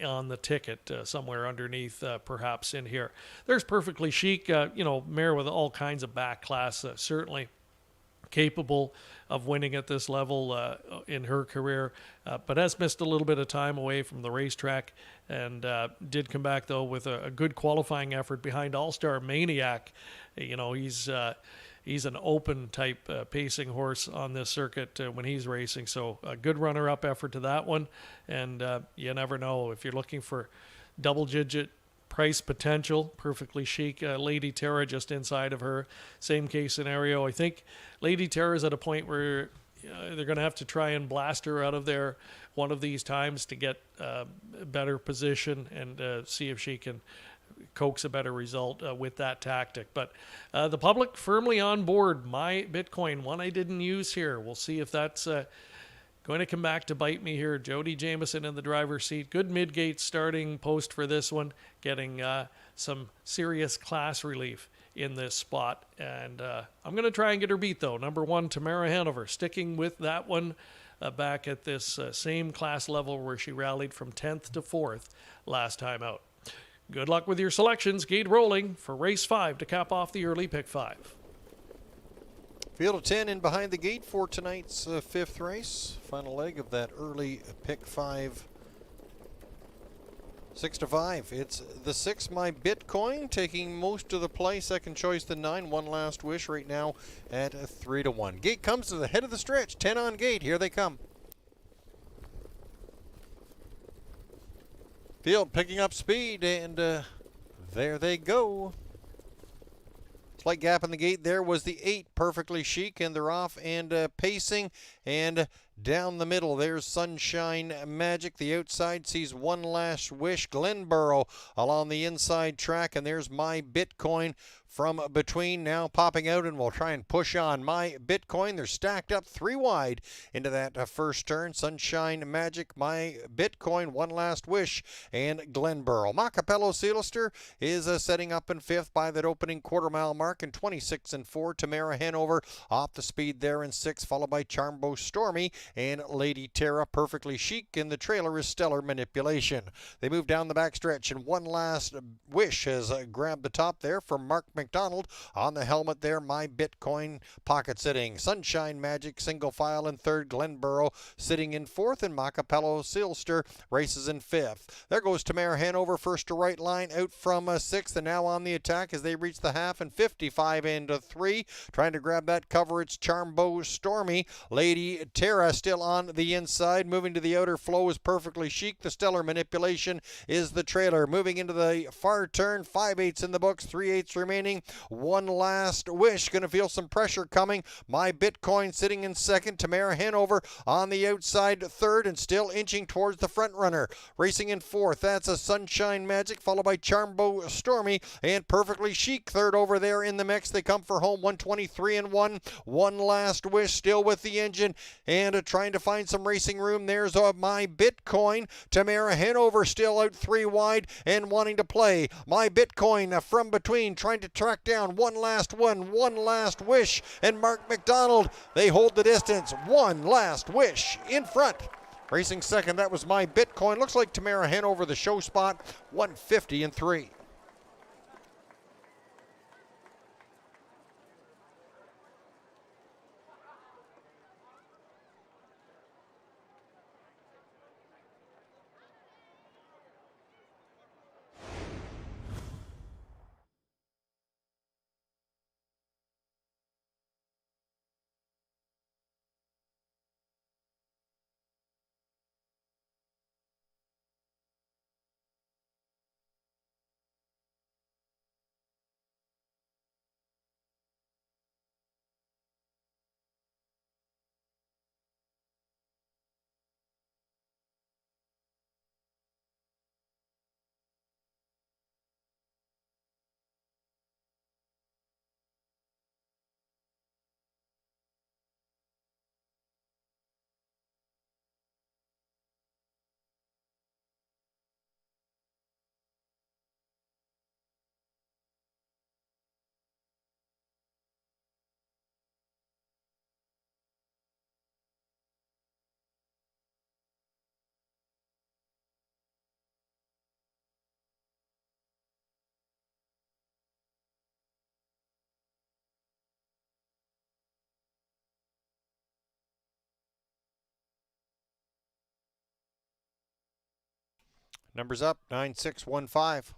on the ticket, somewhere underneath, perhaps in here. There's Perfectly Chic, mare with all kinds of back class, certainly capable of winning at this level in her career, but has missed a little bit of time away from the racetrack, and did come back though with a good qualifying effort behind All-Star Maniac. He's an open type pacing horse on this circuit when he's racing, so a good runner-up effort to that one. And you never know, if you're looking for double-digit price potential, Perfectly Chic, Lady Terra just inside of her, same case scenario. I think Lady Terra is at a point where they're going to have to try and blast her out of there one of these times to get a better position and see if she can coax a better result with that tactic. But the public firmly on board. My Bitcoin, one I didn't use here. We'll see if that's going to come back to bite me here. Jody Jamieson in the driver's seat. Good midgate starting post for this one, getting some serious class relief in this spot. And I'm going to try and get her beat, though. Number 1, Tamara Hanover, sticking with that one back at this same class level where she rallied from 10th to 4th last time out. Good luck with your selections. Gate rolling for race 5 to cap off the early pick 5.
Field of 10 in behind the gate for tonight's 5th race. Final leg of that early pick 5. 6 to 5. It's the 6, My Bitcoin, taking most of the play. Second choice, the 9, One Last Wish, right now at 3 to 1. Gate comes to the head of the stretch. 10 on gate. Here they come. Field picking up speed, and there they go. Slight gap in the gate there was the 8, Perfectly Chic, and they're off and pacing, and down the middle there's Sunshine Magic. The outside sees One Last Wish. Glenborough along the inside track, and there's My Bitcoin from between, now popping out, and we'll try and push on My Bitcoin. They're stacked up 3 wide into that first turn. Sunshine Magic, My Bitcoin, One Last Wish, and Glenborough. Macapello Sealister is setting up in 5th by that opening quarter-mile mark, and 26 and 4. Tamara Hanover off the speed there in 6th, followed by Charmbo Stormy and Lady Terra. Perfectly Chic in the trailer is Stellar Manipulation. They move down the backstretch, and One Last Wish has grabbed the top there for Mark McDonald on the helmet there. My Bitcoin pocket sitting. Sunshine Magic single file in 3rd. Glenborough sitting in 4th, and Macapello Sealster races in 5th. There goes Tamara Hanover, first to right line out from 6th, and now on the attack as they reach the half, and 55 into 3. Trying to grab that cover, it's Charmbo Stormy. Lady Terra still on the inside. Moving to the outer flow is Perfectly Chic. The Stellar Manipulation is the trailer. Moving into the far turn, 5/8 in the books, 3/8 remaining. One Last Wish, going to feel some pressure coming. My Bitcoin sitting in 2nd. Tamara Hanover on the outside 3rd, and still inching towards the front runner. Racing in 4th, that's a Sunshine Magic, followed by Charmbo Stormy, and Perfectly Chic 3rd over there in the mix. They come for home, 123 and 1. One Last Wish still with the engine, and trying to find some racing room. There's My Bitcoin. Tamara Hanover still out 3 wide and wanting to play. My Bitcoin from between, trying to track down One Last Wish, and Mark McDonald. They hold the distance. One Last Wish in front. Racing 2nd, that was My Bitcoin. Looks like Tamara Hanover the show spot, 150 and 3. Numbers up, 9615.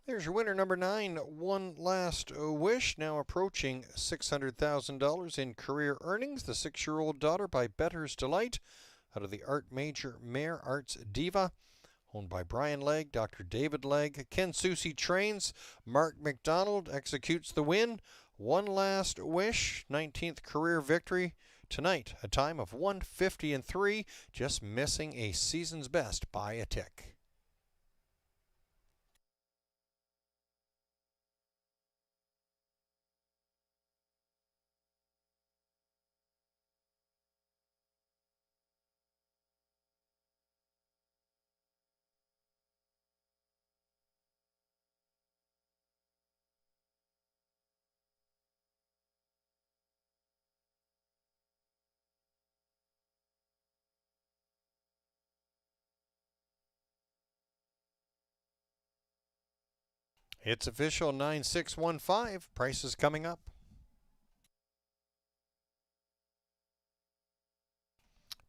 There's your winner, number 9, One Last Wish, now approaching $600,000 in career earnings. The 6-year-old daughter by Better's Delight out of the art major Mare Arts Diva, owned by Brian Legg, Dr. David Legg. Ken Susi trains. Mark McDonald executes the win. One Last Wish, 19th career victory. Tonight, a time of 1:50.3, just missing a season's best by a tick. It's official, 9615. Prices coming up.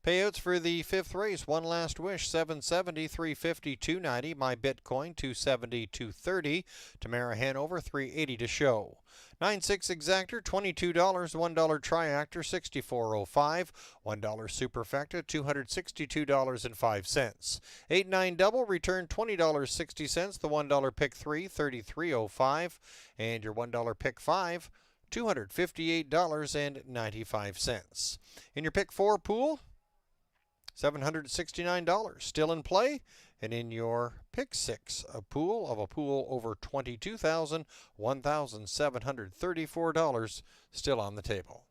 Payouts for the 5th race. One Last Wish, 770, 350, 290. My Bitcoin, 270, 230. Tamara Hanover, 380 to show. 9.6 Exactor, $22. $1 Triactor, $64.05. $1 Superfecta, $262.05. 8.9 Double, return $20.60. The $1 Pick 3, $33.05. And your $1 Pick 5, $258.95. In your Pick 4 pool, $769 still in play. And in your Pick 6, a pool over $22,000, $1,734 still on the table.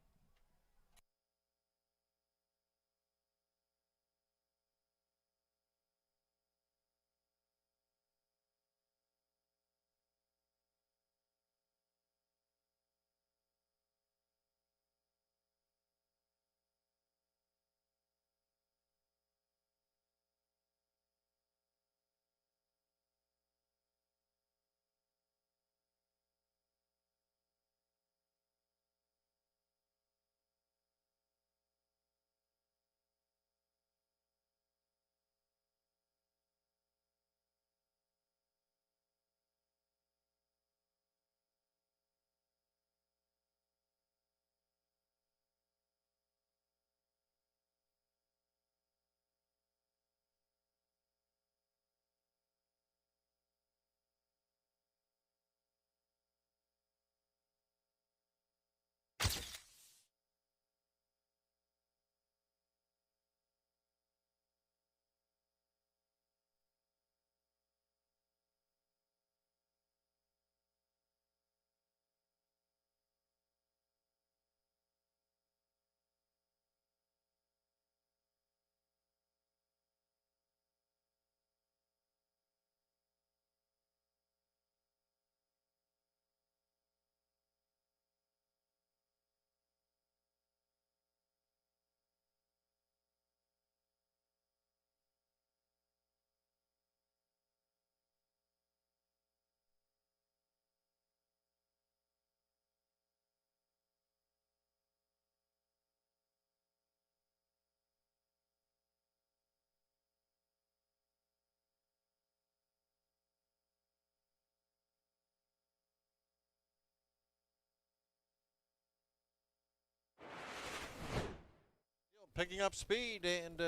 Picking up speed, and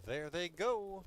there they go.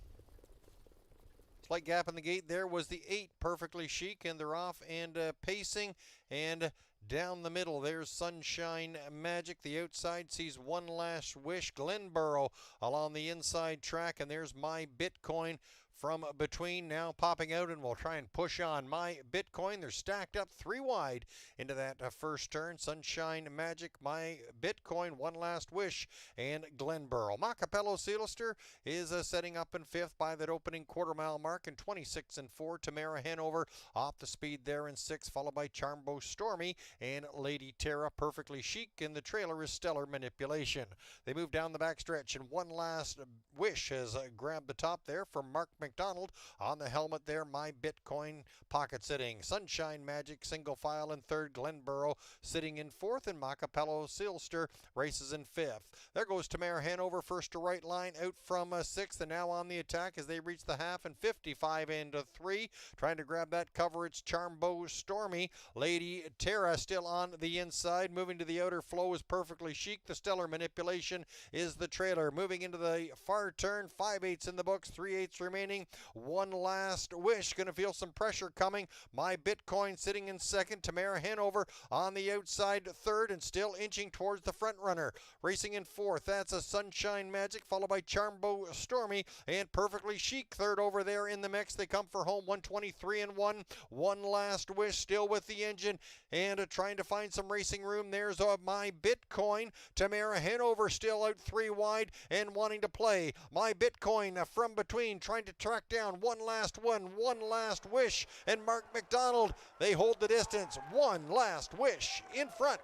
Slight gap in the gate there was the 8, Perfectly Chic, and they're off and pacing, and down the middle, there's Sunshine Magic. The outside sees One Last Wish. Glenborough along the inside track, and there's My Bitcoin from between, now popping out, and we'll try and push on My Bitcoin. They're stacked up 3 wide into that first turn. Sunshine Magic, My Bitcoin, One Last Wish, and Glenborough. Macapello Sealster is setting up in 5th by that opening quarter-mile mark, and 26 and 4. Tamara Hanover off the speed there in 6th, followed by Charmbo Stormy and Lady Terra. Perfectly Chic, and the trailer is Stellar Manipulation. They move down the backstretch, and One Last Wish has grabbed the top there from Mark McDonald on the helmet there. My Bitcoin pocket sitting. Sunshine Magic single file in 3rd. Glenborough sitting in 4th, and Macapello Sealster races in 5th. There goes Tamara Hanover, first to right line, out from 6th, and now on the attack as they reach the half, and 55 into 3. Trying to grab that cover, it's Charmbo Stormy. Lady Terra still on the inside. Moving to the outer flow is Perfectly Chic. The Stellar Manipulation is the trailer. Moving into the far turn, 5/8 in the books, 3/8 remaining. One Last Wish, going to feel some pressure coming. My Bitcoin sitting in 2nd. Tamara Hanover on the outside 3rd, and still inching towards the front runner. Racing in 4th, that's a Sunshine Magic, followed by Charmbo Stormy, and Perfectly Chic 3rd over there in the mix. They come for home, 123 and 1. One Last Wish still with the engine, and trying to find some racing room. There's My Bitcoin. Tamara Hanover still out 3 wide and wanting to play. My Bitcoin from between, trying to track down One Last Wish, and Mark McDonald. They hold the distance. One Last Wish in front.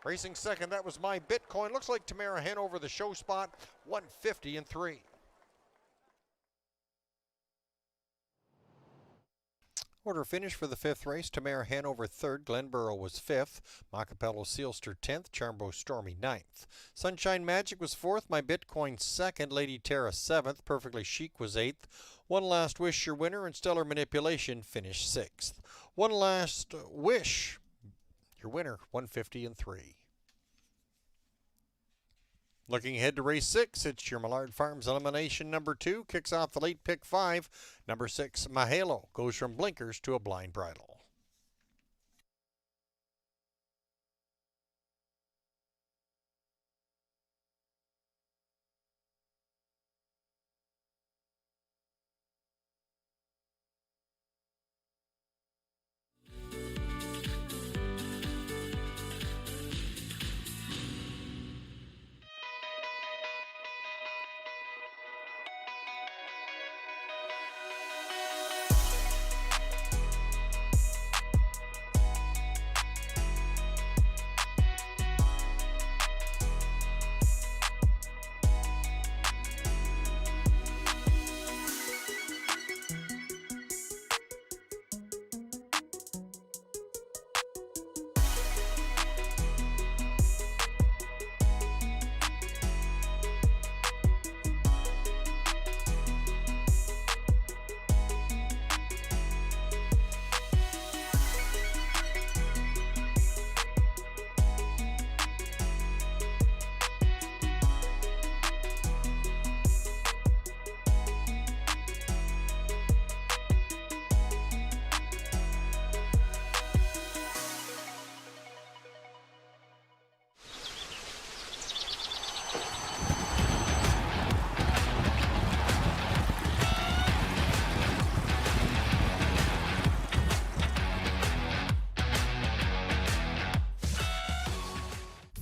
Racing 2nd, that was My Bitcoin. Looks like Tamara Hanover the show spot, 150 and 3. Order finish for the 5th race. Tamara Hanover 3rd, Glenborough was 5th, Macapello Sealster 10th, Charmbo Stormy 9th. Sunshine Magic was 4th, My Bitcoin 2nd, Lady Terra 7th, Perfectly Chic was 8th, One Last Wish your winner, and Stellar Manipulation finished 6th. One Last Wish, your winner, 150 and 3. Looking ahead to race 6, it's your Millard Farms elimination number 2. Kicks off the late pick 5. Number 6, Mahalo, goes from blinkers to a blind bridle.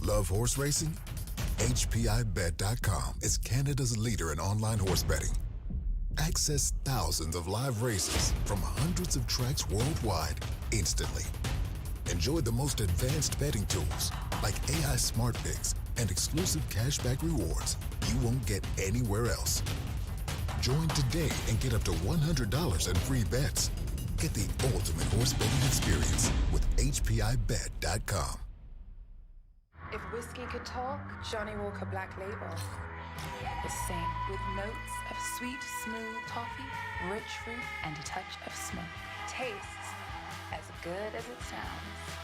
Love horse racing? HPIBet.com is Canada's leader in online horse betting. Access thousands of live races from hundreds of tracks worldwide instantly. Enjoy the most advanced betting tools like AI Smart Picks and exclusive cashback rewards you won't get anywhere else. Join today and get up to $100 in free bets. Get the ultimate horse betting experience with HPIBet.com.
If whiskey could talk, Johnny Walker Black Label was sing with notes of sweet, smooth toffee, rich fruit, and a touch of smoke. Tastes as good as it sounds.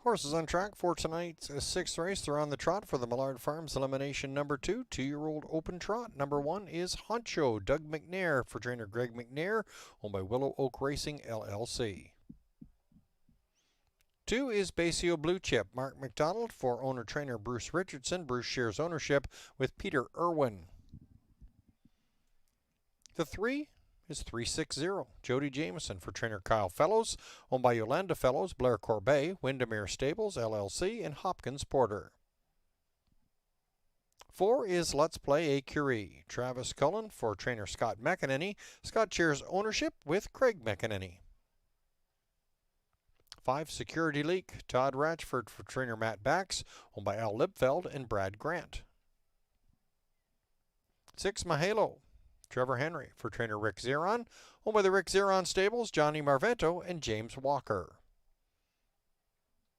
Horses on track for tonight's sixth race. They're on the trot for the Millard Farms elimination number 2, 2-year-old open trot. Number 1 is Honcho, Doug McNair for trainer Greg McNair, owned by Willow Oak Racing, LLC. 2 is Basio Blue Chip, Mark McDonald for owner-trainer Bruce Richardson. Bruce shares ownership with Peter Irwin. The 3 is 360, Jody Jameson for trainer Kyle Fellows, owned by Yolanda Fellows, Blair Corbet, Windermere Stables, LLC, and Hopkins Porter. 4 is Let's Play a Curie, Travis Cullen for trainer Scott McEnany. Scott shares ownership with Craig McEnany. 5, Security Leak, Todd Ratchford for trainer Matt Bax, owned by Al Lipfeld and Brad Grant. 6, Mahalo, Trevor Henry for trainer Rick Zeron, owned by the Rick Zeron Stables, Johnny Marvento and James Walker.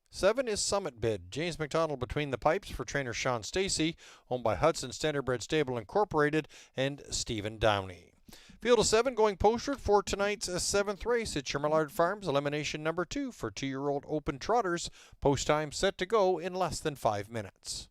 7 is Summit Bid, James McDonald between the pipes for trainer Sean Stacy, owned by Hudson Standardbred Stable Incorporated and Stephen Downey. Field of 7 going postward for tonight's 7th race. It's your Millard Farms elimination number 2 for 2-year-old open trotters. Post time set to go in less than 5 minutes.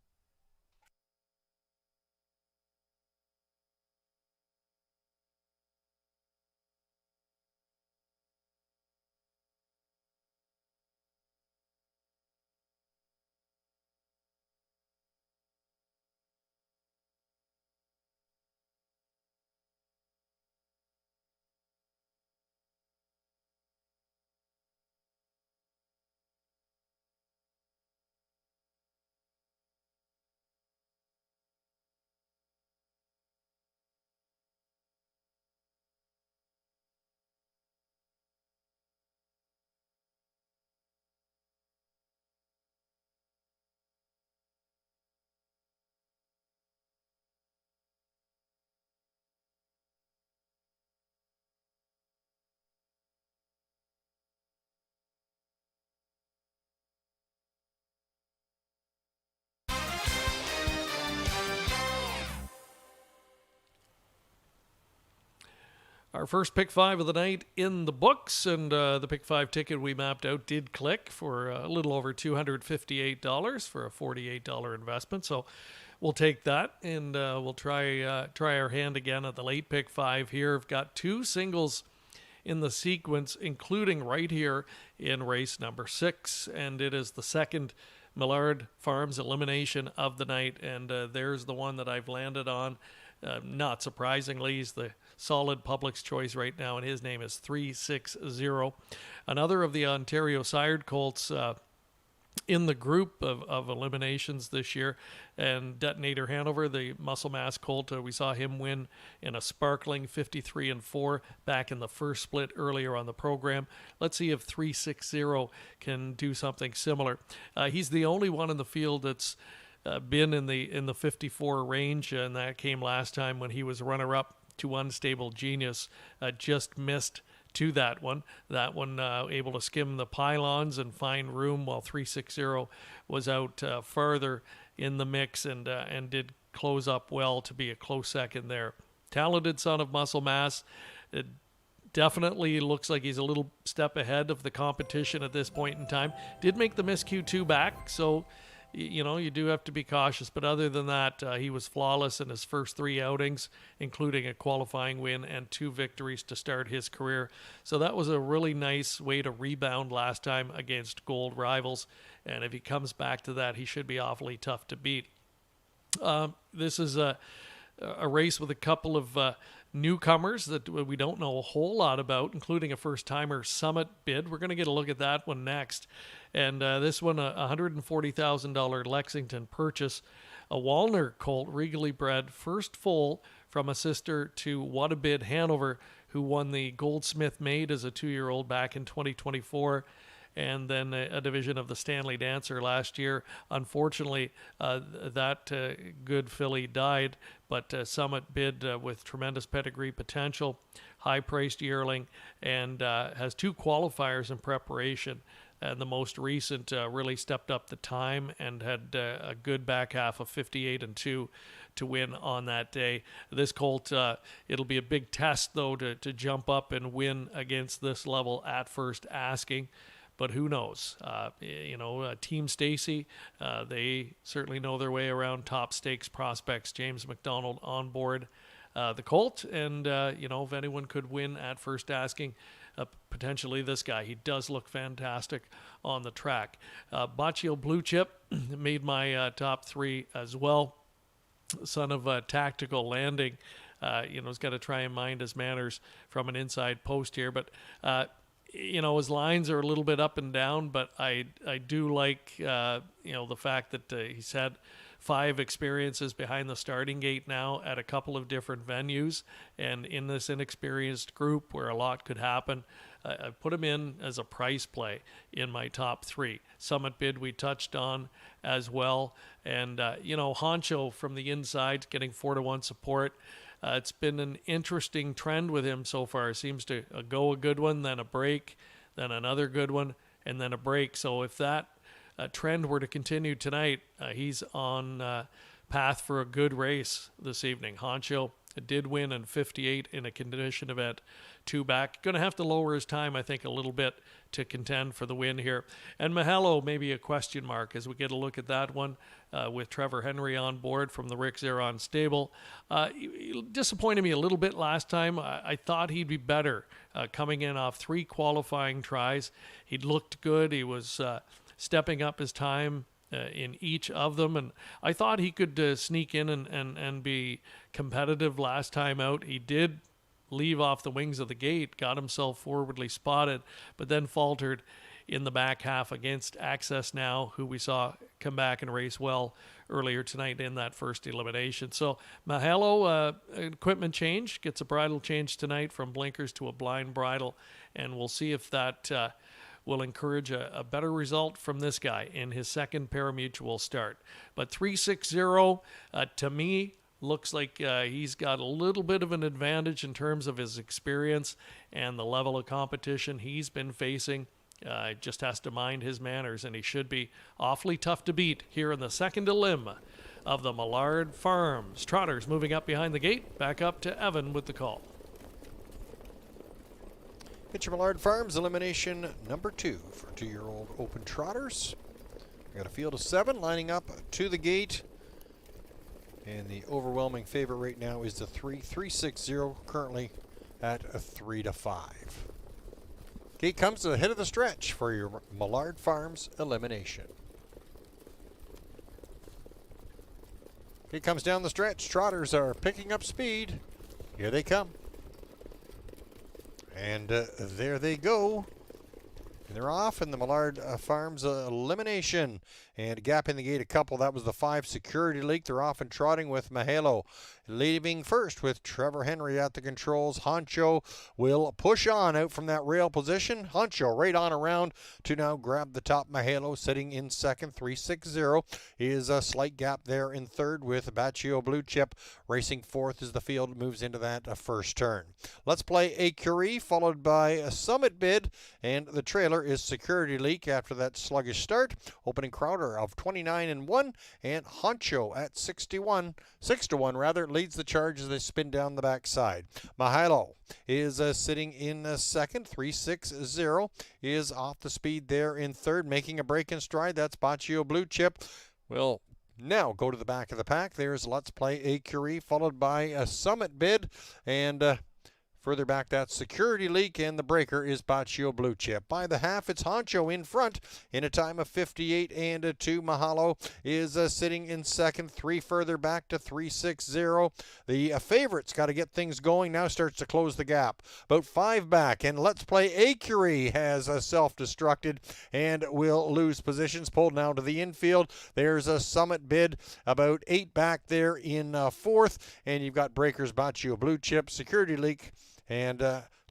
Our first pick 5 of the night in the books, and the pick 5 ticket we mapped out did click for a little over $258 for a $48 investment. So we'll take that, and we'll try our hand again at the late pick 5 here. I've got 2 singles in the sequence, including right here in race number 6, and it is the second Millard Farms elimination of the night, and there's the one that I've landed on. Not surprisingly, he's the solid public's choice right now, and his name is 360. Another of the Ontario sired colts in the group of eliminations this year, and Detonator Hanover, the muscle mass colt, we saw him win in a sparkling 53-4 back in the first split earlier on the program. Let's see if 360 can do something similar. He's the only one in the field that's been in the 54 range, and that came last time when he was runner-up to Unstable Genius. Just missed to that one. That one able to skim the pylons and find room, while 360 was out farther in the mix and did close up well to be a close second there. Talented son of muscle mass. It definitely looks like he's a little step ahead of the competition at this point in time. Did make the miss Q2 back, so you know, you do have to be cautious. But other than that, he was flawless in his first 3 outings, including a qualifying win and 2 victories to start his career. So that was a really nice way to rebound last time against gold rivals. And if he comes back to that, he should be awfully tough to beat. This is a race with a couple of newcomers that we don't know a whole lot about, including a first-timer Summit Bid. We're going to get a look at that one next. And this one, a $140,000 Lexington purchase, a Walner colt, regally bred, first foal from a sister to Watabid Hanover, who won the Goldsmith Maid as a 2-year-old back in 2024, and then a division of the Stanley Dancer last year. Unfortunately, that good filly died, but Summit Bid with tremendous pedigree potential, high-priced yearling, and has 2 qualifiers in preparation. And the most recent really stepped up the time and had a good back half of 58-2 to win on that day. This colt, it'll be a big test, though, to jump up and win against this level at first asking. but who knows? Team Stacy, they certainly know their way around top stakes prospects. James McDonald on board the colt, and if anyone could win at first asking, potentially this guy. He does look fantastic on the track. Baccio Blue Chip made my top 3 as well. Son of a tactical landing, he's got to try and mind his manners from an inside post here, but his lines are a little bit up and down, but I do like the fact that he's had 5 experiences behind the starting gate now at a couple of different venues, and in this inexperienced group where a lot could happen, I put him in as a price play in my top 3. Summit Bid we touched on as well, and Honcho from the inside getting 4-1 support. It's been an interesting trend with him so far. It seems to go a good one, then a break, then another good one, and then a break. So if that trend were to continue tonight, he's on path for a good race this evening. Honcho did win in 58 in a condition event, 2 back. Going to have to lower his time, I think, a little bit to contend for the win here. And Mahalo, maybe a question mark as we get a look at that one with Trevor Henry on board from the Rick Zeron stable. He disappointed me a little bit last time. I thought he'd be better coming in off 3 qualifying tries. He'd looked good. He was stepping up his time in each of them, and I thought he could sneak in and be competitive last time out. He did leave off the wings of the gate, got himself forwardly spotted, but then faltered in the back half against Access Now, who we saw come back and race well earlier tonight in that first elimination. So Mahalo, equipment change, gets a bridle change tonight from blinkers to a blind bridle, and we'll see if that will encourage a better result from this guy in his second parimutuel start. But 360, to me, looks like he's got a little bit of an advantage in terms of his experience and the level of competition he's been facing. Just has to mind his manners, and he should be awfully tough to beat here in the second elim of the Millard Farms. Trotters moving up behind the gate. Back up to Evan with the call.
It's your Millard Farms elimination number 2 for 2-year-old open trotters. We got a field of 7 lining up to the gate. And the overwhelming favorite right now is the 360, currently at a 3-5. Gate comes to the head of the stretch for your Millard Farms elimination. Gate comes down the stretch. Trotters are picking up speed. Here they come. And there they go. And they're off in the Millard Farms elimination. And gap in the gate a couple. That was the 5 security leak. They're off and trotting with Mahalo. Leaving first with Trevor Henry at the controls. Honcho will push on out from that rail position. Honcho right on around to now grab the top. Mahalo sitting in second. 360 is a slight gap there in third with Baccio Blue Chip racing fourth as the field moves into that first turn. Let's play a Curie followed by a Summit Bid, and the trailer is Security Leak after that sluggish start. Opening Crowder of 29-1, and Honcho at 6-1 rather, leads the charge as they spin down the backside. Mahalo is sitting in second. 360 is off the speed there in third, making a break in stride. That's Baccio Blue Chip. Well, now go to the back of the pack. There's Let's Play a Curie followed by a Summit Bid, and further back, that Security Leak, and the breaker is Baccio Blue Chip. By the half, it's Honcho in front in a time of 58-2. Mahalo is sitting in second. 3 further back to 360. The favorite's got to get things going. Now starts to close the gap. About 5 back, and Let's Play a Curie has self-destructed and will lose positions. Pulled now to the infield. There's a Summit Bid about 8 back there in fourth, and you've got breakers Baccio Blue Chip, Security Leak, and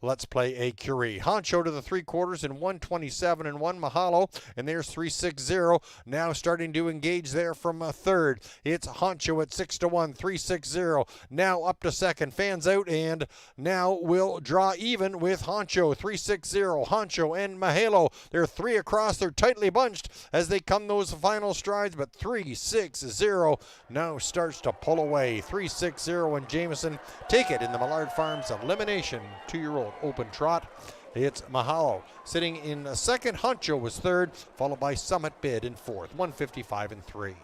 Let's Play a Curie. Honcho to the 3/4 in 127-1. Mahalo, and there's 360. Now starting to engage there from third. It's Honcho at 6-1. 360. Now up to second. Fans out, and now will draw even with Honcho. 360. Honcho and Mahalo. They're 3 across. They're tightly bunched as they come those final strides, but 360 now starts to pull away. 360 and Jameson take it in the Millard Farms elimination 2-year-old open trot. It's Mahalo. Sitting in second, Huncho was third, followed by Summit Bid in fourth, 155 and 3.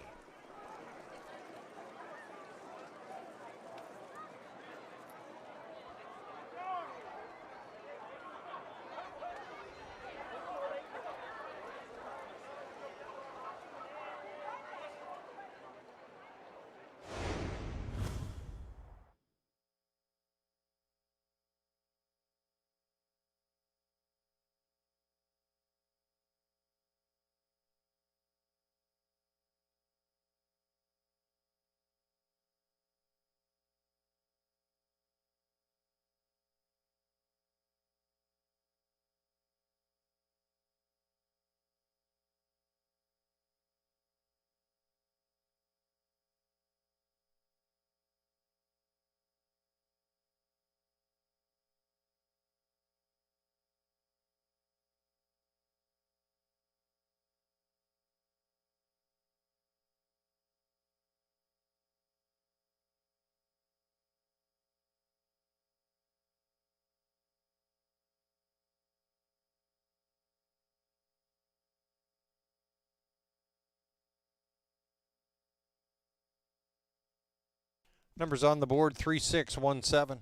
Numbers on the board, 3617.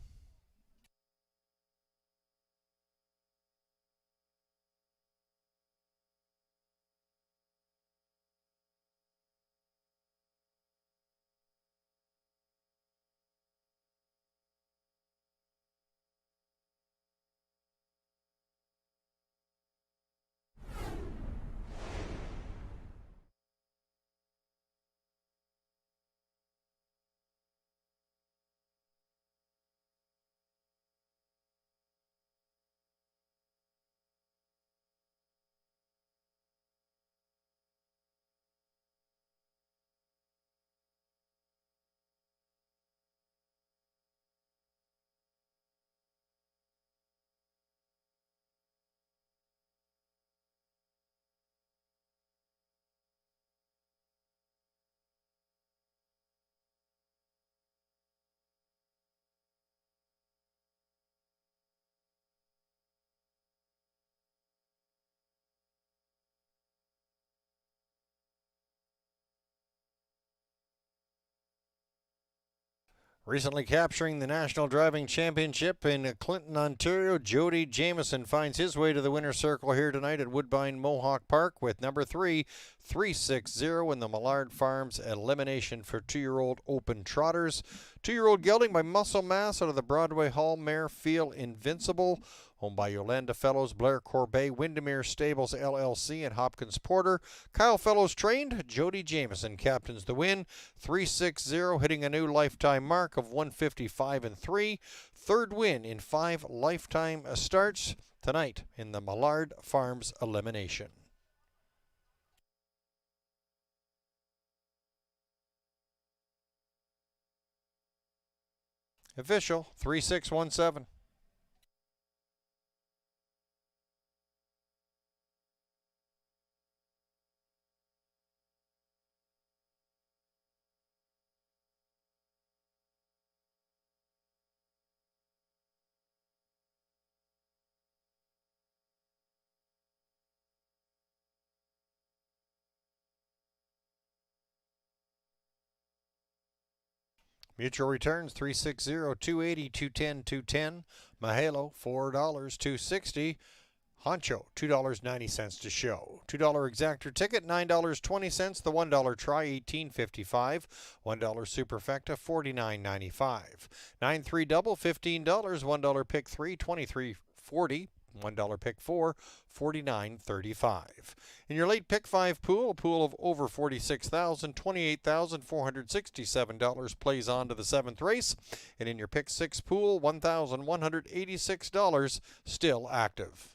Recently capturing the National Driving Championship in Clinton, Ontario, Jody Jamieson finds his way to the winner's circle here tonight at Woodbine Mohawk Park with number 360 in the Millard Farms elimination for 2-year-old Open Trotters. 2-year-old gelding by Muscle Mass out of the Broadway Hall mare Feel Invincible. Owned by Yolanda Fellows, Blair Corbet, Windermere Stables LLC, and Hopkins Porter. Kyle Fellows trained. Jody Jamieson captains the win. 360 hitting a new lifetime mark of 155 and 3. Third win in 5 lifetime starts tonight in the Millard Farms elimination. Official 3617. Mutual returns 360, 280, 210, 210. Mahalo $4, 260. Honcho $2.90 to show. $2 exactor ticket $9.20. The $1 try $18.55. $1 superfecta $49.95. 9-3 double $15. $1 pick 3 $23.40. $1 pick 4, $49.35. In your late pick 5 pool, a pool of over $46,000, $28,467 plays on to the 7th race. And in your pick 6 pool, $1,186 still active.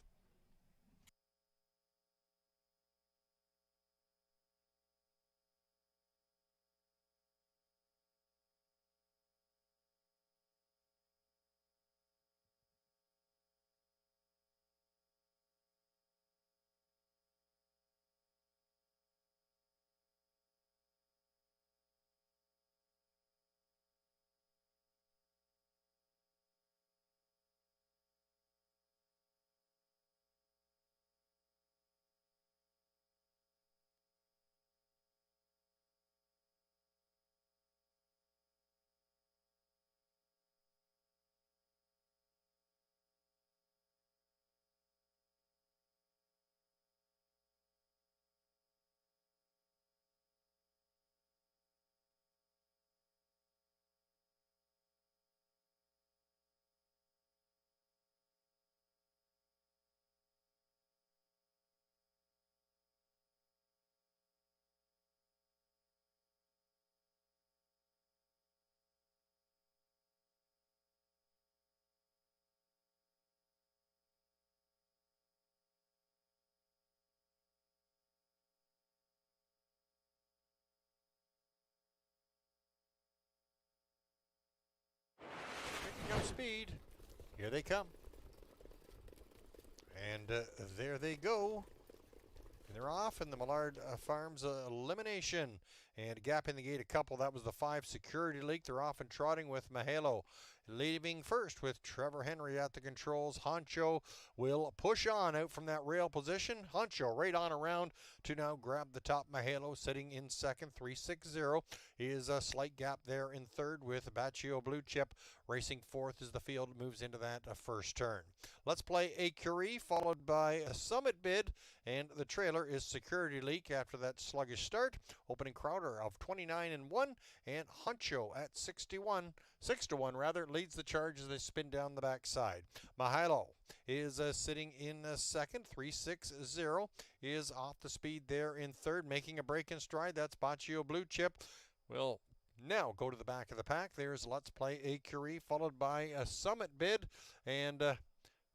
Here they come. And there they go. And they're off in the Millard Farms elimination. And gap in the gate a couple. That was the 5 Security Leak. They're off and trotting with Mahalo. Leaving first with Trevor Henry at the controls. Honcho will push on out from that rail position. Honcho right on around to now grab the top. Mahalo sitting in second. 360 is a slight gap there in third with Baccio Blue Chip racing fourth as the field moves into that first turn. Let's play a Curie followed by a Summit Bid, and the trailer is Security Leak after that sluggish start. Opening Crowder of 29 and 1, and Honcho at 6 to 1 leads the charge as they spin down the backside. Mahalo is sitting in second. 360 is off the speed there in third, making a break in stride. That's Baccio Blue Chip. Will now go to the back of the pack. There's Let's Play a Curie followed by a Summit Bid, and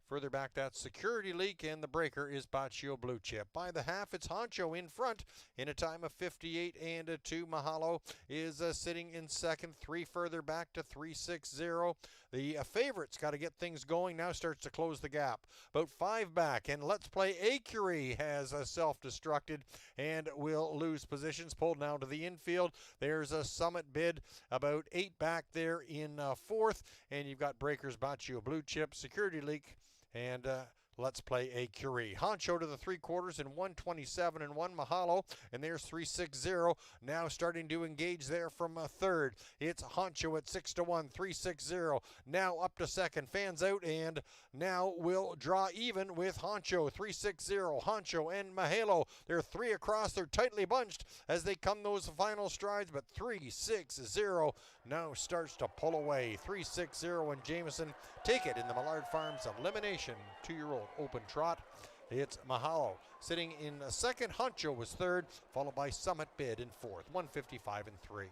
further back, that Security Leak, and the breaker is Baccio Blue Chip. By the half, it's Honcho in front in a time of 58 and 2. Mahalo is sitting in second. 3 further back to 360. The favorite's got to get things going. Now starts to close the gap. About 5 back, and Let's Play a Curie has self-destructed and will lose positions. Pulled now to the infield. There's a Summit Bid about 8 back there in fourth, and you've got breakers Baccio Blue Chip, Security Leak, and Let's Play a Curie. Honcho to the 3/4 in 127 and 1. Mahalo, and there's 360. Now starting to engage there from third. It's Honcho at 6 to 1. 360. Now up to second. Fans out, and now will draw even with Honcho. 360. Honcho and Mahalo. They're 3 across. They're tightly bunched as they come those final strides, but 360 now starts to pull away. 360 and Jameson take it in the Millard Farms elimination 2-year-old open trot. It's Mahalo sitting in second. Honcho was third, followed by Summit Bid in fourth. 155 and 3.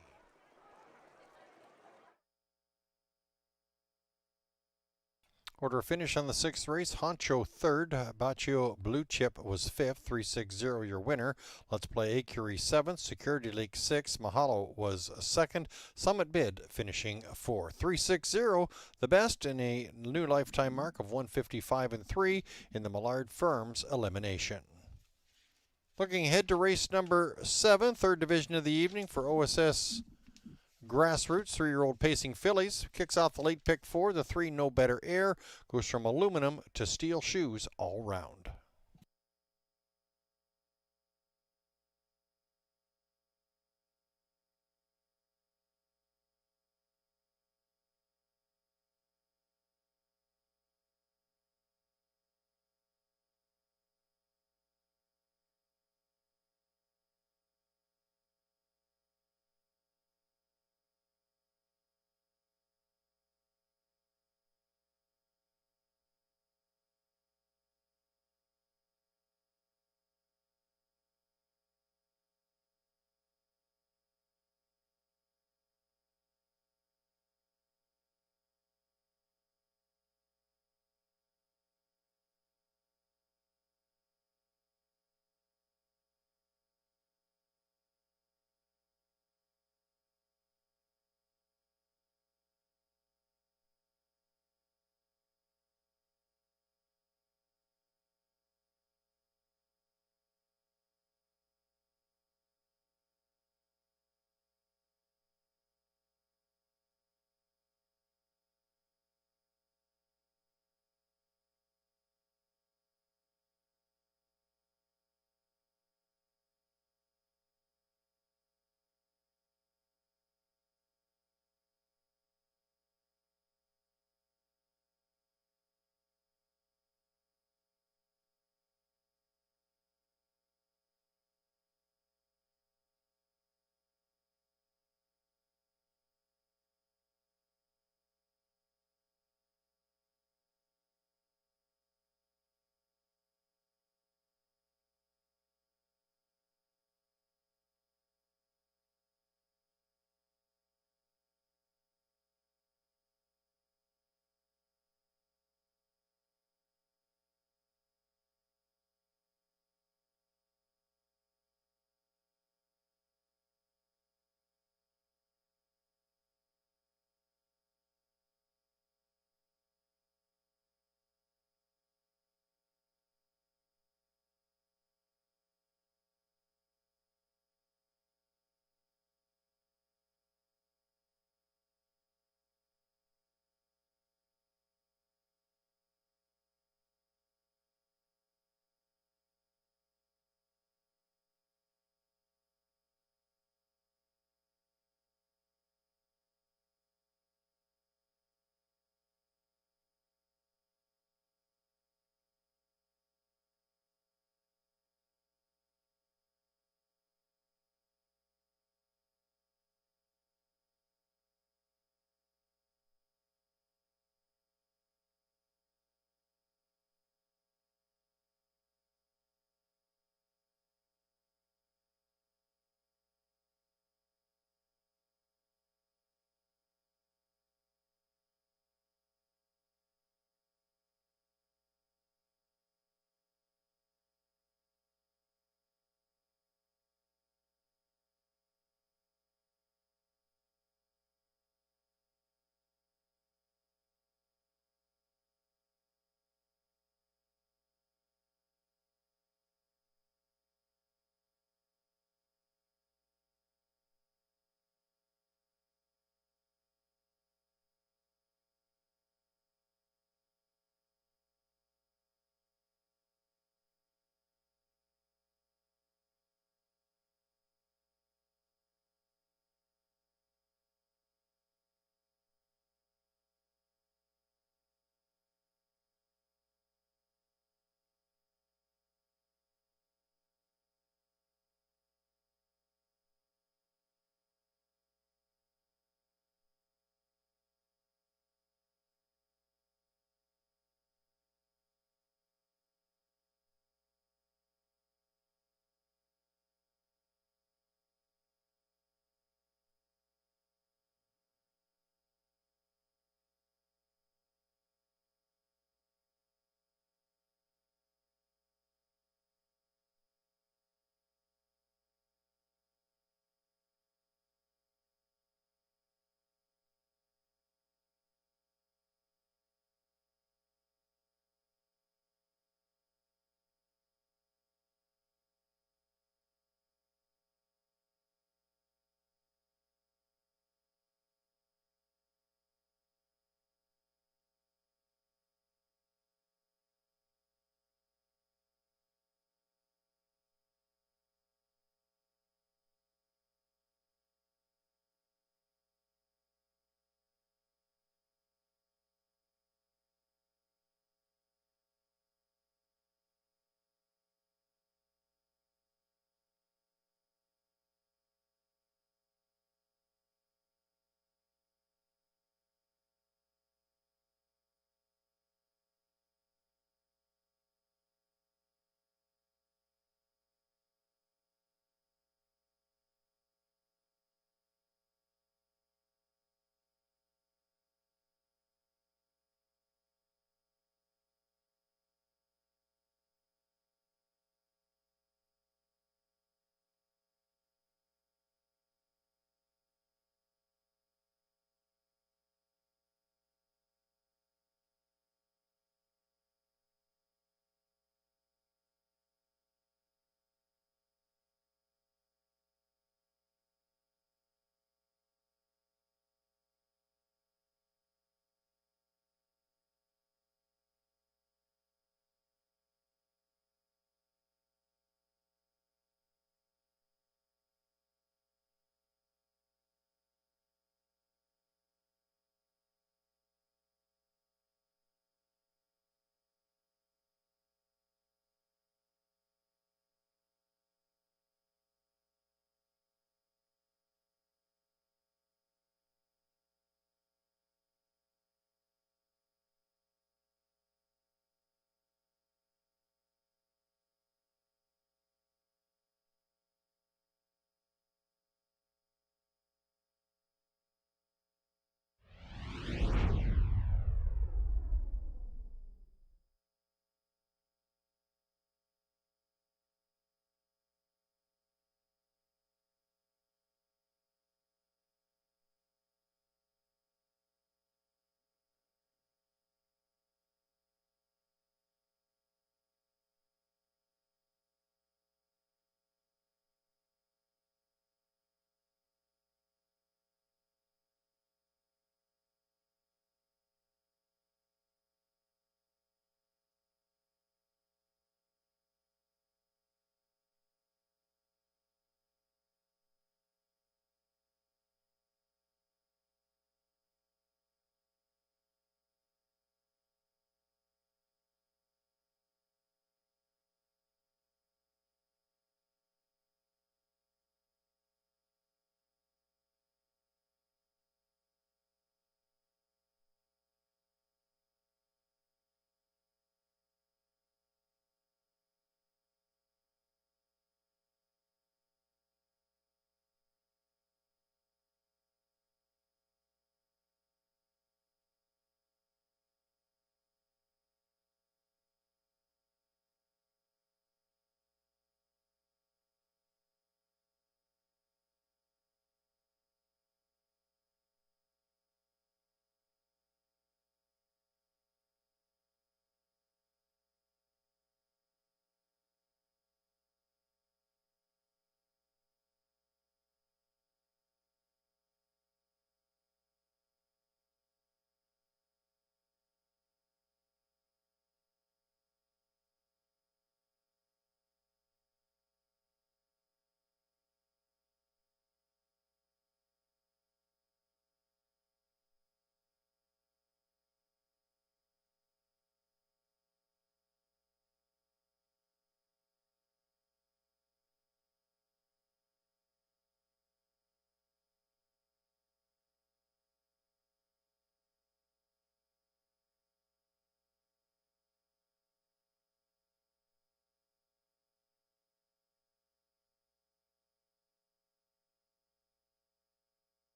Order of finish on the 6th race. Honcho third, Baccio Blue Chip was 5th, 360 your winner. Let's Play a Curie 7th, Security Leak 6th, Mahalo was 2nd, Summit Bid finishing 4th. 360 the best in a new lifetime mark of 155 and 3 in the Millard Firms elimination. Looking ahead to race number 7, third division of the evening for OSS Grassroots. 3-year-old Pacing Fillies kicks off the late pick 4. The 3 No Better Air goes from aluminum to steel shoes all round.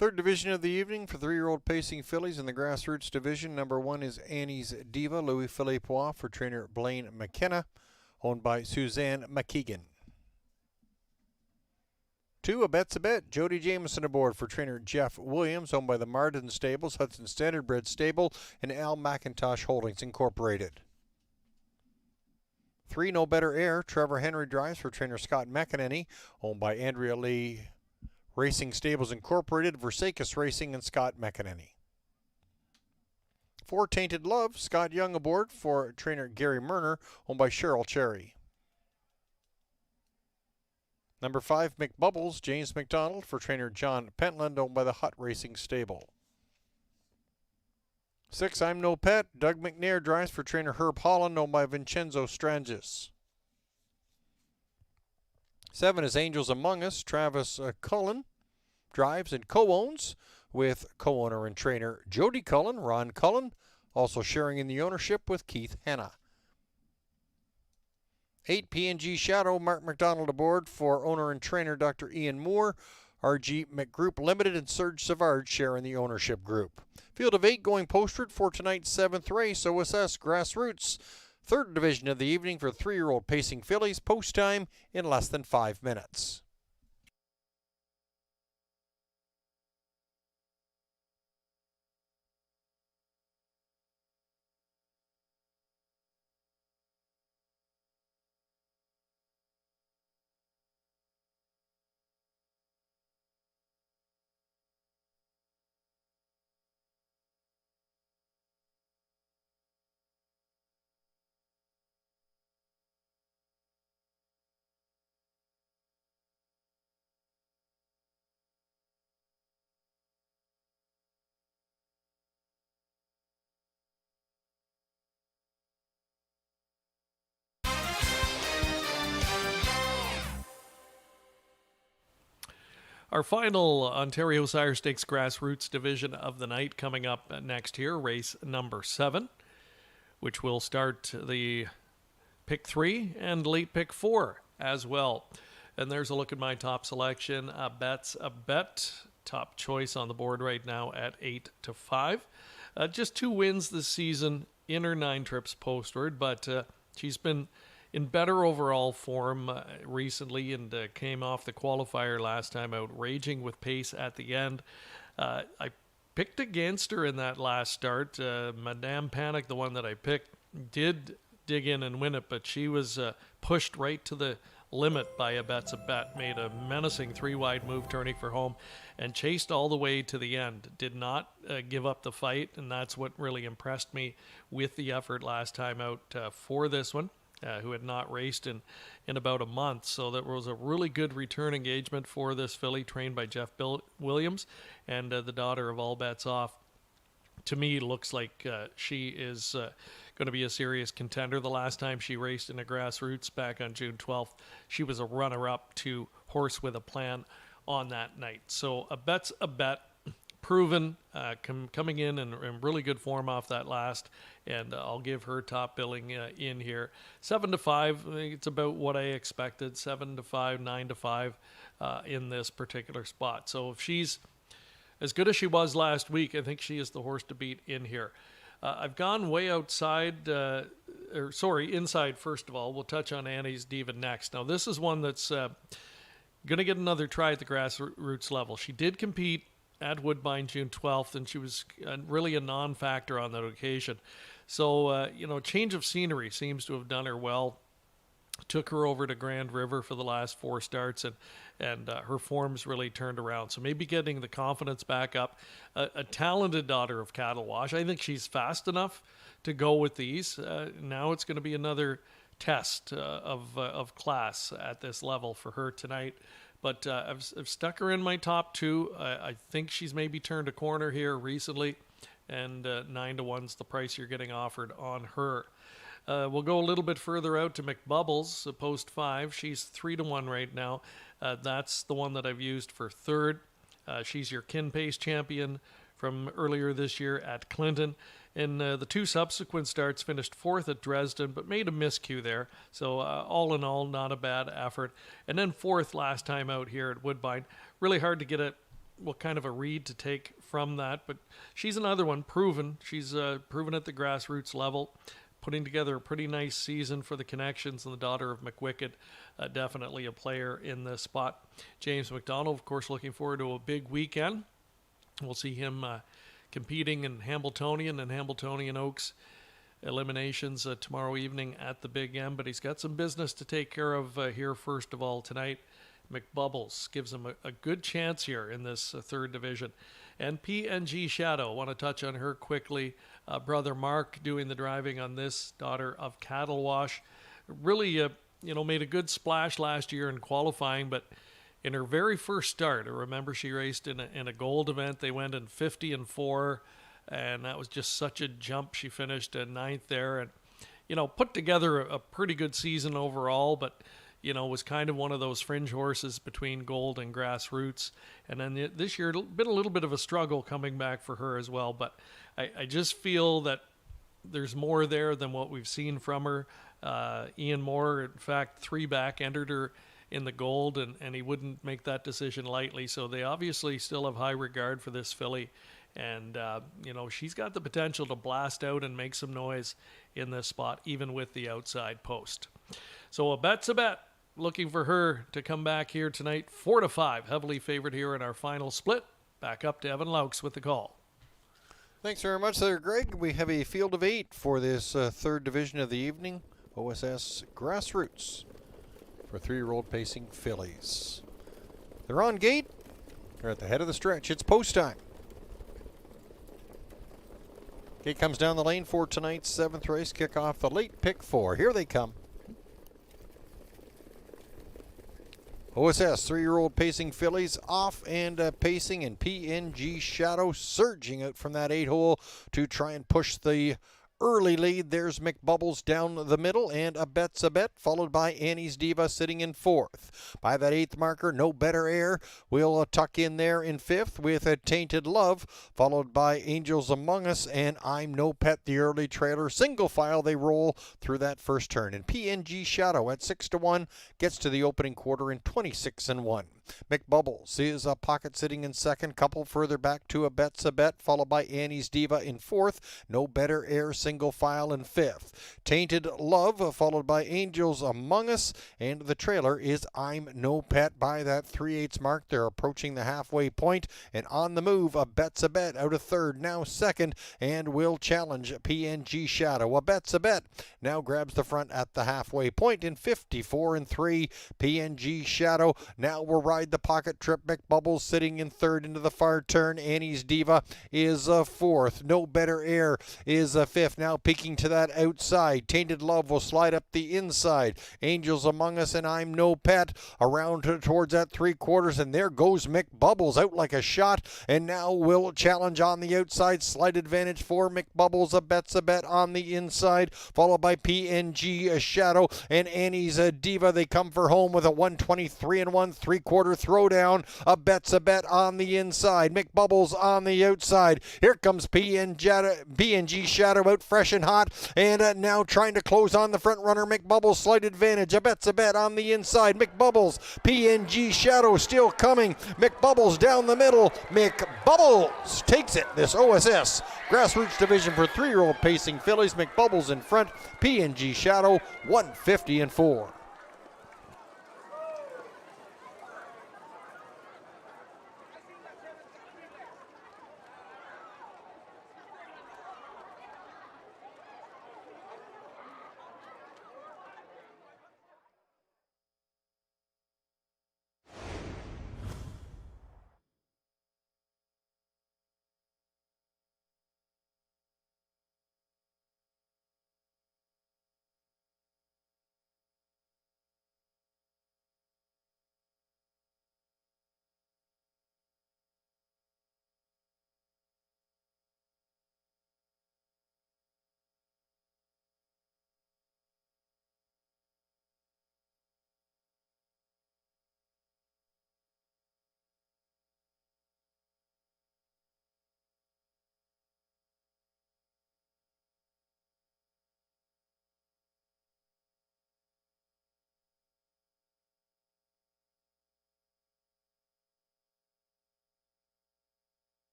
Third division of the evening for 3-year-old pacing fillies in the grassroots division. Number 1 is Annie's Diva, Louis Philippe for trainer Blaine McKenna, owned by Suzanne McKeegan. 2, A Bet's a Bet, Jody Jameson aboard for trainer Jeff Williams, owned by the Martin Stables, Hudson Standardbred Stable, and Al McIntosh Holdings Incorporated. 3, No Better Air, Trevor Henry drives for trainer Scott McEnany, owned by Andrea Lee Racing Stables Incorporated, Versakis Racing, and Scott McEnany. 4, Tainted Love, Scott Young aboard for trainer Gary Murner, owned by Cheryl Cherry. Number 5, McBubbles, James McDonald for trainer John Pentland, owned by the Hutt Racing Stable. 6, I'm No Pet, Doug McNair drives for trainer Herb Holland, owned by Vincenzo Strangis. 7 is Angels Among Us, Travis Cullen drives and co-owns with co-owner and trainer Jody Cullen, Ron Cullen, also sharing in the ownership with Keith Hanna. 8, PNG Shadow, Mark McDonald aboard for owner and trainer Dr. Ian Moore. RG McGroup Limited and Serge Savard share in the ownership group. Field of 8 going postward for tonight's 7th race, OSS Grassroots. Third division of the evening for 3-year-old pacing fillies. Post time in less than 5 minutes.
Our final Ontario Sire Stakes Grassroots division of the night coming up next here, race number 7, which will start the pick 3 and late pick 4 as well. And there's a look at my top selection. A Bet's a Bet, top choice on the board right now at 8-5. Just 2 wins this season in her 9 trips postward, but she's been in better overall form recently and came off the qualifier last time out, raging with pace at the end. I picked against her in that last start. Madame Panic, the one that I picked, did dig in and win it, but she was pushed right to the limit by A Bet's a Bet, made a menacing 3-wide move turning for home and chased all the way to the end. Did not give up the fight, and that's what really impressed me with the effort last time out for this one. Who had not raced in about a month. So that was a really good return engagement for this filly, trained by Jeff Williams and the daughter of All Bets Off. To me, looks like she is going to be a serious contender. The last time she raced in a grassroots back on June 12th, she was a runner-up to Horse with a Plan on that night. So A Bet's a Bet. Proven, coming in really good form off that last, and I'll give her top billing in here. 7-5, it's about what I expected. 7-5, 9-5 in this particular spot. So if she's as good as she was last week, I think she is the horse to beat in here. I've gone way outside, inside first of all. We'll touch on Annie's Diva next. Now this is one that's going to get another try at the grassroots level. She did compete at Woodbine June 12th, and she was really a non-factor on that occasion. So, change of scenery seems to have done her well. Took her over to Grand River for the last 4 starts, and her form's really turned around. So maybe getting the confidence back up. A talented daughter of Cattle Wash. I think she's fast enough to go with these. Now it's going to be another test of class at this level for her tonight. But I've stuck her in my top 2. I think she's maybe turned a corner here recently, and 9-1's the price you're getting offered on her. We'll go a little bit further out to McBubbles, post 5. She's 3-1 right now. That's the one that I've used for third. She's your Kin Pace champion from earlier this year at Clinton. In the 2 subsequent starts, finished 4th at Dresden, but made a miscue there. So all in all, not a bad effort. And then 4th last time out here at Woodbine. Really hard to get what kind of a read to take from that. But she's another one, proven. She's proven at the grassroots level, putting together a pretty nice season for the Connections, and the daughter of McWicked, definitely a player in this spot. James McDonald, of course, looking forward to a big weekend. We'll see him competing in Hambletonian and Hambletonian Oaks eliminations tomorrow evening at the Big M, but he's got some business to take care of here first of all tonight. McBubbles gives him a good chance here in this third division. And PNG Shadow, want to touch on her quickly. Brother Mark doing the driving on this, daughter of Cattle Wash. Really, made a good splash last year in qualifying, but in her very first start, I remember she raced in a gold event. They went in 50-4, and that was just such a jump. She finished at 9th there, and put together a pretty good season overall, but was kind of one of those fringe horses between gold and grassroots. And then this year, been a little bit of a struggle coming back for her as well. But I just feel that there's more there than what we've seen from her. Ian Moore, in fact, 3 back, entered her in the gold, and he wouldn't make that decision lightly. So they obviously still have high regard for this filly. And, she's got the potential to blast out and make some noise in this spot, even with the outside post. So a bet's a bet. Looking for her to come back here tonight, 4-5, heavily favored here in our final split. Back up to Evan Laux with the call.
Thanks very much there, Greg. We have a field of 8 for this third division of the evening. OSS Grassroots for 3-year-old pacing fillies. They're on gate. They're at the head of the stretch. It's post time. Gate comes down the lane for tonight's 7th race. Kick off the late pick 4. Here they come. OSS 3-year-old pacing fillies off and pacing, and PNG Shadow surging out from that 8-hole to try and push the early lead. There's McBubbles down the middle, and a bet's a bet, followed by Annie's Diva sitting in 4th. By that 8th marker, No Better Air will tuck in there in 5th with a Tainted Love, followed by Angels Among Us and I'm No Pet, the early trailer. Single file they roll through that first turn, and PNG Shadow at 6-1 gets to the opening quarter in 26-1. McBubbles is a pocket sitting in 2nd, couple further back to a bet's a bet, followed by Annie's Diva in 4th. No Better Air single file in 5th. Tainted Love followed by Angels Among Us, and the trailer is I'm No Pet. By that 3/8 mark, they're approaching the halfway point, and on the move, a bet's a bet out of 3rd, now 2nd, and will challenge PNG Shadow. A bet's a bet now grabs the front at the halfway point in 54-3. PNG Shadow now will ride the pocket trip. McBubbles sitting in 3rd into the far turn. Annie's Diva is 4th. No Better Air is 5th. Now peeking to that outside. Tainted Love will slide up the inside. Angels Among Us and I'm No Pet around towards that 3/4, and there goes McBubbles out like a shot, and now will challenge on the outside. Slight advantage for McBubbles. A bet's a bet on the inside, followed by PNG Shadow and Annie's Diva. They come for home with a 123-1 3/4 throwdown. A bet's a bet on the inside. McBubbles on the outside. Here comes PNG Shadow out fresh and hot, and now trying to close on the front runner. McBubbles slight advantage. A bet's a bet on the inside. McBubbles, PNG Shadow still coming. McBubbles down the middle. McBubbles takes it. This OSS Grassroots division for 3-year-old pacing fillies. McBubbles in front. PNG Shadow 150-4.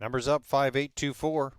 Numbers up 5824.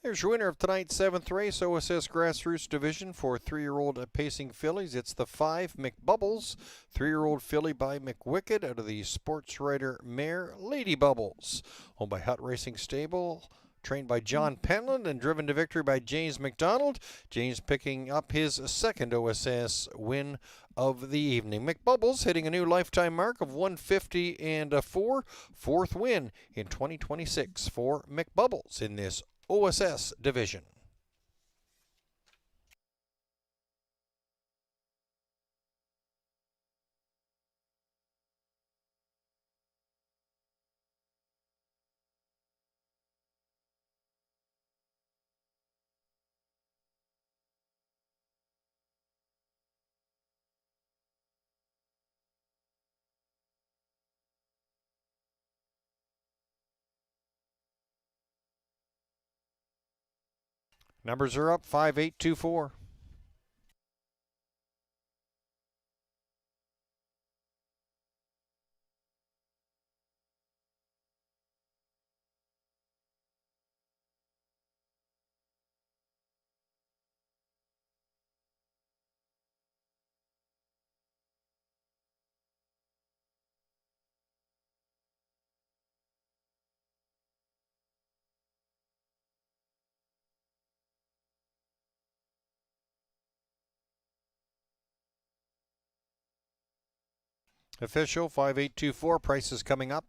Here's your winner of tonight's 7th race, OSS Grassroots Division for 3-year-old pacing fillies. It's the 5 McBubbles, 3-year-old filly by McWicked out of the Sports Rider mare Lady Bubbles. Owned by Hutt Racing Stable, trained by John Penland and driven to victory by James McDonald. James picking up his 2nd OSS win of the evening. McBubbles hitting a new lifetime mark of 150 and a 4th win in 2026 for McBubbles in this OSS division. Numbers are up 5824. Official 5824. Prices coming up.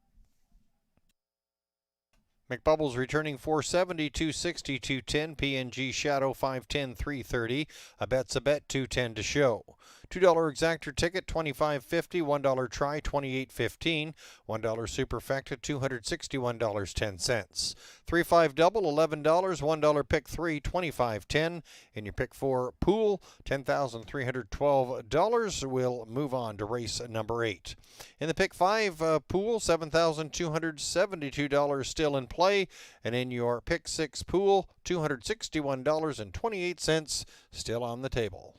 McBubbles returning 470, 260, 210. PNG Shadow 510, 330. A bet's a bet, 210 to show. $2 exactor ticket, $25.50. $1 try, $28.15. $1 superfecta, $261.10. 3-5 double, $11. $1 pick 3, $25.10. In your pick 4 pool, $10,312. We'll move on to race number 8. In the pick 5 pool, $7,272 still in play. And in your pick 6 pool, $261.28 still on the table.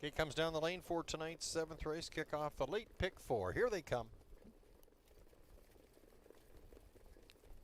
Gate comes down the lane for tonight's 7th race. Kick off the late pick 4. Here they come.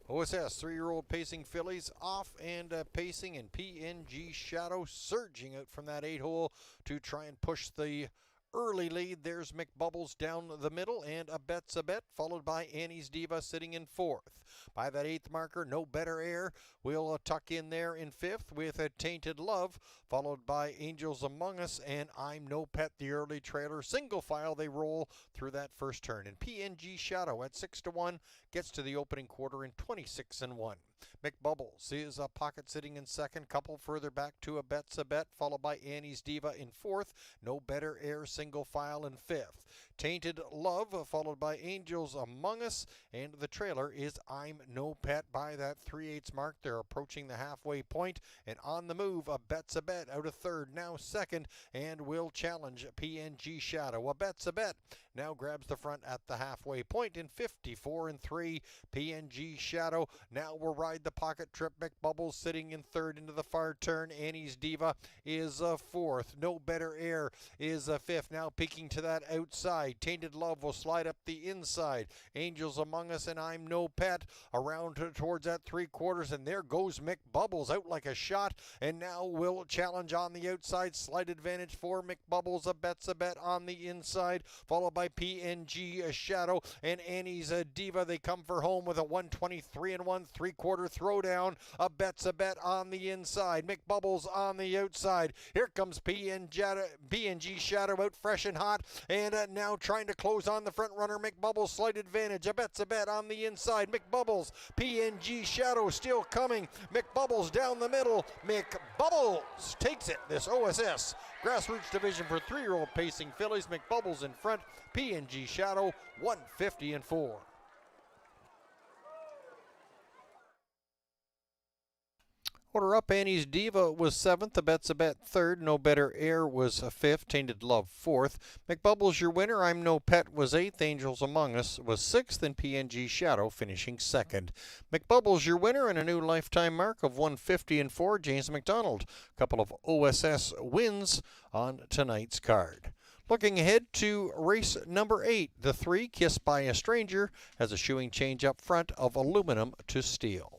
OSS 3-year-old pacing fillies off and pacing, and PNG Shadow surging out from that 8 hole to try and push the early lead. There's McBubbles down the middle, and A Bet's a Bet, followed by Annie's Diva sitting in fourth. By that eighth marker, No Better Air will tuck in there in fifth with a Tainted Love, followed by Angels Among Us and I'm No Pet, the early trailer. Single file they roll through that first turn. And PNG Shadow at 6-1 gets to the opening quarter in 26-1. McBubbles is a pocket sitting in second, couple further back to A Bet's a Bet, followed by Annie's Diva in fourth. No Better Air single file in fifth. Tainted Love followed by Angels Among Us, and the trailer is I'm No Pet. By that 3/8 mark, they're approaching the halfway point, and on the move, A Bet's a Bet out of third, now second, and will challenge PNG Shadow. A Bet's a Bet now grabs the front at the halfway point in 54-3. PNG Shadow now will ride the pocket trip. McBubbles sitting in third into the far turn. Annie's Diva is fourth. No Better Air is fifth. Now peeking to that outside. Tainted Love will slide up the inside. Angels Among Us and I'm No Pet around towards that 3/4, and there goes McBubbles out like a shot, and now will challenge on the outside. Slight advantage for McBubbles. A Bet's a Bet on the inside, followed by PNG Shadow and Annie's Diva. They come for home with a 123 and 1/3 throwdown. A Bet's a Bet on the inside. McBubbles on the outside. Here comes PNG Shadow out fresh and hot, and now trying to close on the front runner. McBubbles slight advantage. A Bet's a Bet on the inside. McBubbles, PNG Shadow still coming. McBubbles down the middle. McBubbles takes it. This OSS Grassroots Division for 3-year-old pacing fillies. McBubbles in front. PNG Shadow 150-4. Order up, Annie's Diva was seventh. A Bet's a Bet third. No Better Air was fifth. Tainted Love fourth. McBubbles your winner. I'm No Pet was eighth. Angels Among Us was sixth, and PNG Shadow finishing second. McBubbles your winner and a new lifetime mark of 150-4. James McDonald. A couple of OSS wins on tonight's card. Looking ahead to race number 8, the 3, Kissed by a Stranger, has a shoeing change up front of aluminum to steel.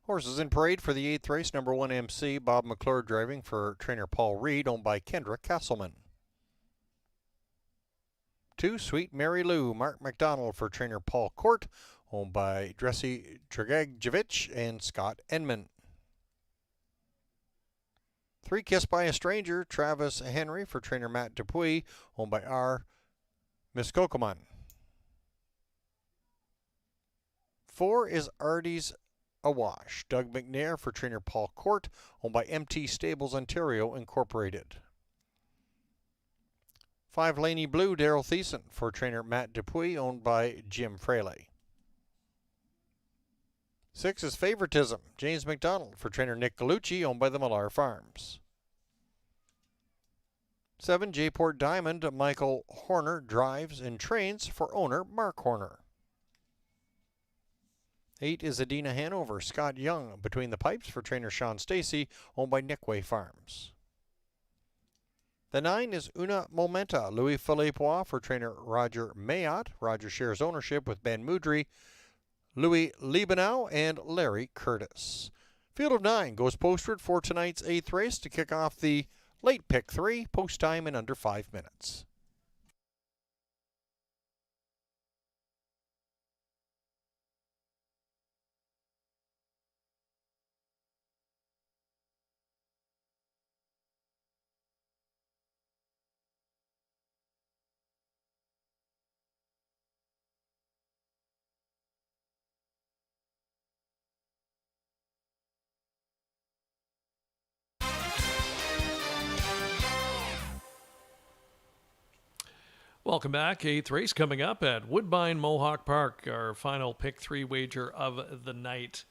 Horses in parade for the 8th race, number 1 MC, Bob McClure driving for trainer Paul Reed, owned by Kendra Castleman. 2, Sweet Mary Lou, Mark McDonald for trainer Paul Court, owned by Dressy Dragajevich and Scott Enman. 3, Kiss by a Stranger, Travis Henry for trainer Matt Dupuis, owned by R. Miskokoman. 4 is Artie's Awash, Doug McNair for trainer Paul Court, owned by MT Stables Ontario Incorporated. 5, Laney Blue, Daryl Thiessen for trainer Matt Dupuis, owned by Jim Fraley. 6 is Favoritism, James McDonald for trainer Nick Galucci, owned by the Millar Farms. 7, J-Port Diamond, Michael Horner drives and trains for owner Mark Horner. 8 is Adina Hanover, Scott Young between the pipes for trainer Sean Stacy, owned by Nickway Farms. The 9 is Una Momenta, Louis Philippois for trainer Roger Mayotte. Roger shares ownership with Ben Moudry, Louis Liebenau, and Larry Curtis. Field of 9 goes postward for tonight's 8th race to kick off the late pick 3, post time in under 5 minutes.
Welcome back. 8th race coming up at Woodbine Mohawk Park, our final pick 3 wager of the night.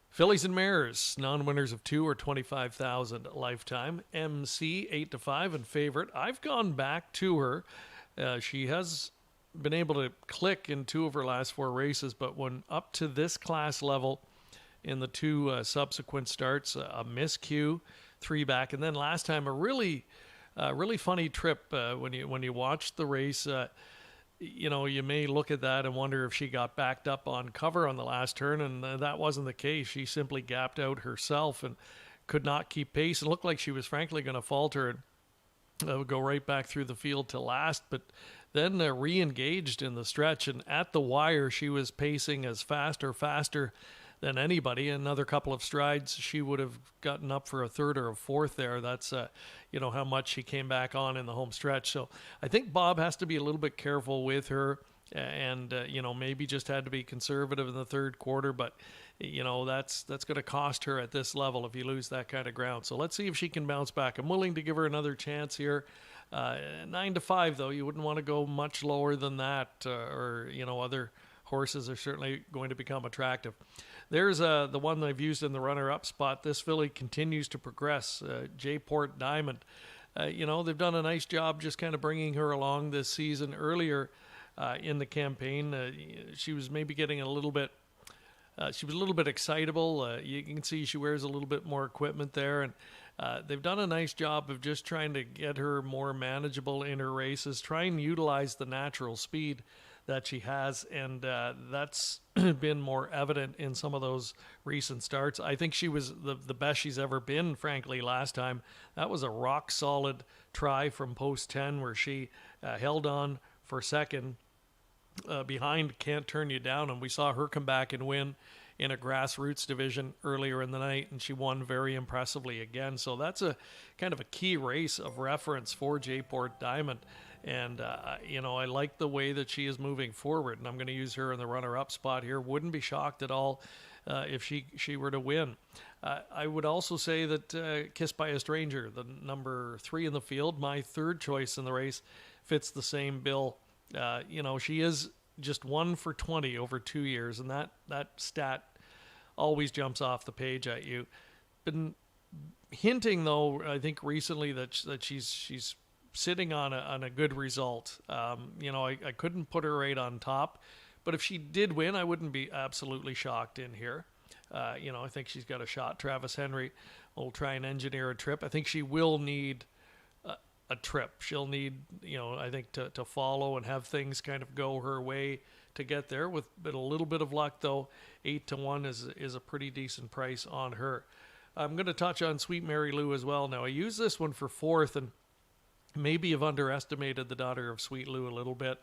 Fillies and Mares, non-winners of 2 or 25,000 lifetime. MC 8-5 and favorite. I've gone back to her. She has been able to click in 2 of her last 4 races, but when up to this class level in the 2 subsequent starts, a miscue, 3 back, and then last time a really funny trip when you watch the race. You may look at that and wonder if she got backed up on cover on the last turn, and that wasn't the case. She simply gapped out herself and could not keep pace and looked like she was frankly going to falter and go right back through the field to last, but then re-engaged in the stretch, and at the wire she was pacing as faster than anybody. Another couple of strides, she would have gotten up for a 3rd or a 4th there. That's, how much she came back on in the home stretch. So I think Bob has to be a little bit careful with her and, maybe just had to be conservative in the 3rd quarter. But, that's going to cost her at this level if you lose that kind of ground. So let's see if she can bounce back. I'm willing to give her another chance here. 9-5, though, you wouldn't want to go much lower than that, or other horses are certainly going to become attractive. There's the one I've used in the runner-up spot. This filly continues to progress. J-Port Diamond. They've done a nice job just kind of bringing her along this season. Earlier in the campaign, she was maybe getting a little bit. She was a little bit excitable. You can see she wears a little bit more equipment there, and they've done a nice job of just trying to get her more manageable in her races, try and utilize the natural speed that she has, and that's been more evident in some of those recent starts. I think she was the best she's ever been, frankly, last time. That was a rock-solid try from post 10 where she held on for second behind Can't Turn You Down, and we saw her come back and win in a grassroots division earlier in the night, and she won very impressively again. So that's a kind of a key race of reference for J-Port Diamond. And, I like the way that she is moving forward, and I'm going to use her in the runner-up spot here. Wouldn't be shocked at all if she were to win. I would also say that Kiss by a Stranger, the number 3 in the field, my 3rd choice in the race, fits the same bill. She is just 1 for 20 over 2 years, and that stat always jumps off the page at you. Been hinting, though, I think recently that she's sitting on a good result. I couldn't put her right on top, but if she did win, I wouldn't be absolutely shocked in here. I think she's got a shot. Travis Henry will try and engineer a trip. I think she will need a trip. She'll need, I think to follow and have things kind of go her way to get there. With a little bit of luck, though, 8-1 is a pretty decent price on her. I'm going to touch on Sweet Mary Lou as well. Now, I use this one for fourth, and maybe have underestimated the daughter of Sweet Lou a little bit.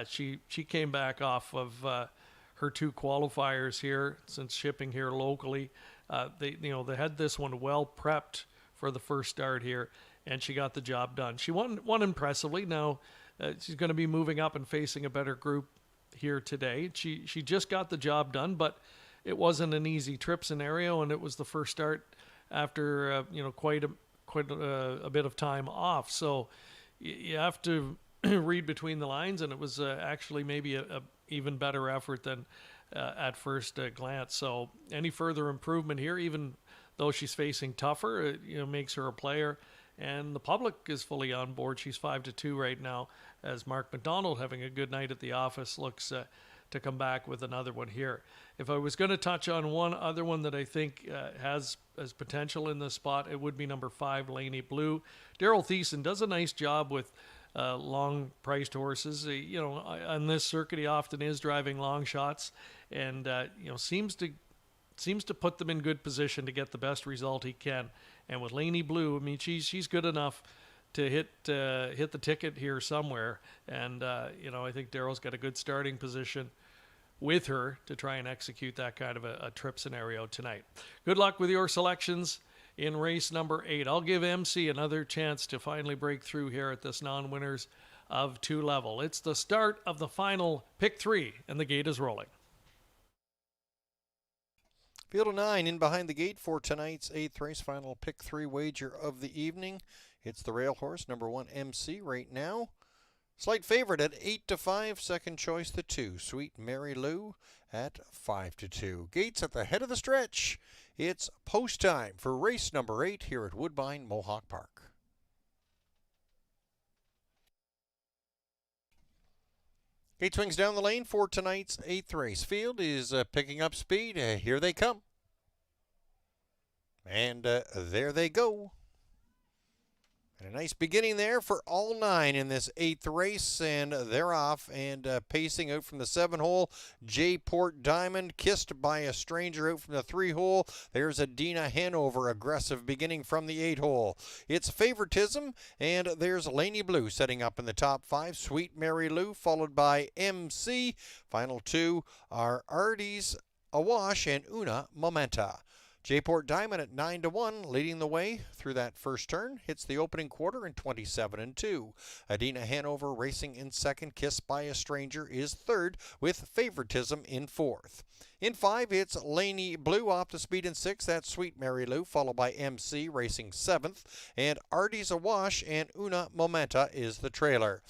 She came back off of her 2 qualifiers here since shipping here locally. They had this one well prepped for the first start here, and she got the job done. She won impressively. Now she's going to be moving up and facing a better group here today. She just got the job done, but it wasn't an easy trip scenario, and it was the first start after quite a bit of time off. So you have to read between the lines, and it was actually maybe a even better effort than at first glance. So any further improvement here, even though she's facing tougher, it makes her a player. And the public is fully on board. She's 5-2 right now, as Mark McDonald, having a good night at the office, looks to come back with another one here. If I was going to touch on one other one that I think has potential in this spot, it would be number 5, Laney Blue. Daryl Thiessen does a nice job with long-priced horses. On this circuit, he often is driving long shots, and seems to put them in good position to get the best result he can. And with Laney Blue, I mean, she's good enough to hit the ticket here somewhere. And I think Daryl's got a good starting position with her to try and execute that kind of a trip scenario tonight. Good luck with your selections in race number 8. I'll give MC another chance to finally break through here at this non-winners of 2 level. It's the start of the final pick 3, and the gate is rolling.
Field of 9 in behind the gate for tonight's 8th race, final pick 3 wager of the evening. It's the rail horse, number 1 MC right now. Slight favorite at 8-5, second choice the 2, Sweet Mary Lou at 5-2. Gates at the head of the stretch. It's post time for race number 8 here at Woodbine Mohawk Park. Gate swings down the lane for tonight's 8th race. Field is picking up speed. Here they come. And there they go. And a nice beginning there for all 9 in this 8th race, and they're off and pacing out from the 7-hole. J-Port Diamond, Kissed by a Stranger out from the 3-hole. There's Adina Hanover, aggressive beginning from the 8-hole. It's Favoritism, and there's Laney Blue setting up in the top 5. Sweet Mary Lou, followed by MC. Final 2 are Artie's Awash and Una Momenta. J-Port Diamond at 9-1, leading the way through that first turn. Hits the opening quarter in 27-2. Adina Hanover racing in second. Kissed by a Stranger is third, with Favoritism in fourth. In 5, it's Laney Blue off the speed in 6. That's Sweet Mary Lou, followed by MC racing 7th. And Artie's Awash and Una Momenta is the trailer.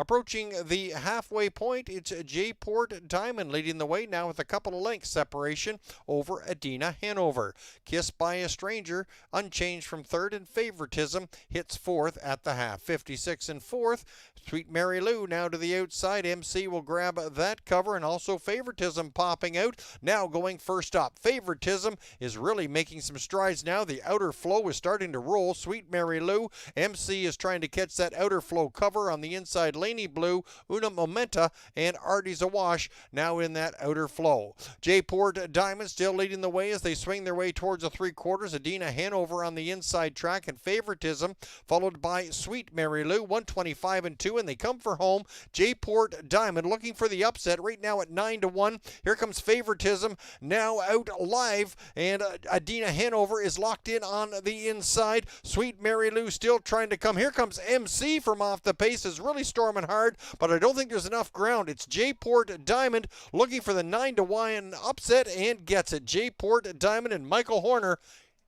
Approaching the halfway point, it's J-Port Diamond leading the way now with a couple of lengths separation over Adina Hanover. Kissed by a Stranger, unchanged from third, and Favoritism hits fourth at the half. 56 and fourth. Sweet Mary Lou now to the outside. MC will grab that cover, and also Favoritism popping out. Now going first up. Favoritism is really making some strides now. The outer flow is starting to roll. Sweet Mary Lou. MC is trying to catch that outer flow cover on the inside. Laney Blue, Una Momenta, and Artie's Awash now in that outer flow. J-Port Diamond still leading the way as they swing their way towards the 3/4. Adina Hanover on the inside track, and Favoritism followed by Sweet Mary Lou, 125 and 2, and they come for home. J-Port Diamond looking for the upset right now at 9-1. Here comes Favoritism now out live, and Adina Hanover is locked in on the inside. Sweet Mary Lou still trying to come. Here comes MC from off the pace, is really storming hard, but I don't think there's enough ground. It's J-Port Diamond looking for the 9-1 upset and gets it. J-Port Diamond and Michael Horner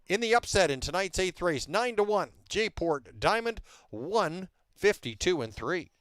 in the upset in tonight's 8th race. 9-1. J-Port Diamond, 152 and 3.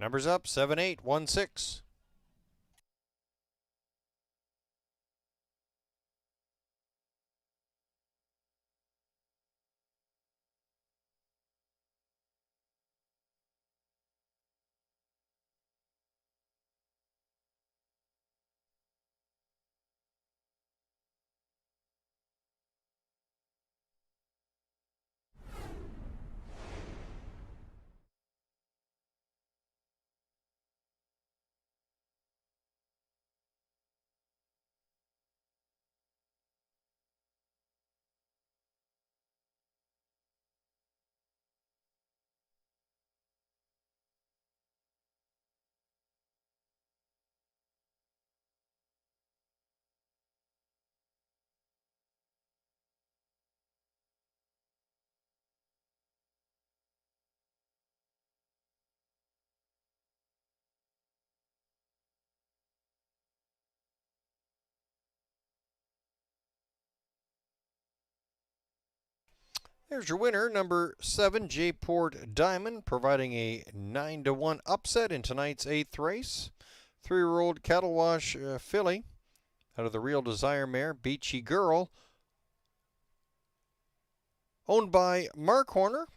Numbers up, 7816. There's your winner, number 7, J-Port Diamond, providing a 9-1 upset in tonight's 8th race. 3-year-old Cattle Wash filly out of the Real Desire mare, Beachy Girl, owned by Mark Horner,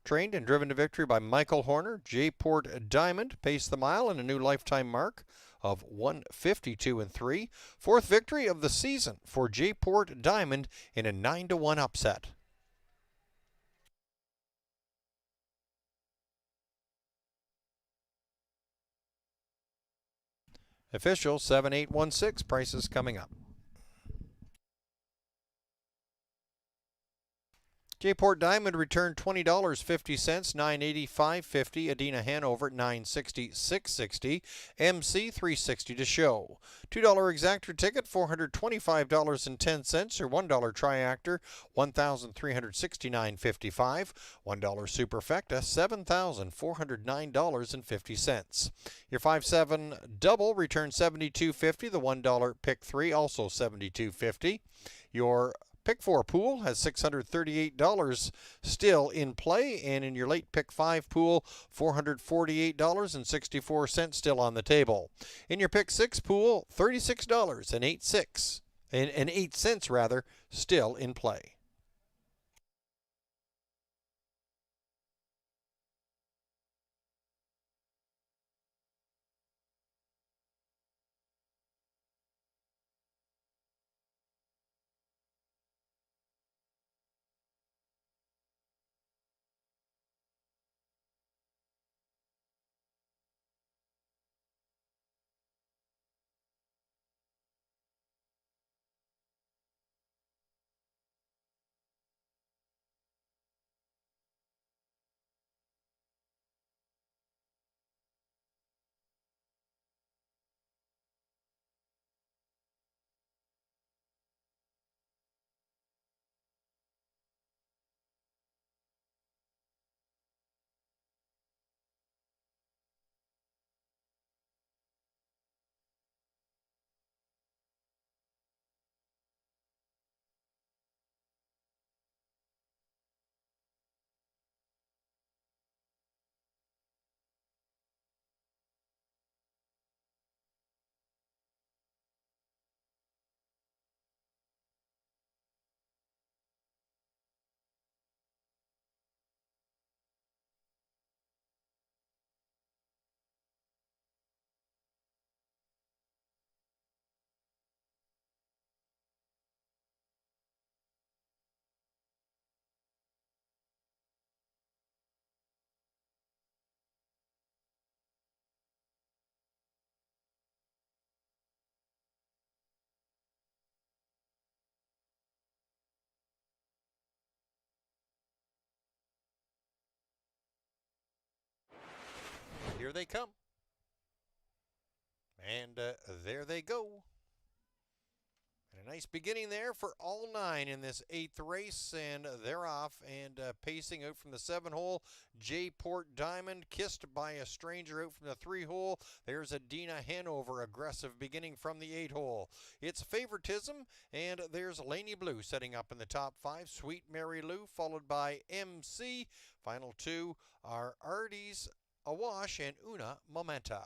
trained and driven to victory by Michael Horner. J-Port Diamond paced the mile in a new lifetime mark of 152-3. 4th victory of the season for J-Port Diamond in a 9-1 upset. Official 7816, prices coming up. J-Port Diamond returned $20.50, $985.50. Adina Hanover $960, $660. MC $360 to show. $2 exactor ticket $425.10 or $1 triactor $1,369.55. $1 superfecta $7,409.50. Your 5-7 double returned $72.50. The $1 pick 3 also $72.50. Your Pick 4 pool has $638 still in play, and in your late Pick 5 pool, $448.64 still on the table. In your Pick 6 pool, $36.08 rather still in play. Here they come. And there they go. A nice beginning there for all 9 in this 8th race, and they're off and pacing out from the 7-hole. J-Port Diamond, Kissed by a Stranger out from the 3-hole. There's Adina Hanover, aggressive beginning from the 8-hole. It's Favoritism, and there's Laney Blue setting up in the top 5. Sweet Mary Lou, followed by MC. Final 2 are Artie's Awash and Una Momenta.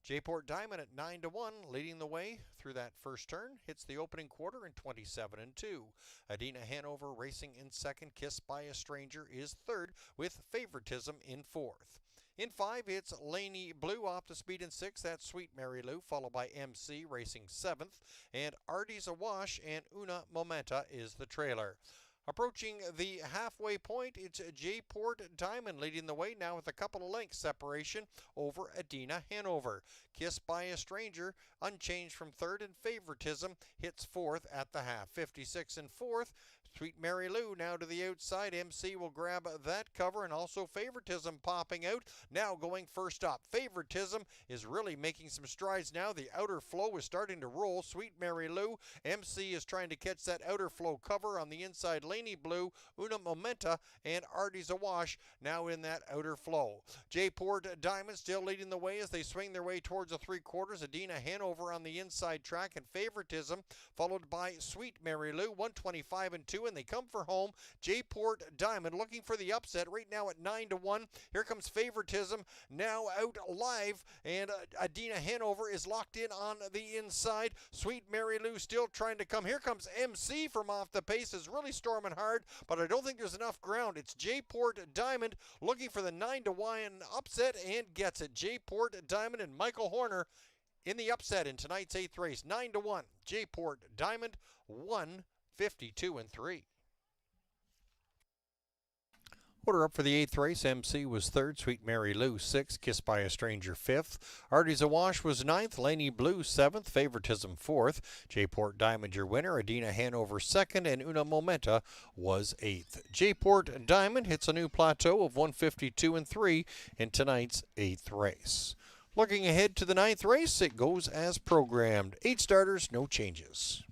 J-Port Diamond at 9-1, leading the way through that first turn. Hits the opening quarter in 27-2. Adina Hanover racing in second. Kissed by a Stranger is third, with Favoritism in fourth. In 5, it's Laney Blue off the speed in 6. That's Sweet Mary Lou, followed by MC racing 7th. And Artie's Awash and Una Momenta is the trailer. Approaching the halfway point, it's J-Port Diamond leading the way now with a couple of lengths separation over Adina Hanover. Kissed by a Stranger, unchanged from third, and Favoritism hits fourth at the half. 56 in fourth. Sweet Mary Lou now to the outside. MC will grab that cover, and also Favoritism popping out. Now going first up. Favoritism is really making some strides now. The outer flow is starting to roll. Sweet Mary Lou. MC is trying to catch that outer flow cover on the inside. Laney Blue, Una Momenta, and Artie's Awash now in that outer flow. J-Port Diamond still leading the way as they swing their way towards the 3/4. Adina Hanover on the inside track, and Favoritism followed by Sweet Mary Lou, 125-2, and they come for home. J-Port Diamond looking for the upset right now at 9-1. Here comes Favoritism now out live, and Adina Hanover is locked in on the inside. Sweet Mary Lou still trying to come. Here comes MC from off the pace, is really storming hard, but I don't think there's enough ground. It's J-Port Diamond looking for the 9-1 upset and gets it. J-Port Diamond and Michael Horner in the upset in tonight's 8th race. 9-1. J-Port Diamond 152-3. Order up for the 8th race. MC was 3rd, Sweet Mary Lou 6th, Kissed by a Stranger 5th. Artie's Awash was 9th, Laney Blue 7th, Favoritism 4th. J-Port Diamond your winner, Adina Hanover 2nd, and Una Momenta was 8th. J-Port Diamond hits a new plateau of 152-3 in tonight's 8th race. Looking ahead to the 9th race, it goes as programmed. 8 starters, no changes.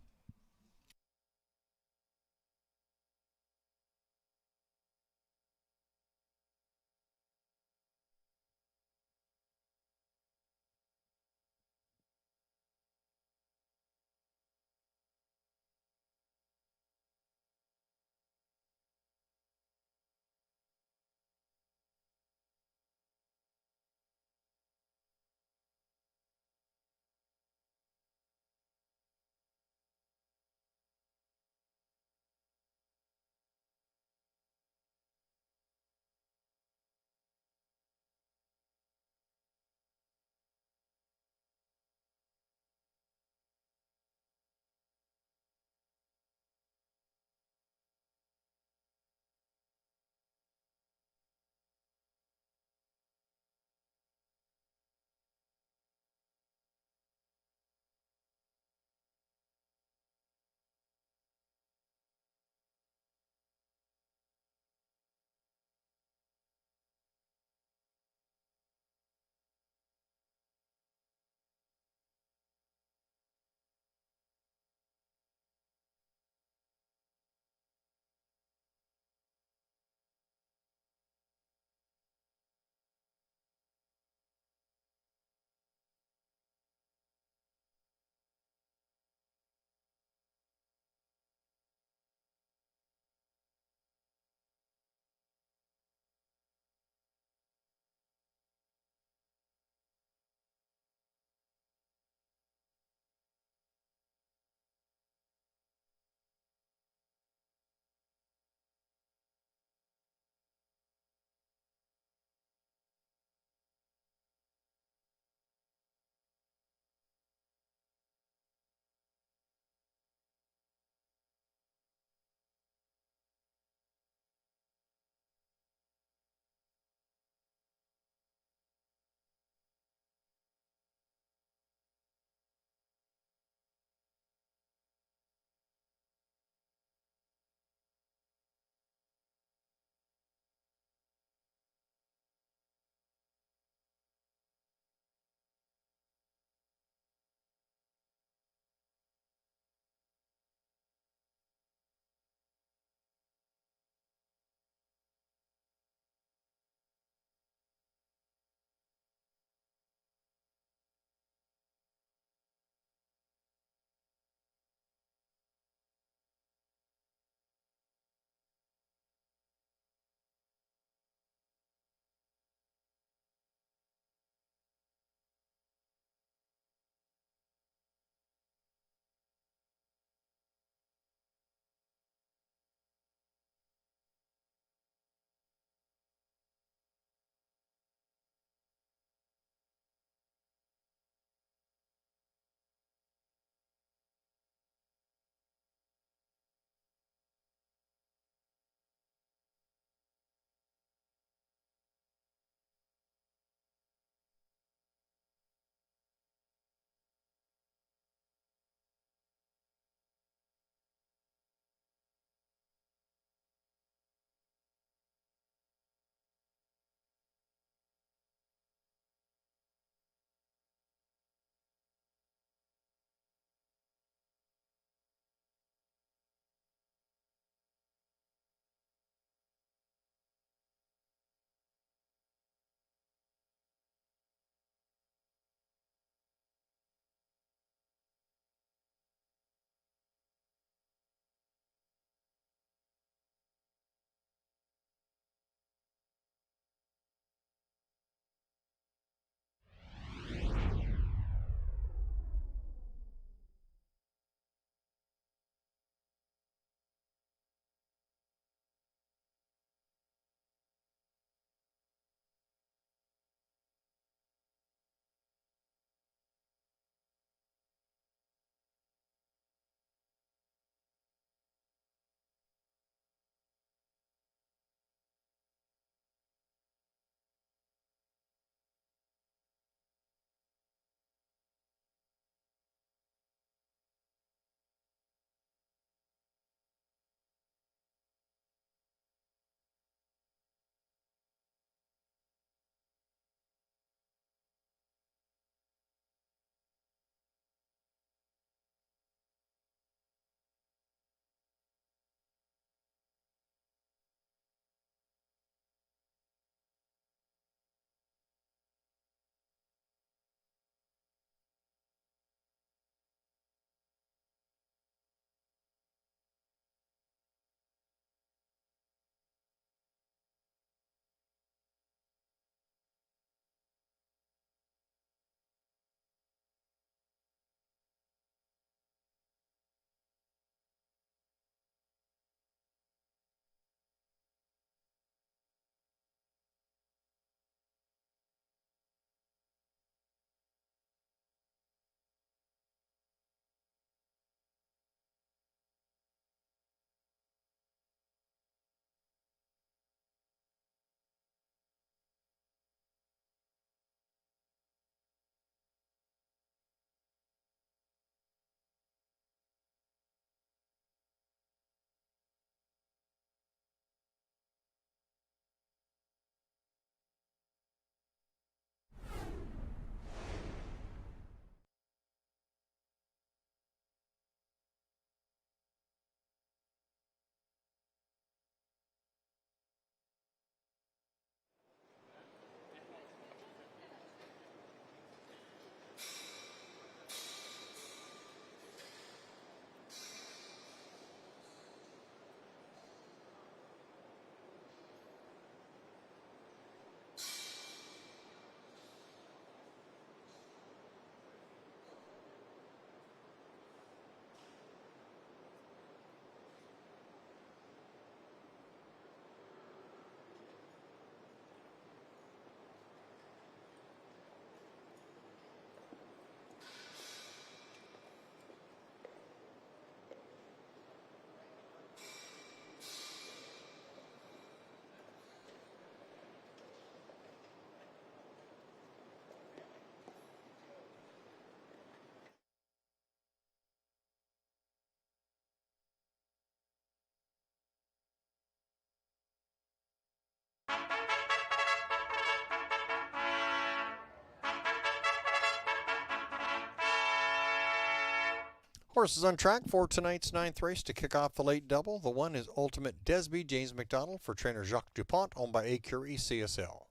Horses on track for tonight's 9th race to kick off the late double. The one is Ultimate Desby James McDonald for trainer Jacques Dupont, owned by Écurie CSL.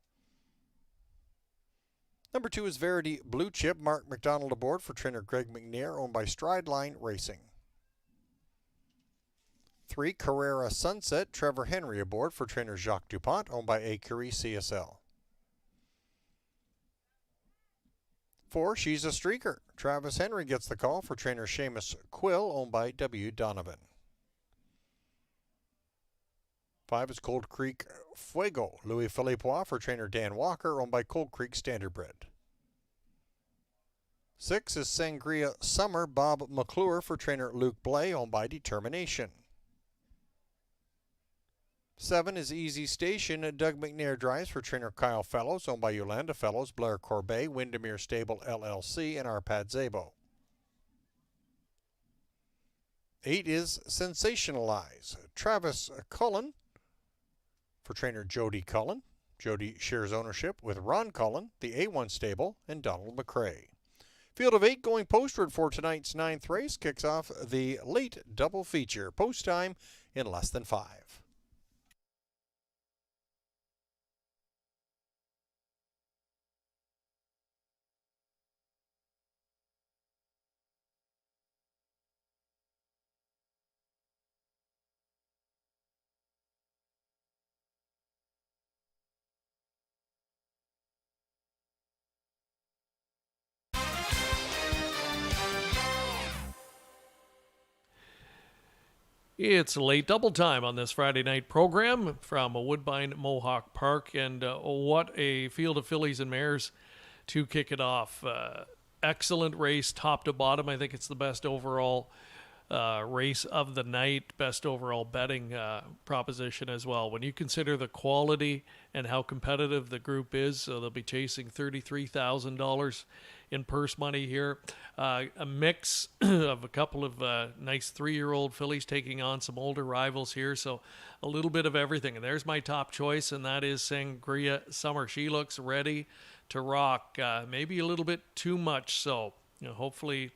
Number 2 is Verity Blue Chip, Mark McDonald aboard for trainer Greg McNair, owned by Strideline Racing. 3, Carrera Sunset, Trevor Henry aboard for trainer Jacques Dupont, owned by Écurie CSL. 4, She's a Streaker. Travis Henry gets the call for trainer Seamus Quill, owned by W. Donovan. 5 is Cold Creek Fuego. Louis Philippois for trainer Dan Walker, owned by Cold Creek Standardbred. 6 is Sangria Summer. Bob McClure for trainer Luke Blay, owned by Determination. 7 is Easy Station. Doug McNair drives for trainer Kyle Fellows, owned by Yolanda Fellows, Blair Corbet, Windermere Stable LLC, and Arpad Zabo. 8 is Sensationalize. Travis Cullen for trainer Jody Cullen. Jody shares ownership with Ron Cullen, the A1 Stable, and Donald McCrae. Field of 8 going postward for tonight's 9th race kicks off the late double feature. Post time in less than 5.
It's late double time on this Friday night program from Woodbine Mohawk Park, and what a field of fillies and mares to kick it off. Excellent race, top to bottom. I think it's the best overall race of the night, best overall betting proposition as well. When you consider the quality and how competitive the group is, so they'll be chasing $33,000 in purse money here. A mix of a couple of nice 3-year-old fillies taking on some older rivals here, so a little bit of everything. And there's my top choice, and that is Sangria Summer. She looks ready to rock, maybe a little bit too much so. Hopefully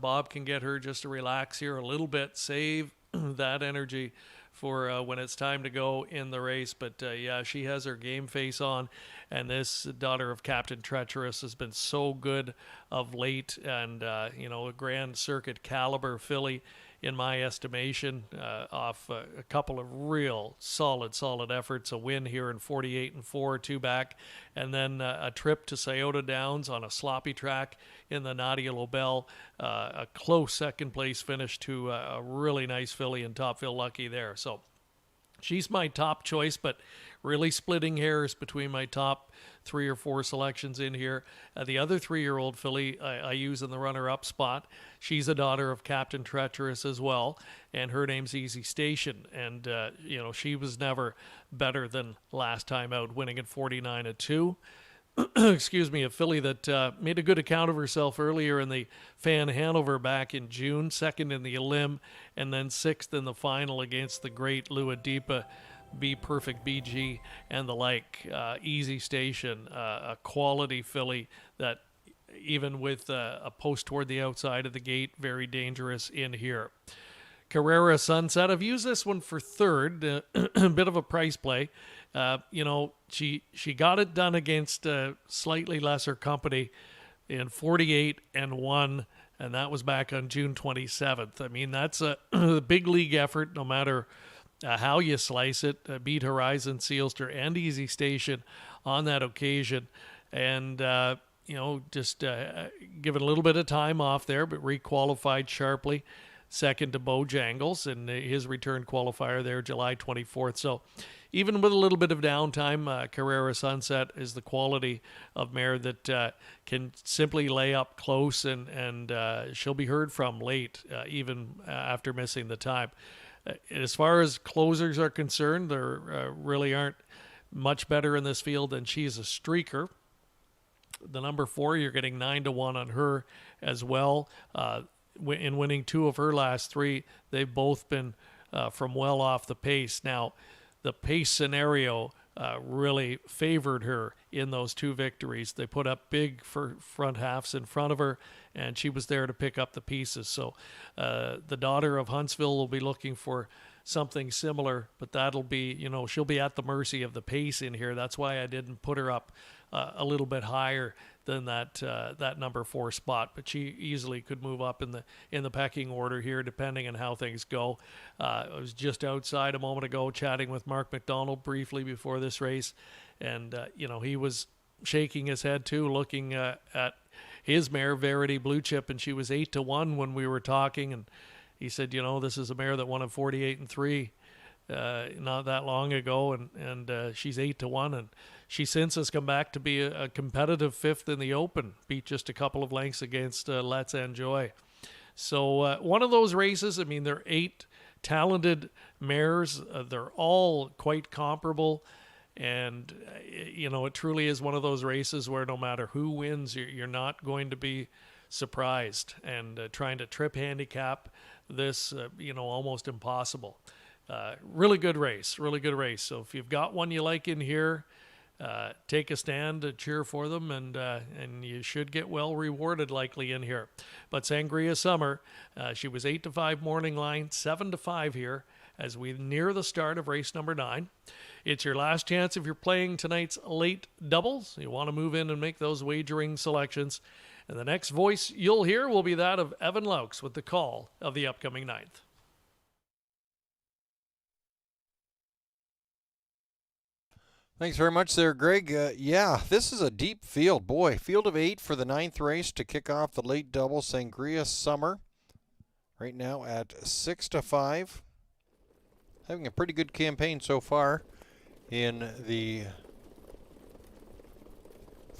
Bob can get her just to relax here a little bit, save that energy for when it's time to go in the race. But yeah, she has her game face on, and this daughter of Captain Treacherous has been so good of late, and a Grand Circuit caliber filly in my estimation, off a couple of real solid efforts, a win here in 48-4, 2 back, and then a trip to Scioto Downs on a sloppy track in the Nadia Lobel, a close second place finish to a really nice filly in Topville Lucky there. So she's my top choice, but really splitting hairs between my top 3 or 4 selections in here. The other 3-year-old filly I use in the runner-up spot. She's a daughter of Captain Treacherous as well, and her name's Easy Station. And, she was never better than last time out, winning at 49-2. Excuse me, a filly that made a good account of herself earlier in the Fan Hanover back in June, 2nd in the Elim, and then 6th in the final against the great Luadipa, Be Perfect BG, and the like. Easy Station, a quality filly that even with a post toward the outside of the gate, very dangerous in here. Carrera Sunset, I've used this one for third, a bit of a price play. She got it done against slightly lesser company in 48-1, and that was back on June 27th. I mean, that's a big league effort, no matter how you slice it. Beat Horizon, Sealster, and Easy Station on that occasion, and just give it a little bit of time off there, but requalified sharply. Second to Bojangles in his return qualifier there, July 24th. So even with a little bit of downtime, Carrera Sunset is the quality of mare that can simply lay up close, and she'll be heard from late, even after missing the time. As far as closers are concerned, there really aren't much better in this field than She's a Streaker. The number 4, you're getting 9-1 on her as well. In winning 2 of her last 3, they've both been from well off the pace. Now, the pace scenario really favored her in those 2 victories. They put up big front halves in front of her, and she was there to pick up the pieces. So the daughter of Huntsville will be looking for something similar, but that'll be, she'll be at the mercy of the pace in here. That's why I didn't put her up a little bit higher than that number 4 spot, but she easily could move up in the pecking order here, depending on how things go. I was just outside a moment ago chatting with Mark McDonald briefly before this race, and he was shaking his head too, looking at his mare Verity Blue Chip, and she was 8-1 when we were talking, and he said, this is a mare that won at 48-3 not that long ago, and she's 8-1, and she since has come back to be a competitive 5th in the Open, beat just a couple of lengths against Let's Enjoy. So one of those races, I mean, they're 8 talented mares. They're all quite comparable, and it truly is one of those races where no matter who wins, you're not going to be surprised, and trying to trip handicap this, almost impossible. Really good race. So if you've got one you like in here, take a stand to cheer for them, and you should get well rewarded likely in here. But Sangria Summer, she was 8-5 morning line, 7-5 here as we near the start of race number 9. It's your last chance if you're playing tonight's late doubles. You want to move in and make those wagering selections. And the next voice you'll hear will be that of Evan Laux with the call of the upcoming 9th.
Thanks very much there, Greg. Yeah, this is a deep field. Boy, field of 8 for the 9th race to kick off the late double. Sangria Summer right now at 6-5. Having a pretty good campaign so far in the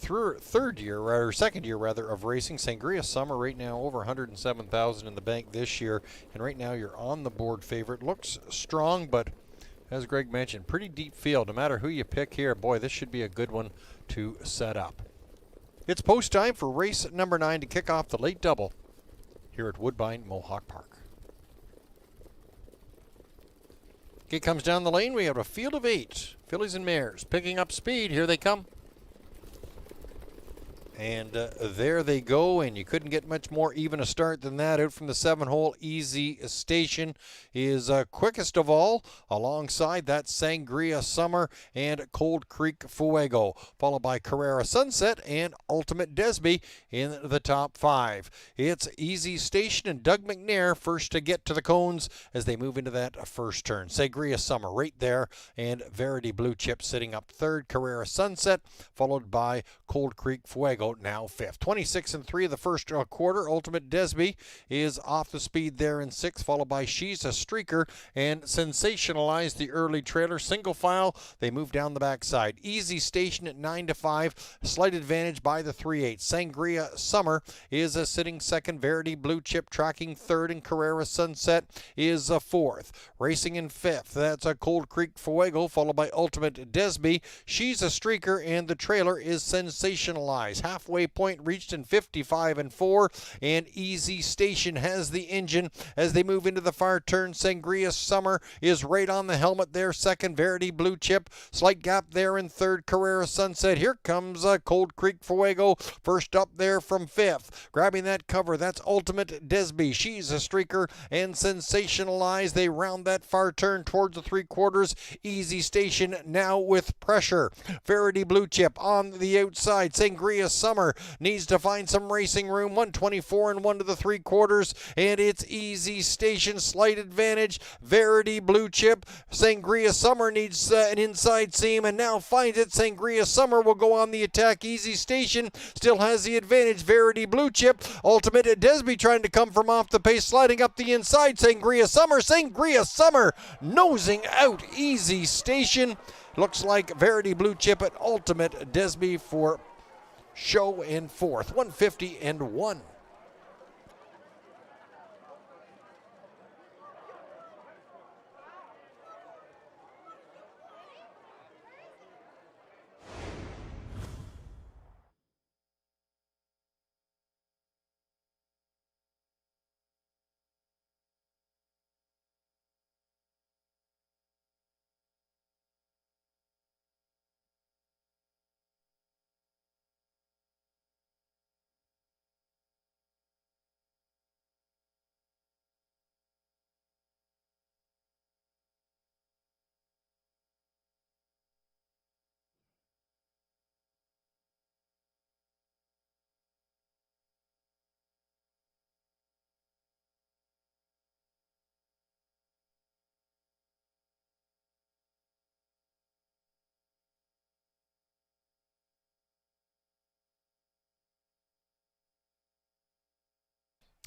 second year of racing. Sangria Summer right now over 107,000 in the bank this year, and right now you're on the board favorite. Looks strong, but as Greg mentioned, pretty deep field. No matter who you pick here, boy, this should be a good one to set up. It's post time for race number 9 to kick off the late double here at Woodbine Mohawk Park. It comes down the lane. We have a field of 8 fillies and mares picking up speed. Here they come. And there they go, and you couldn't get much more even a start than that. Out from the 7-hole, Easy Station is quickest of all, alongside that Sangria Summer and Cold Creek Fuego, followed by Carrera Sunset and Ultimate Desby in the top 5. It's Easy Station and Doug McNair first to get to the cones as they move into that first turn. Sangria Summer right there, and Verity Blue Chip sitting up 3rd. Carrera Sunset, followed by Cold Creek Fuego, now 5th. 26-3 of the first quarter. Ultimate Desby is off the speed there in 6th, followed by She's a Streaker and Sensationalize the early trailer. Single file, they move down the backside. Easy Station at 9-5, slight advantage by the 3/8. Sangria Summer is sitting 2nd. Verity Blue Chip tracking 3rd, and Carrera Sunset is 4th. Racing in 5th, that's a Cold Creek Fuego, followed by Ultimate Desby. She's a Streaker, and the trailer is Sensationalize. Halfway point reached in 55-4, and Easy Station has the engine as they move into the far turn. Sangria Summer is right on the helmet there, 2nd. Verity Blue Chip, slight gap there in 3rd. Carrera Sunset. Here comes Cold Creek Fuego, first up there from 5th. Grabbing that cover, that's Ultimate Desby. She's a Streaker and Sensationalize. They round that far turn towards the 3/4. Easy Station now with pressure. Verity Blue Chip on the outside. Sangria Summer needs to find some racing room. 124 and 1 to the 3/4, and it's Easy Station, slight advantage. Verity Blue Chip. Sangria Summer needs an inside seam and now finds it. Sangria Summer will go on the attack. Easy Station still has the advantage. Verity Blue Chip. Ultimate Desby trying to come from off the pace, sliding up the inside. Sangria Summer nosing out Easy Station. Looks like Verity Blue Chip at Ultimate Desby for show in 4th. 150-1.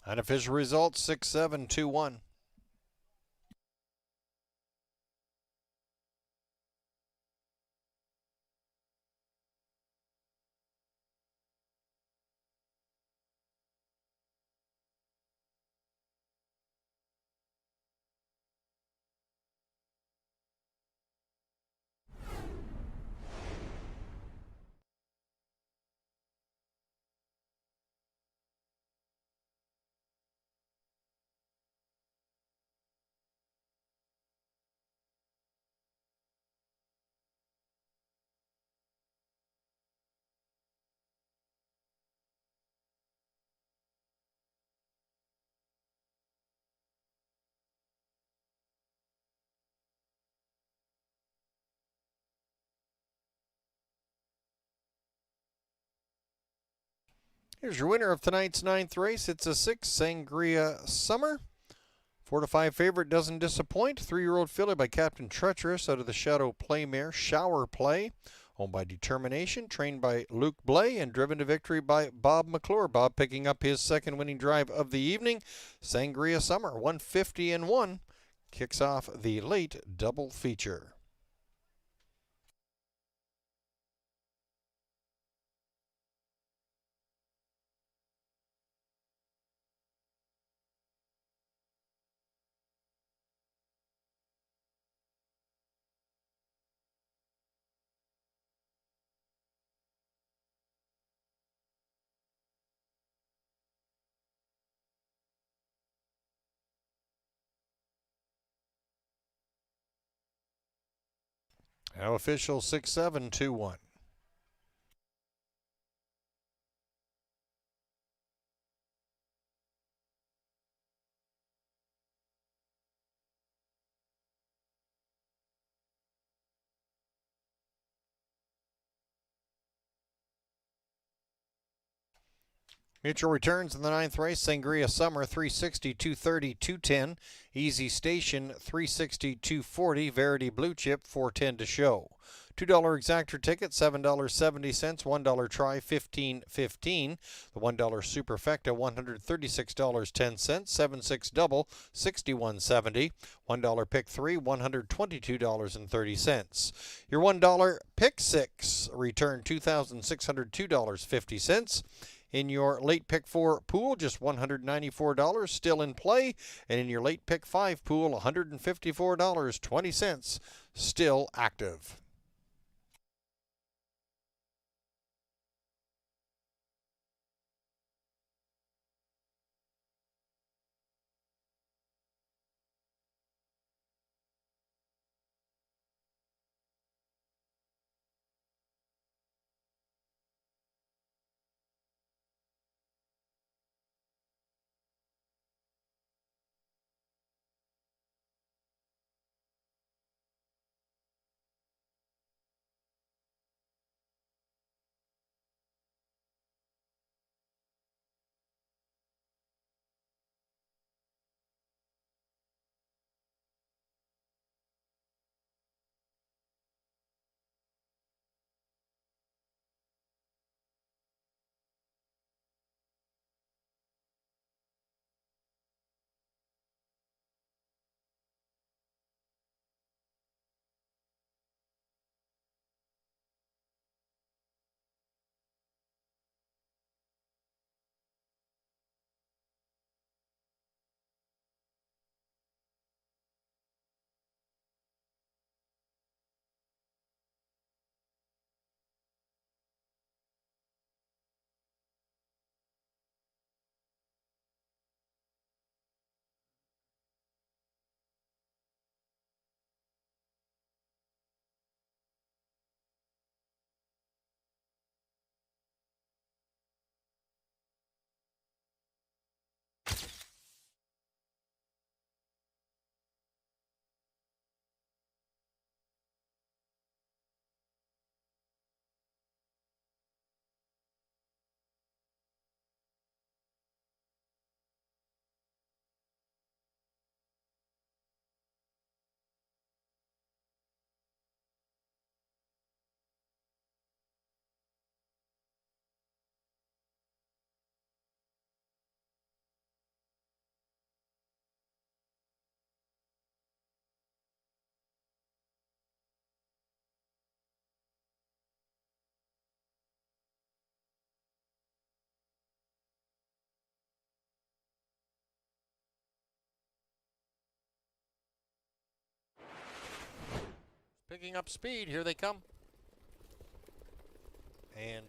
Unofficial results 6-7, 2-1. Here's your winner of tonight's 9th race. It's a 6, Sangria Summer. 4-5 favorite doesn't disappoint. 3-year-old filly by Captain Treacherous out of the Shadow Play mare, Shower Play. Owned by Determination, trained by Luke Blay, and driven to victory by Bob McClure. Bob picking up his second winning drive of the evening. Sangria Summer, 150-1, kicks off the late double feature. Now official 6-7, 2-1. Mutual returns in the 9th race. Sangria Summer 360, 230, 210. Easy Station 360, 240. Verity Blue Chip 410 to show. $2 exactor ticket, $7.70. $1 try, $15.15. The $1 superfecta, $136.10. 7-6 double, $61.70. $1 pick 3, $122.30. Your $1 pick 6 return, $2,602.50. In your late pick 4 pool, just $194 still in play. And in your late pick 5 pool, $154.20 still active. picking up speed. Here they come. And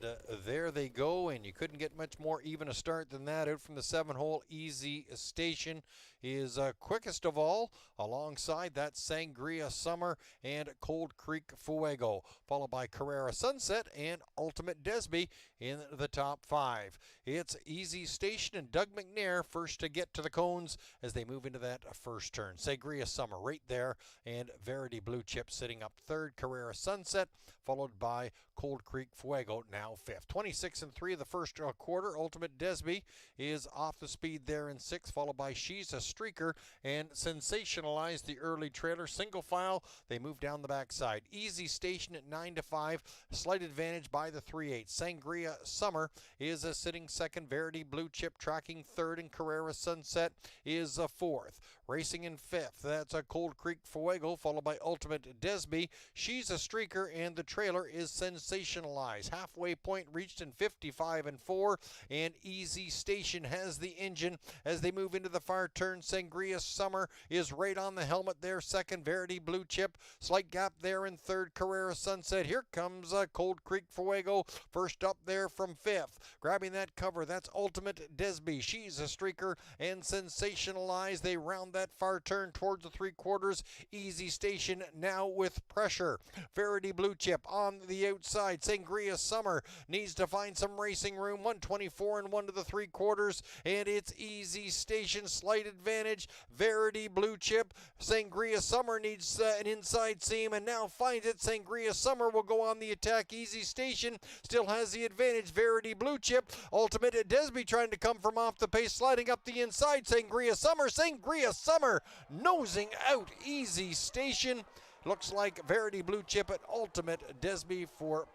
there they go, and you couldn't get much more even a start than that. Out from the 7-hole, Easy Station is quickest of all, alongside that Sangria Summer and Cold Creek Fuego, followed by Carrera Sunset and Ultimate Desby in the top 5. It's Easy Station and Doug McNair first to get to the cones as they move into that first turn. Sangria Summer right there, and Verity Blue Chip sitting up third. Carrera Sunset, followed by Cold Creek Fuego, now 5th. 26-3 of the first quarter. Ultimate Desby is off the speed there in 6th, followed by She's a Streaker and Sensationalize the early trailer. Single file, they move down the backside. Easy Station at 9-5, slight advantage by the 3/8. Sangria Summer is sitting second. Verity Blue Chip tracking third, and Carrera Sunset is 4th. Racing in 5th, that's a Cold Creek Fuego, followed by Ultimate Desby. She's a Streaker, and the trailer is Sensationalize. Halfway point reached in 55-4, and Easy Station has the engine as they move into the far turn. Sangria Summer is right on the helmet there, second. Verity Blue Chip, slight gap there in third. Carrera Sunset. Here comes Cold Creek Fuego, first up there from 5th. Grabbing that cover, that's Ultimate Desby. She's a Streaker and Sensationalize. They round that far turn towards the 3/4. Easy Station now with pressure. Verity Blue Chip on the outside. Sangria Summer needs to find some racing room. 124-1 to the 3/4, and it's Easy Station, slight advantage. Verity Blue Chip. Sangria Summer needs an inside seam and now finds it. Sangria Summer will go on the attack. Easy Station still has the advantage. Verity Blue Chip. Ultimate Desby trying to come from off the pace, sliding up the inside. Sangria Summer. Sangria Summer nosing out Easy Station. Looks like Verity Blue Chip at Ultimate Desby for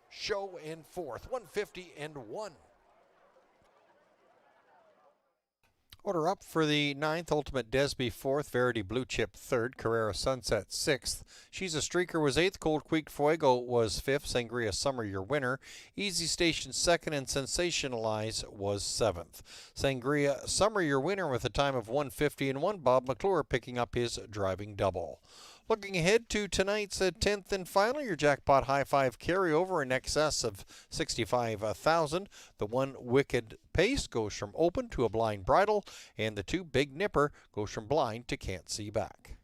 show in 4th. 150-1. Order up for the 9th. Ultimate Desby 4th. Verity Blue Chip 3rd. Carrera Sunset 6th. She's a Streaker was 8th. Cold Creek Fuego was 5th. Sangria Summer your winner. Easy Station 2nd, and Sensationalize was 7th. Sangria Summer your winner with a time of 150-1. Bob McClure picking up his driving double. Looking ahead to tonight's 10th and final, your jackpot high five carryover in excess of $65,000. The one wicked pace goes from open to a blind bridle, and the two big nipper goes from blind to can't see back.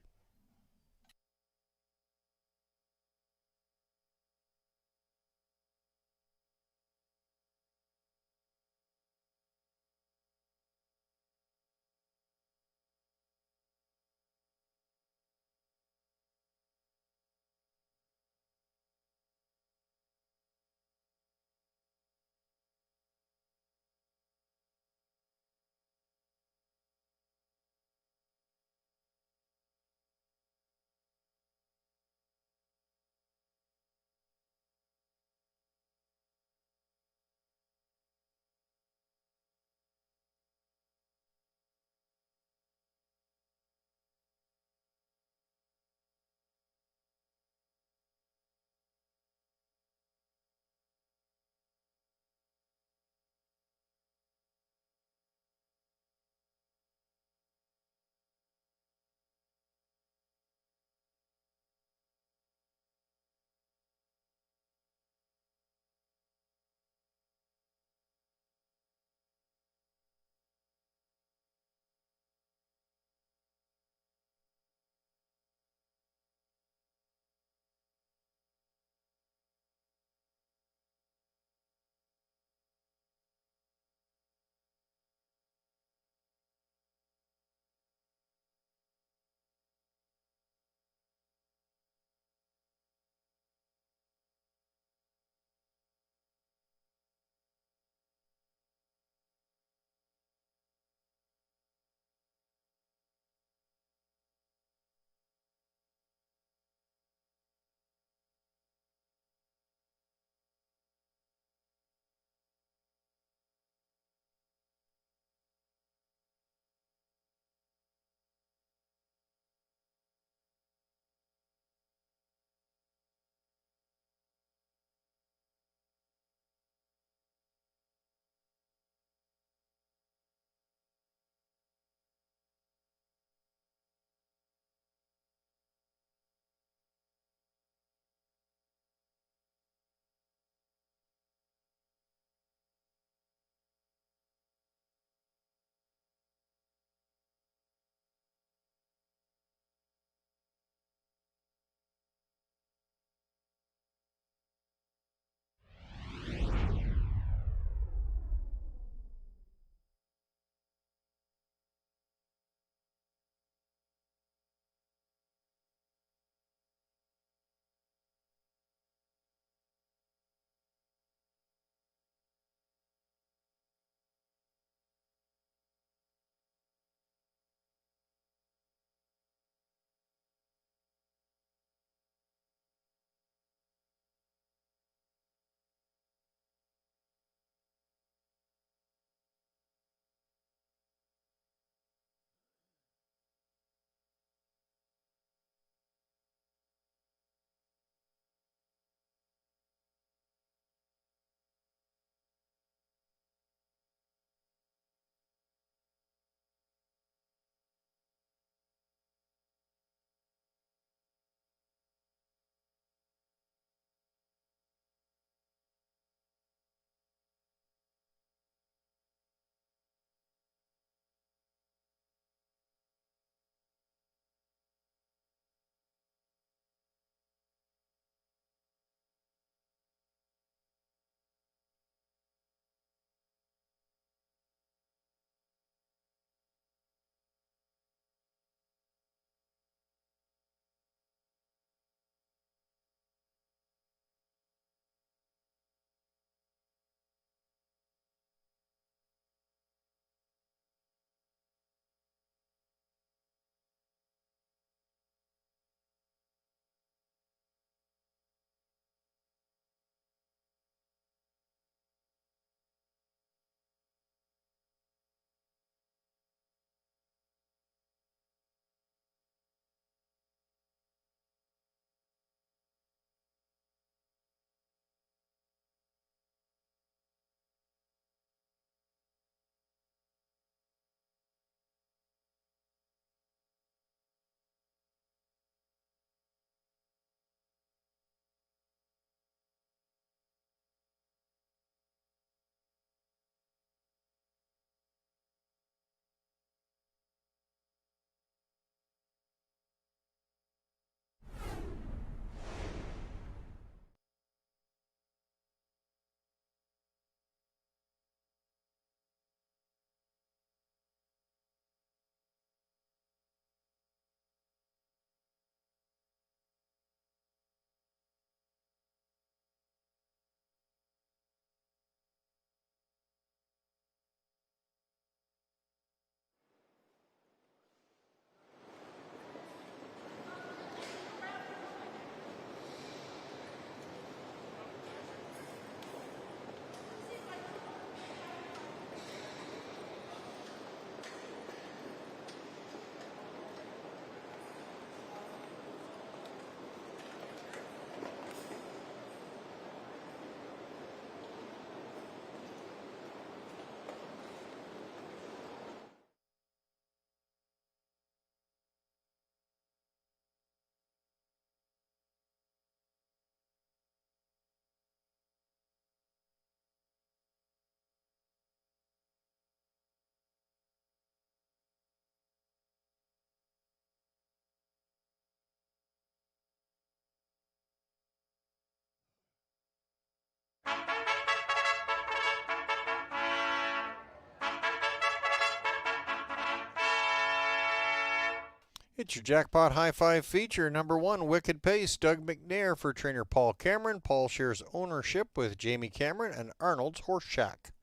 It's your Jackpot High Five feature. Number 1, Wicked Pace, Doug McNair for trainer Paul Cameron. Paul shares ownership with Jamie Cameron and Arnold's Horse Shack.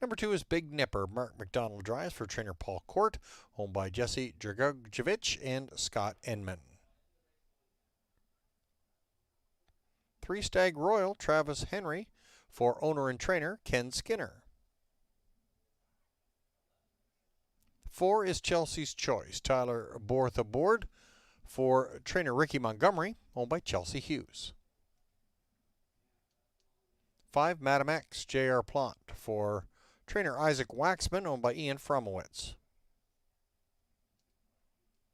Number 2 is Big Nipper. Mark McDonald drives for trainer Paul Court, owned by Jesse Dragojevich and Scott Enman. 3 Stag Royal, Travis Henry for owner and trainer Ken Skinner. 4 is Chelsea's Choice, Tyler Borth aboard for trainer Ricky Montgomery, owned by Chelsea Hughes. 5 Madam X, J.R. Plant for trainer Isaac Waxman, owned by Ian Fromowitz.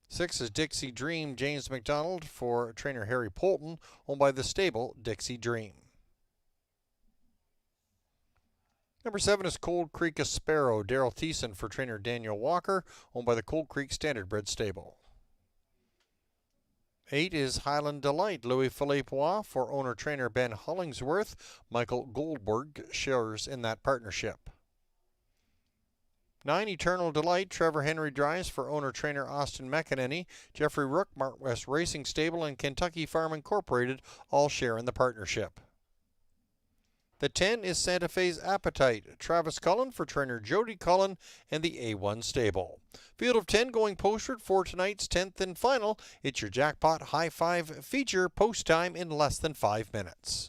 6 is Dixie Dream, James McDonald for trainer Harry Polton, owned by the stable Dixie Dream. Number 7 is Cold Creek Sparrow, Daryl Thiessen for trainer Daniel Walker, owned by the Cold Creek Standardbred Stable. 8 is Highland Delight, Louis Philippe Waugh for owner-trainer Ben Hollingsworth. Michael Goldberg shares in that partnership. 9 Eternal Delight, Trevor Henry drives for owner-trainer Austin McEnany. Jeffrey Rook, Mark West Racing Stable, and Kentucky Farm Incorporated all share in the partnership. The 10 is Santa Fe's Appetite, Travis Cullen for trainer Jody Cullen and the A1 Stable. Field of 10 going postward for tonight's 10th and final. It's your Jackpot High Five feature, post time in less than 5 minutes.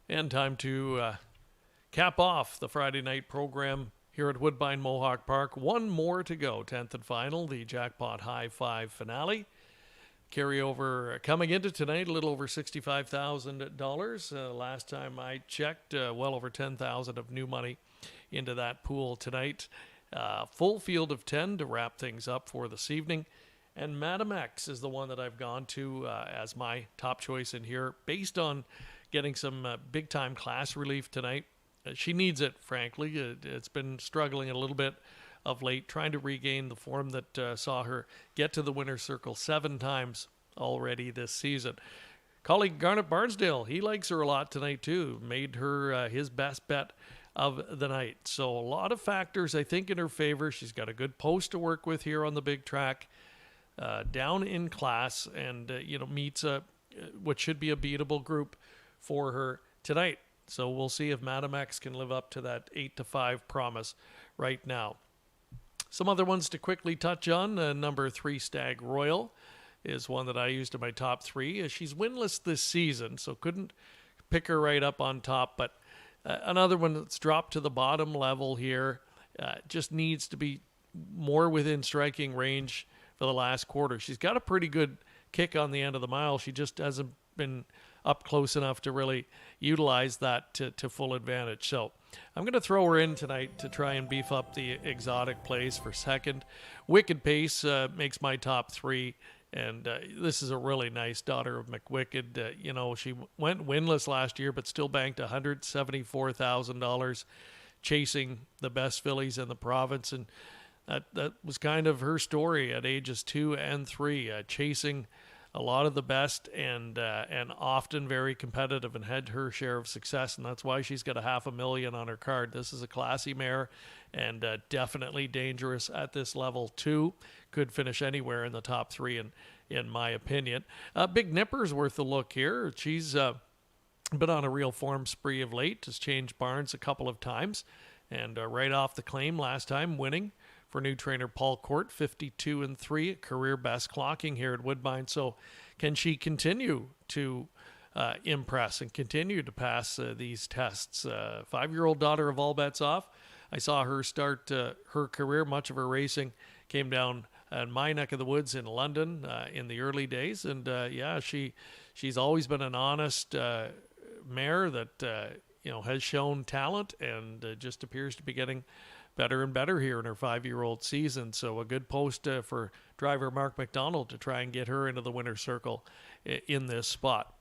And time to cap off the Friday night program here at Woodbine Mohawk Park. One more to go, 10th and final, the Jackpot High Five finale. Carryover coming into tonight, a little over $65,000. Last time I checked, well over $10,000 of new money into that pool tonight. Full field of 10 to wrap things up for this evening. And Madam X is the one that I've gone to as my top choice in here, based on getting some big-time class relief tonight. She needs it, frankly. It's been struggling a little bit of late, trying to regain the form that saw her get to the winner's circle 7 times already this season. Colleague Garnet Barnsdale, he likes her a lot tonight too. Made her his best bet of the night. So a lot of factors, I think, in her favor. She's got a good post to work with here on the big track, down in class, and meets what should be a beatable group for her tonight. So we'll see if Madam X can live up to that 8-5 promise right now. Some other ones to quickly touch on. Number 3 Stag Royal is one that I used in my top 3. She's winless this season, so couldn't pick her right up on top, but another one that's dropped to the bottom level here. Just needs to be more within striking range for the last quarter. She's got a pretty good kick on the end of the mile. She just hasn't been up close enough to really utilize that to full advantage. So I'm going to throw her in tonight to try and beef up the exotic plays for second. Wicked Pace makes my top 3, and this is a really nice daughter of McWicked. She went winless last year, but still banked $174,000 chasing the best fillies in the province, and that was kind of her story at ages 2 and 3, chasing a lot of the best and often very competitive, and had her share of success, and that's why she's got $500,000 on her card. This is a classy mare and definitely dangerous at this level too. Could finish anywhere in the top 3 in my opinion. Big Nipper's worth a look here. She's been on a real form spree of late, has changed barns a couple of times, and right off the claim last time, winning for new trainer Paul Court, 52-3, career best clocking here at Woodbine. So can she continue to impress and continue to pass these tests? 5-year-old daughter of All Bets Off. I saw her start her career. Much of her racing came down in my neck of the woods in London in the early days. And she's always been an honest mare that has shown talent and just appears to be getting better and better here in her 5-year-old season. So a good post for driver Mark McDonald to try and get her into the winner's circle in this spot.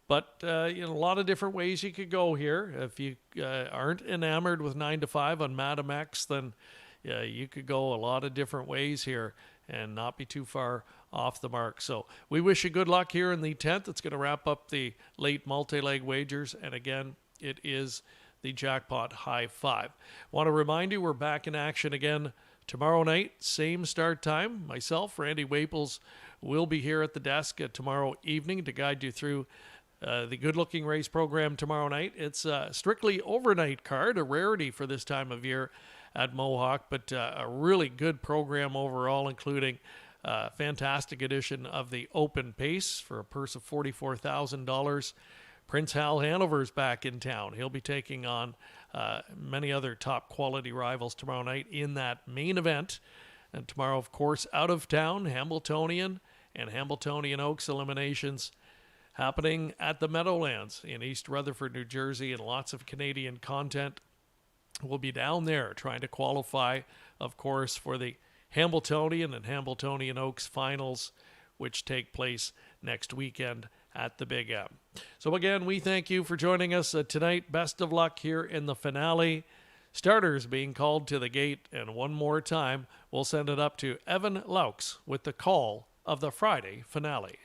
But a lot of different ways you could go here. If you aren't enamored with 9 to 5 on Madam X, then you could go a lot of different ways here and not be too far off the mark. So we wish you good luck here in the 10th. It's going to wrap up the late multi-leg wagers. And again, it is the Jackpot High Five. Want to remind you, we're back in action again tomorrow night, same start time. Myself, Randy Waples, will be here at the desk tomorrow evening to guide you through the good-looking race program tomorrow night. It's a strictly overnight card, a rarity for this time of year at Mohawk, but a really good program overall, including a fantastic edition of the Open Pace for a purse of $44,000. Prince Hal Hanover's back in town. He'll be taking on many other top-quality rivals tomorrow night in that main event. And tomorrow, of course, out of town, Hambletonian and Hambletonian Oaks eliminations happening at the Meadowlands in East Rutherford, New Jersey, and lots of Canadian content will be down there trying to qualify, of course, for the Hambletonian and Hambletonian Oaks finals, which take place next weekend at the Big M. So again, we thank you for joining us tonight. Best of luck here in the finale. Starters being called to the gate, and one more time, we'll send it up to Evan Laux with the call of the Friday finale.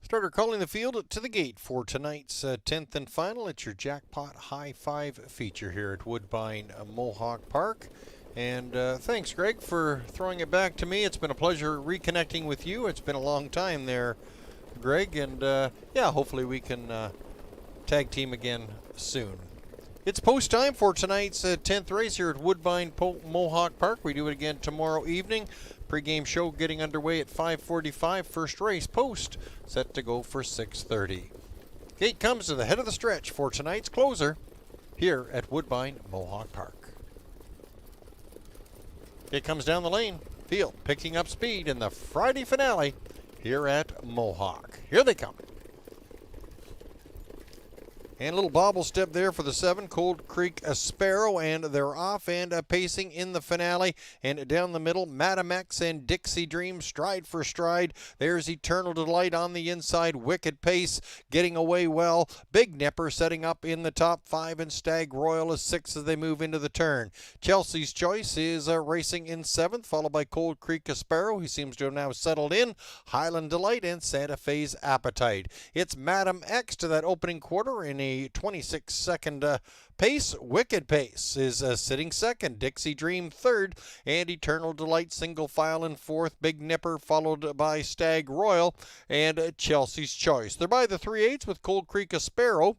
Starter calling the field to the gate for tonight's 10th and final. It's your Jackpot High Five feature here at Woodbine Mohawk Park. And thanks, Greg, for throwing it back to me. It's been a pleasure reconnecting with you. It's been a long time there, Greg. And yeah, hopefully we can tag team again soon. It's post time for tonight's 10th race here at Woodbine Mohawk Park. We do it again tomorrow evening. Pre-game show getting underway at 5:45. First race post set to go for 6:30. Gate comes to the head of the stretch for tonight's closer here at Woodbine Mohawk Park. It comes down the lane. Field picking up speed in the Friday finale here at Mohawk. Here they come. And a little bobble step there for the 7, Cold Creek Sparrow, and they're off and pacing in the finale. And down the middle, Madam X and Dixie Dream stride for stride. There's Eternal Delight on the inside, Wicked Pace getting away well. Big Nipper setting up in the top 5, and Stag Royal is 6 as they move into the turn. Chelsea's Choice is racing in 7th, followed by Cold Creek Sparrow, who seems to have now settled in, Highland Delight, and Santa Fe's Appetite. It's Madam X to that opening quarter in a 26-second pace. Wicked Pace is sitting 2nd, Dixie Dream 3rd, and Eternal Delight single file in 4th. Big Nipper followed by Stag Royal and Chelsea's Choice. They're by the 3/8 with Cold Creek Sparrow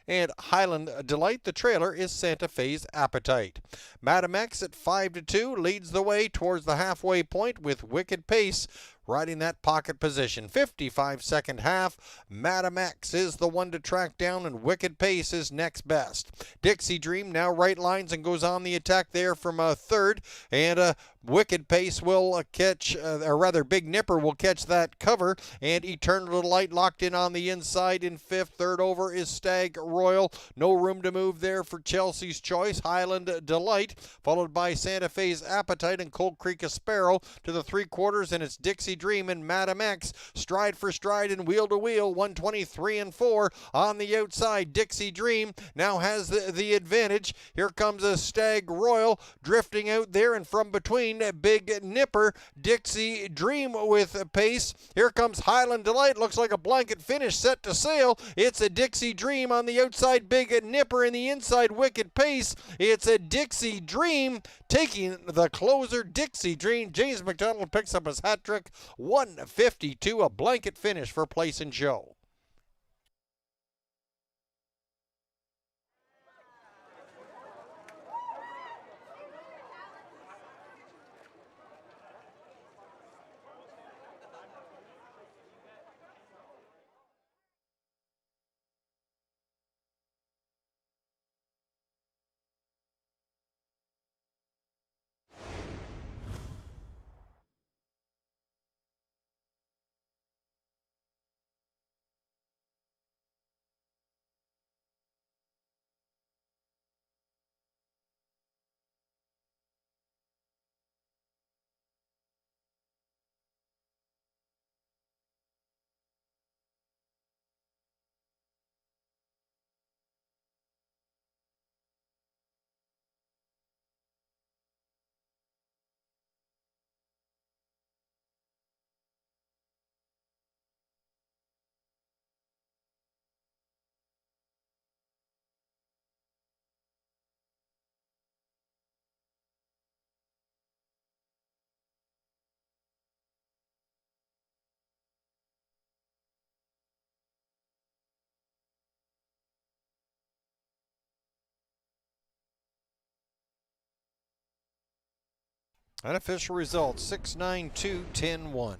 and Highland Delight. The trailer is Santa Fe's Appetite. Madam X at 5-2 leads the way towards the halfway point with Wicked Pace riding that pocket position. 55-second half. Madam X is the one to track down, and Wicked Pace is next best. Dixie Dream now right lines and goes on the attack there from 3rd, and Wicked Pace will catch, or rather Big Nipper will catch that cover, and Eternal Delight locked in on the inside in 5th. 3rd over is Stag Royal. No room to move there for Chelsea's Choice. Highland Delight, followed by Santa Fe's Appetite and Cold Creek Sparrow to the 3/4, and it's Dixie Dream and Madam X stride for stride and wheel to wheel. 123 and 4 on the outside. Dixie Dream now has the advantage. Here comes a Stag Royal drifting out there, and from between Big Nipper, Dixie Dream with pace. Here comes Highland Delight. Looks like a blanket finish set to sail. It's a Dixie Dream on the outside, Big Nipper in the inside, Wicked Pace. It's a Dixie Dream taking the closer. Dixie Dream. James McDonald picks up his hat trick. 152, a blanket finish for Place and Show. Unofficial results 6-9-2-10-1.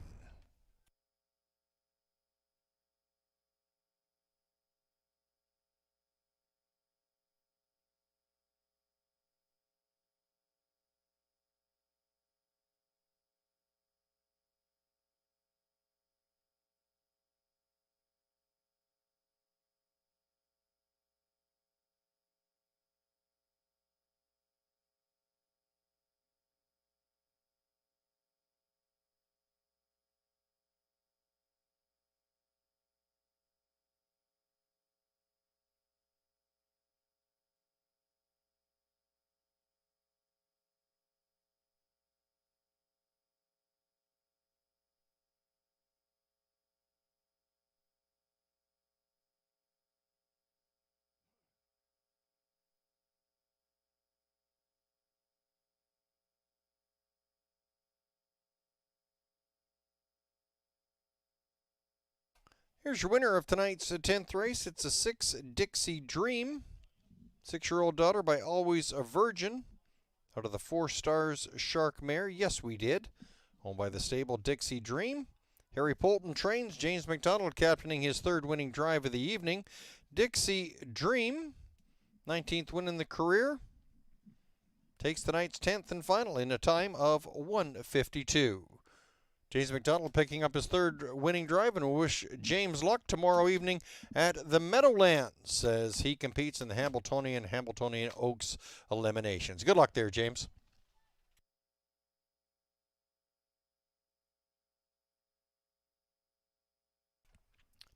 Here's your winner of tonight's 10th race. It's a 6 Dixie Dream. 6-year-old daughter by Always a Virgin. Out of the 4 Stars Shark Mare. Yes, we did. Owned by the stable Dixie Dream. Harry Polton trains. James McDonald captaining his 3rd winning drive of the evening. Dixie Dream, 19th win in the career. Takes tonight's 10th and final in a time of 1:52. James McDonald picking up his 3rd winning drive, and we'll wish James luck tomorrow evening at the Meadowlands as he competes in the Hambletonian Oaks eliminations. Good luck there, James.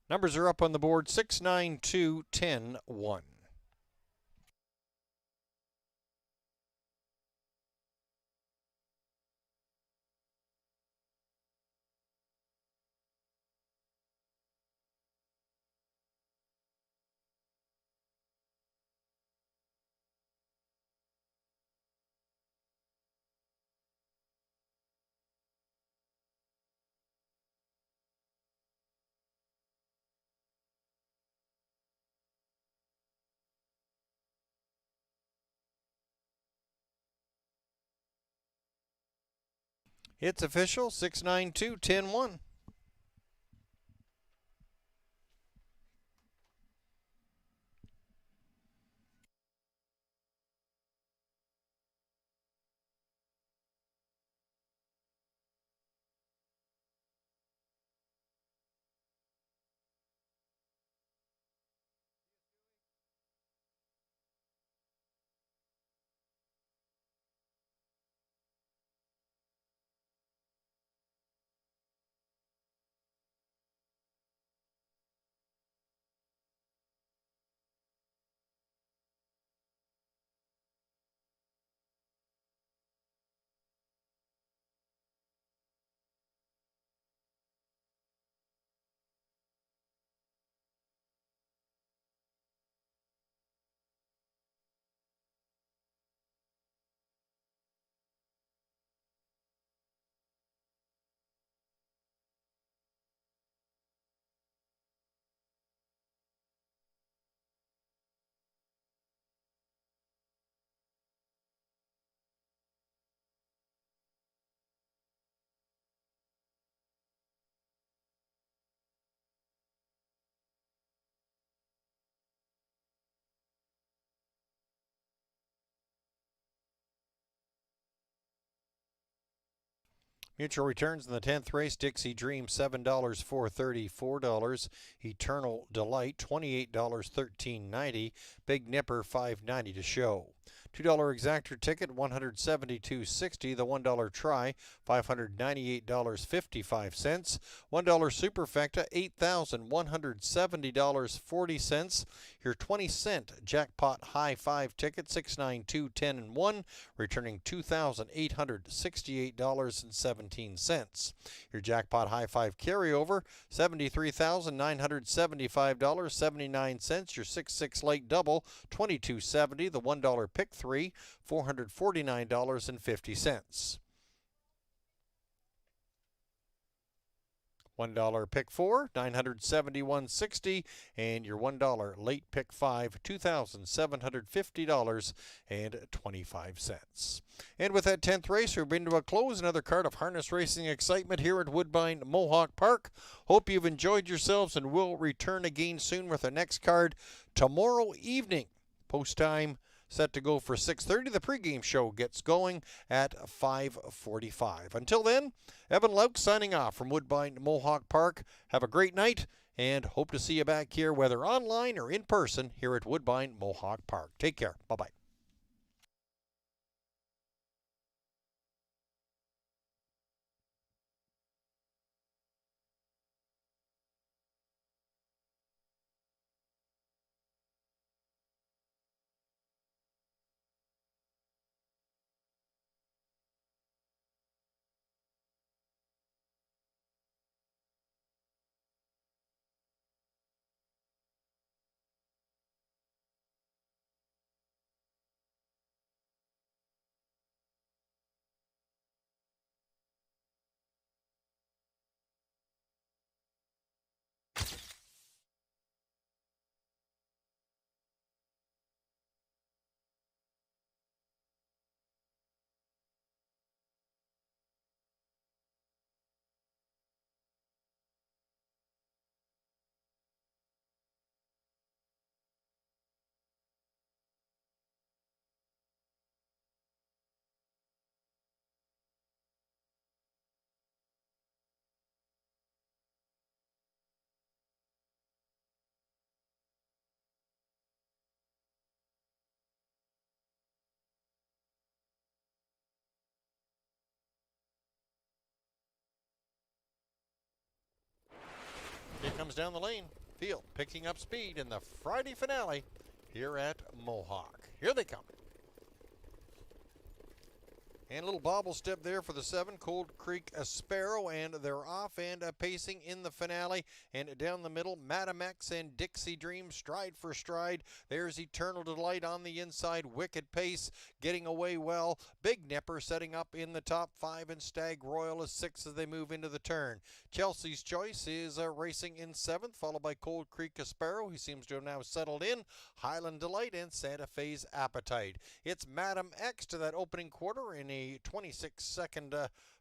Numbers are up on the board 6-9-2-10-1. It's official 6-9-2-10-1. Mutual returns in the 10th race. Dixie Dream, $7, $4.30, $4. Eternal Delight, $28, $13.90. Big Nipper, $5.90 to show. $2 exactor ticket, $172.60. The $1 try, $598.55. $1 superfecta, $8,170.40. Your 20-cent jackpot high 5 ticket, 69210 returning $2,868.17. Your jackpot high 5 carryover, $73,975.79. Your 6-6 late double, $22.70. The $1 pick 3, $449.50. $1 pick 4, $971.60, and your $1 late pick 5, $2,750.25. And with that 10th race, we've been to a close. Another card of harness racing excitement here at Woodbine Mohawk Park. Hope you've enjoyed yourselves, and we'll return again soon with the next card tomorrow evening. Post time set to go for 6:30. The pregame show gets going at 5:45. Until then, Evan Lauk signing off from Woodbine Mohawk Park. Have a great night, and hope to see you back here, whether online or in person, here at Woodbine Mohawk Park. Take care. Bye-bye. Here comes down the lane. Field picking up speed in the Friday finale here at Mohawk. Here they come. And a little bobble step there for the 7, Cold Creek Sparrow, and they're off and pacing in the finale. And down the middle, Madam X and Dixie Dream, stride for stride. There's Eternal Delight on the inside, Wicked Pace getting away well. Big Nipper setting up in the top 5, and Stag Royal is 6 as they move into the turn. Chelsea's Choice is racing in 7th, followed by Cold Creek Sparrow, who seems to have now settled in, Highland Delight, and Santa Fe's Appetite. It's Madam X to that opening quarter in a 26-second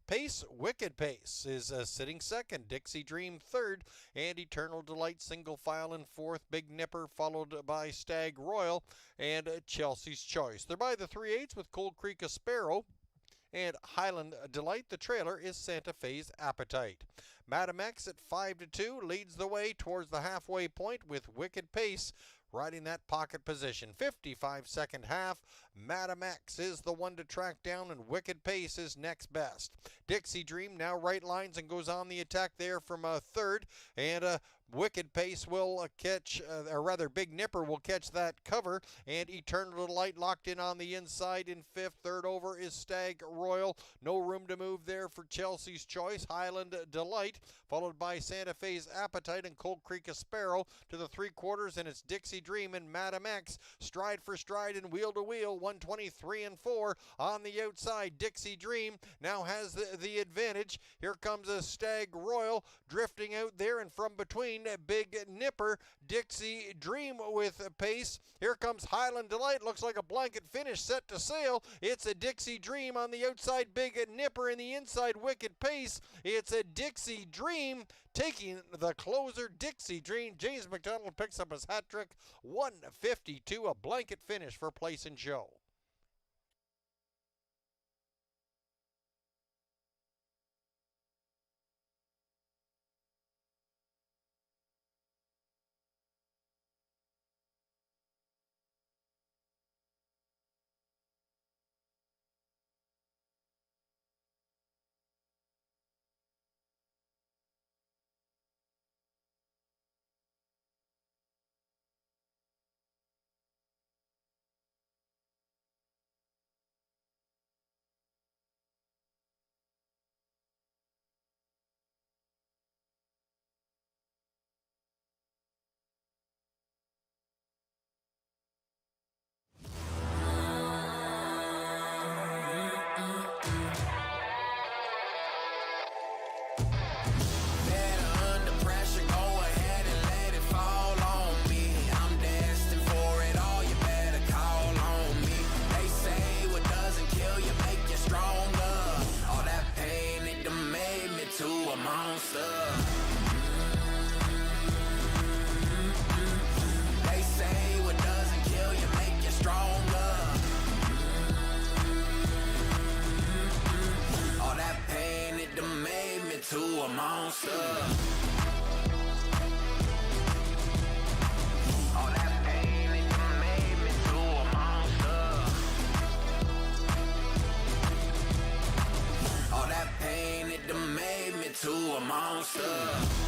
pace. Wicked Pace is sitting 2nd, Dixie Dream 3rd, and Eternal Delight single file in 4th. Big Nipper followed by Stag Royal and Chelsea's Choice. They're by the 3/8 with Cold Creek Sparrow and Highland Delight. The trailer is Santa Fe's Appetite. Madam X at 5-2 leads the way towards the halfway point with Wicked Pace riding that pocket position. 55-second half. Madam X is the one to track down, and Wicked Pace is next best. Dixie Dream now right lines and goes on the attack there from 3rd, and Wicked Pace will catch, or rather Big Nipper will catch that cover, and Eternal Delight locked in on the inside in 5th. 3rd over is Stag Royal. No room to move there for Chelsea's Choice. Highland Delight, followed by Santa Fe's Appetite and Cold Creek Sparrow to the 3/4, and it's Dixie Dream and Madam X stride for stride and wheel to wheel. 123 and 4 on the outside. Dixie Dream now has the advantage. Here comes a Stag Royal drifting out there, and from between Big Nipper, Dixie Dream with pace. Here comes Highland Delight. Looks like a blanket finish set to sail. It's a Dixie Dream on the outside, Big Nipper in the inside, Wicked Pace. It's a Dixie Dream taking the closer. Dixie Dream. James McDonald picks up his hat trick. 152, a blanket finish for Place and Show.
to a monster. They say what doesn't kill you make you stronger. All that pain, it done made me to a monster. All that pain, it done made me to a monster. All that pain, it done made me to a monster.